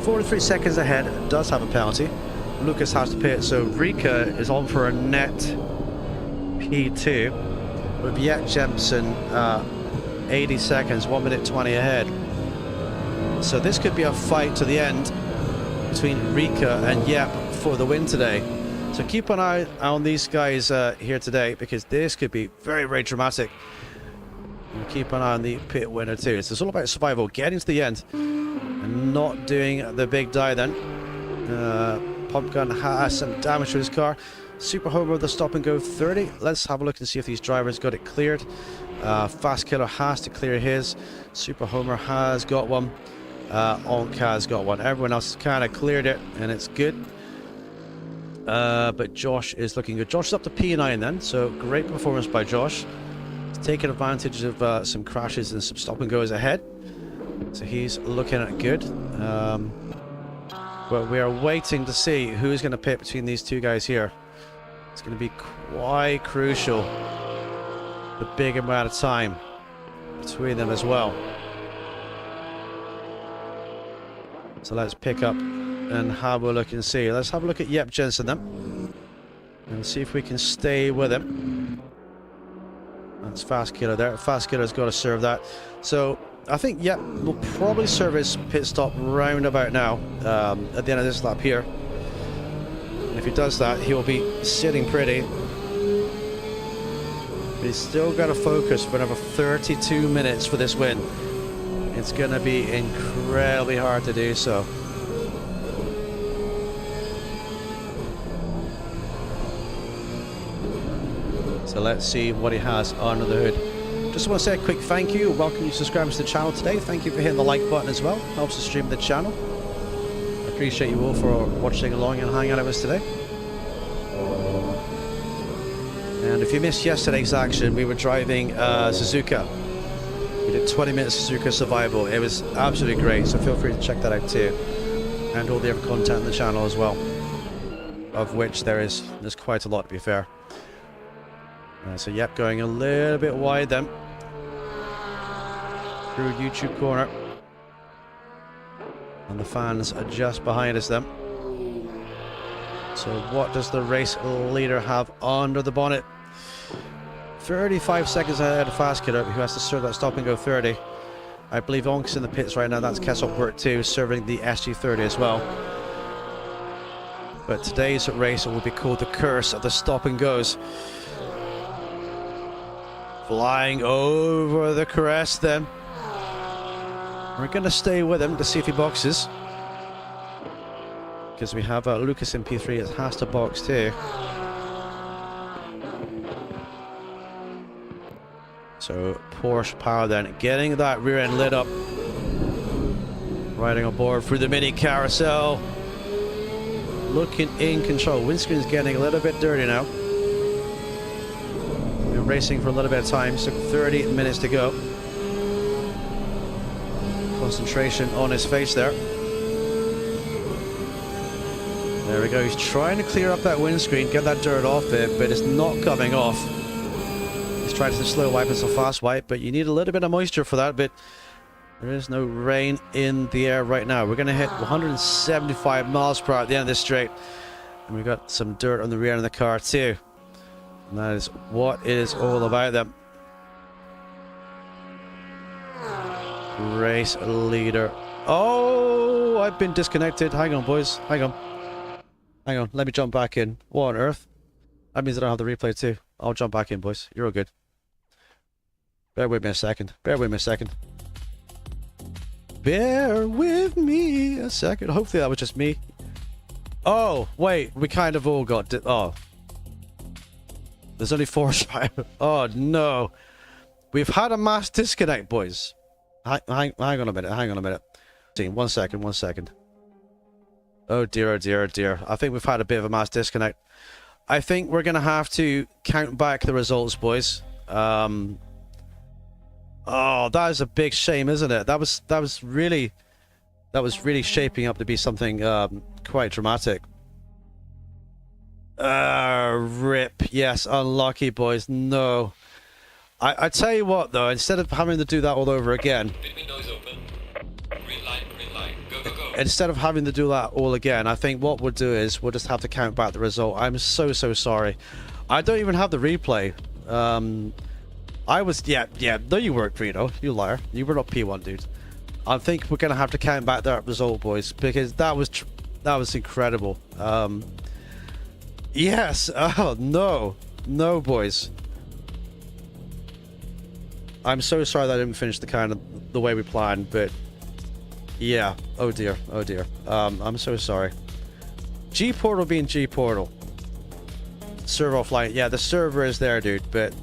43 seconds ahead, does have a penalty. Lucas has to pit, so Rika is on for a net P2. with Yep Jensen 80 seconds, 1 minute 20 ahead. So this could be a fight to the end between Rika and Yep for the win today. So keep an eye on these guys here today, because this could be very, very dramatic. And keep an eye on the pit winner too. So it's all about survival, getting to the end and not doing the big die then. Pump Gun has some damage to his car. Super Homer with the stop and go 30. Let's have a look and see if these drivers got it cleared. Fast Killer has to clear his. Super Homer has got one. Onk has got one. Everyone else has kind of cleared it, and it's good. But Josh is looking good. Josh is up to P9 then, so great performance by Josh. He's taking advantage of some crashes and some stop and goes ahead. So he's looking at good. But we are waiting to see who's going to pit between these two guys here. It's going to be quite crucial, the big amount of time between them as well. So let's pick up and have a look and see. Let's have a look at Yep Jensen then, and see if we can stay with him. That's Fast Killer there. Fast Killer's got to serve that. So I think Yep will probably serve his pit stop round about now, at the end of this lap here. And if he does that, he will be sitting pretty. But he's still got to focus for another 32 minutes for this win. It's going to be incredibly hard to do so. So let's see what he has under the hood. Just want to say a quick thank you. Welcome you subscribers to the channel today. Thank you for hitting the like button as well. Helps to stream the channel. I appreciate you all for watching along and hanging out with us today. And if you missed yesterday's action, we were driving Suzuka. We did 20 minutes Suzuka Survival. It was absolutely great, so feel free to check that out too. And all the other content on the channel as well, of which there's quite a lot, to be fair. So Yep, going a little bit wide then through YouTube corner, and the fans are just behind us then. So what does the race leader have under the bonnet? 35 seconds ahead of Fast Killer, who has to serve that stop and go 30. I believe Onk's in the pits right now. That's Kesselbert too, serving the SG30 as well. But today's race will be called the Curse of the Stop and Goes. Flying over the crest then. We're going to stay with him to see if he boxes, because we have Lucas in P3 that has to box too. So Porsche power then, getting that rear end lit up. Riding on board through the mini carousel. Looking in control. Windscreen's getting a little bit dirty now. Been racing for a little bit of time, so 30 minutes to go. Concentration on his face there. There we go, he's trying to clear up that windscreen, get that dirt off it, but it's not coming off. He's trying to slow wipe and so fast wipe, but you need a little bit of moisture for that, but there is no rain in the air right now. We're going to hit 175 miles per hour at the end of this straight, and we've got some dirt on the rear end of the car too. And that is what it is all about then. Race leader. Oh, I've been disconnected. Hang on, boys. Hang on. Hang on. Let me jump back in. What on earth? That means I don't have the replay too. I'll jump back in, boys. You're all good. Bear with me a second. Bear with me a second. Bear with me a second. Hopefully that was just me. Oh, wait. We kind of all got... Oh. There's only 4 drivers. Oh, no. We've had a mass disconnect, boys. Hang on a minute. Hang on a minute. 1 second. 1 second. Oh, dear. Oh, dear. Oh, dear. I think we've had a bit of a mass disconnect. I think we're going to have to count back the results, boys. Oh, that is a big shame, isn't it? That was really shaping up to be something quite dramatic. Rip. Yes, unlucky, boys. No. I tell you what, though, instead of having to do that all over again, instead of having to do that all again, I think what we'll do is we'll just have to count back the result. I'm so sorry. I don't even have the replay. I was, yeah, no you weren't, Reno, you liar. You were not P1, dude. I think we're gonna have to count back that result, boys, because that was incredible. Yes, oh no, boys. I'm so sorry that I didn't finish the way we planned, but yeah, oh dear. I'm so sorry. G Portal being G Portal. Server offline, yeah, the server is there, dude, but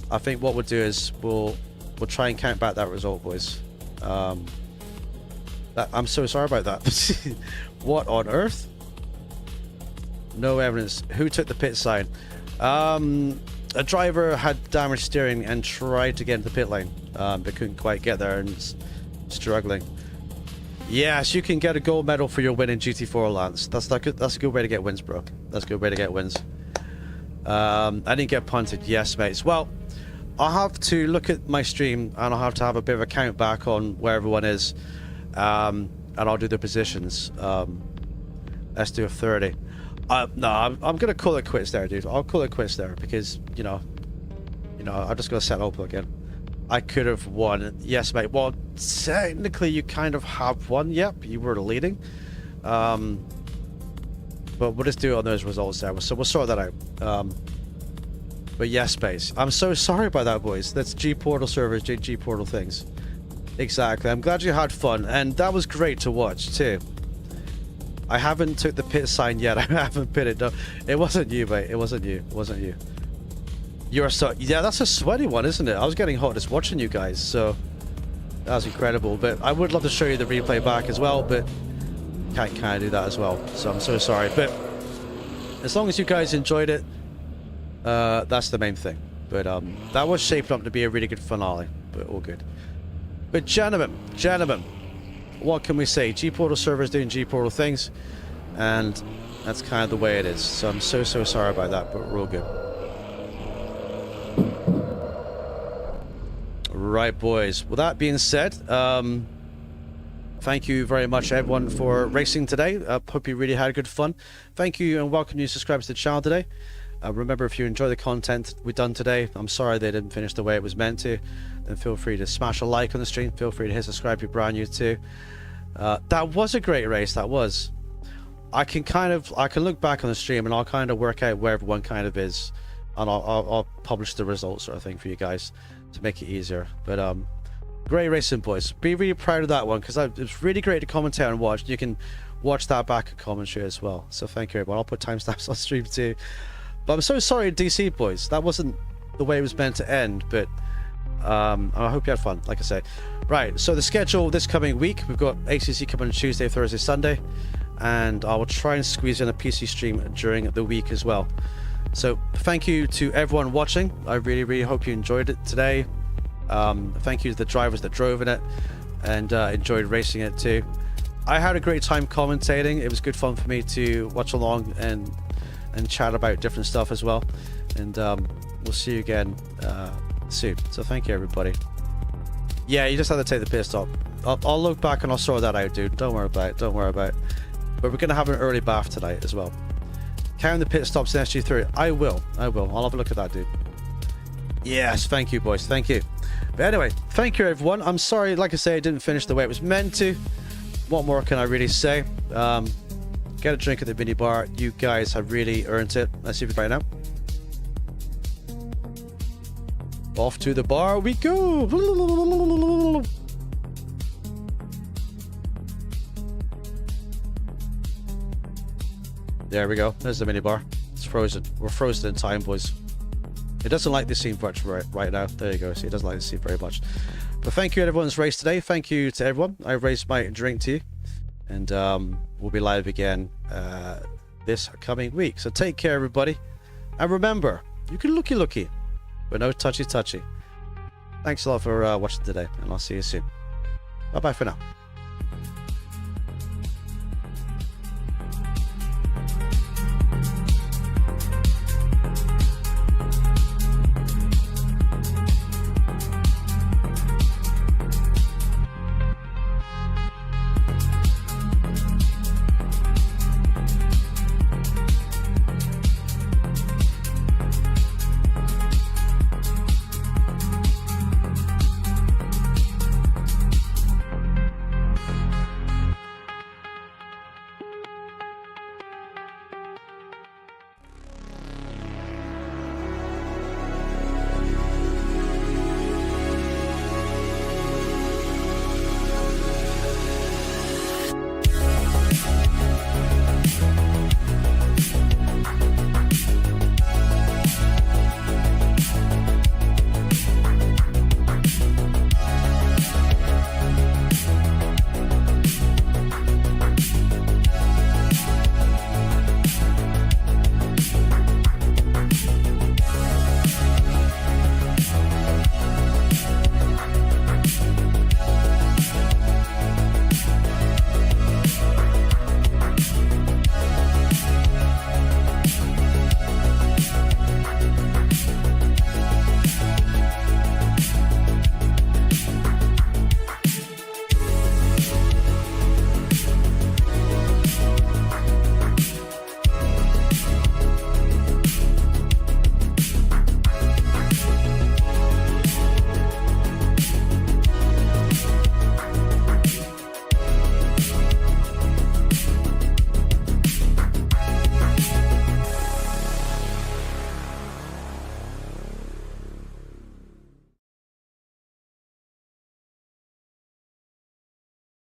I think what we'll do is we'll try and count back that result, boys. I'm so sorry about that. What on earth? No evidence. Who took the pit sign? A driver had damaged steering and tried to get into the pit lane, but couldn't quite get there and is struggling. Yes, you can get a gold medal for your win in GT4, Lance. That's a good way to get wins, bro. That's a good way to get wins. I didn't get punted. Yes, mates. Well, I'll have to look at my stream and I'll have to have a bit of a count back on where everyone is, and I'll do the positions. Let's do a 30. No, I'm gonna call it quits there, dude. I'll call it quits there because you know, I'm just gonna set up again. I could have won. Yes, mate. Well, technically, you kind of have won. Yep, you were leading. But we'll just do it on those results there. So we'll sort that out. But yes, mate. I'm so sorry about that, boys. That's G Portal servers, G Portal things. Exactly. I'm glad you had fun, and that was great to watch too. I haven't took the pit sign yet. I haven't pitted. No, it wasn't you, mate. It wasn't you. It wasn't you. You're so... Yeah, that's a sweaty one, isn't it? I was getting hot just watching you guys, so... That was incredible. But I would love to show you the replay back as well, but... Can't kind of do that as well. So I'm so sorry. But... As long as you guys enjoyed it... that's the main thing. But that was shaping up to be a really good finale. But all good. But gentlemen... What can we say? G-Portal servers doing G-Portal things, and that's kind of the way it is. So I'm so sorry about that, but we're all good. Right, boys. With that being said, thank you very much, everyone, for racing today. Hope you really had good fun. Thank you and welcome new subscribers to the channel today. Remember, if you enjoy the content we've done today, I'm sorry they didn't finish the way it was meant to, then feel free to smash a like on the stream. Feel free to hit subscribe if you're brand new too. That was a great race. That was. I can look back on the stream and I'll kind of work out where everyone kind of is, and I'll publish the results sort of thing for you guys to make it easier. But great racing, boys. Be really proud of that one because it was really great to commentate and watch. You can watch that back in commentary as well. So thank you, everyone. I'll put timestamps on stream too. But I'm so sorry, DC boys. That wasn't the way it was meant to end, but I hope you had fun, like I say. Right, so the schedule this coming week, we've got ACC coming on Tuesday, Thursday, Sunday, and I will try and squeeze in a PC stream during the week as well. So thank you to everyone watching. I really hope you enjoyed it today. Thank you to the drivers that drove in it and enjoyed racing it too. I had a great time commentating. It was good fun for me to watch along and chat about different stuff as well. And we'll see you again soon. So thank you, everybody. Yeah, you just have to take the pit stop. I'll look back and I'll sort that out, dude. Don't worry about it. Don't worry about it. But we're gonna have an early bath tonight as well. Counting the pit stops in SG3. I will. I'll have a look at that, dude. Yes, thank you, boys. Thank you. But anyway, thank you, everyone. I'm sorry, like I say, I didn't finish the way it was meant to. What more can I really say? Get a drink at the mini bar. You guys have really earned it. Let's see if we right now. Off to the bar we go. There we go. There's the mini bar. It's frozen. We're frozen in time, boys. It doesn't like this scene much right now. There you go. See, it doesn't like this scene very much. But thank you to everyone's race today. Thank you to everyone. I raised my drink to you. And we'll be live again this coming week. So take care, everybody. And remember, you can looky, but no touchy. Thanks a lot for watching today, and I'll see you soon. Bye-bye for now.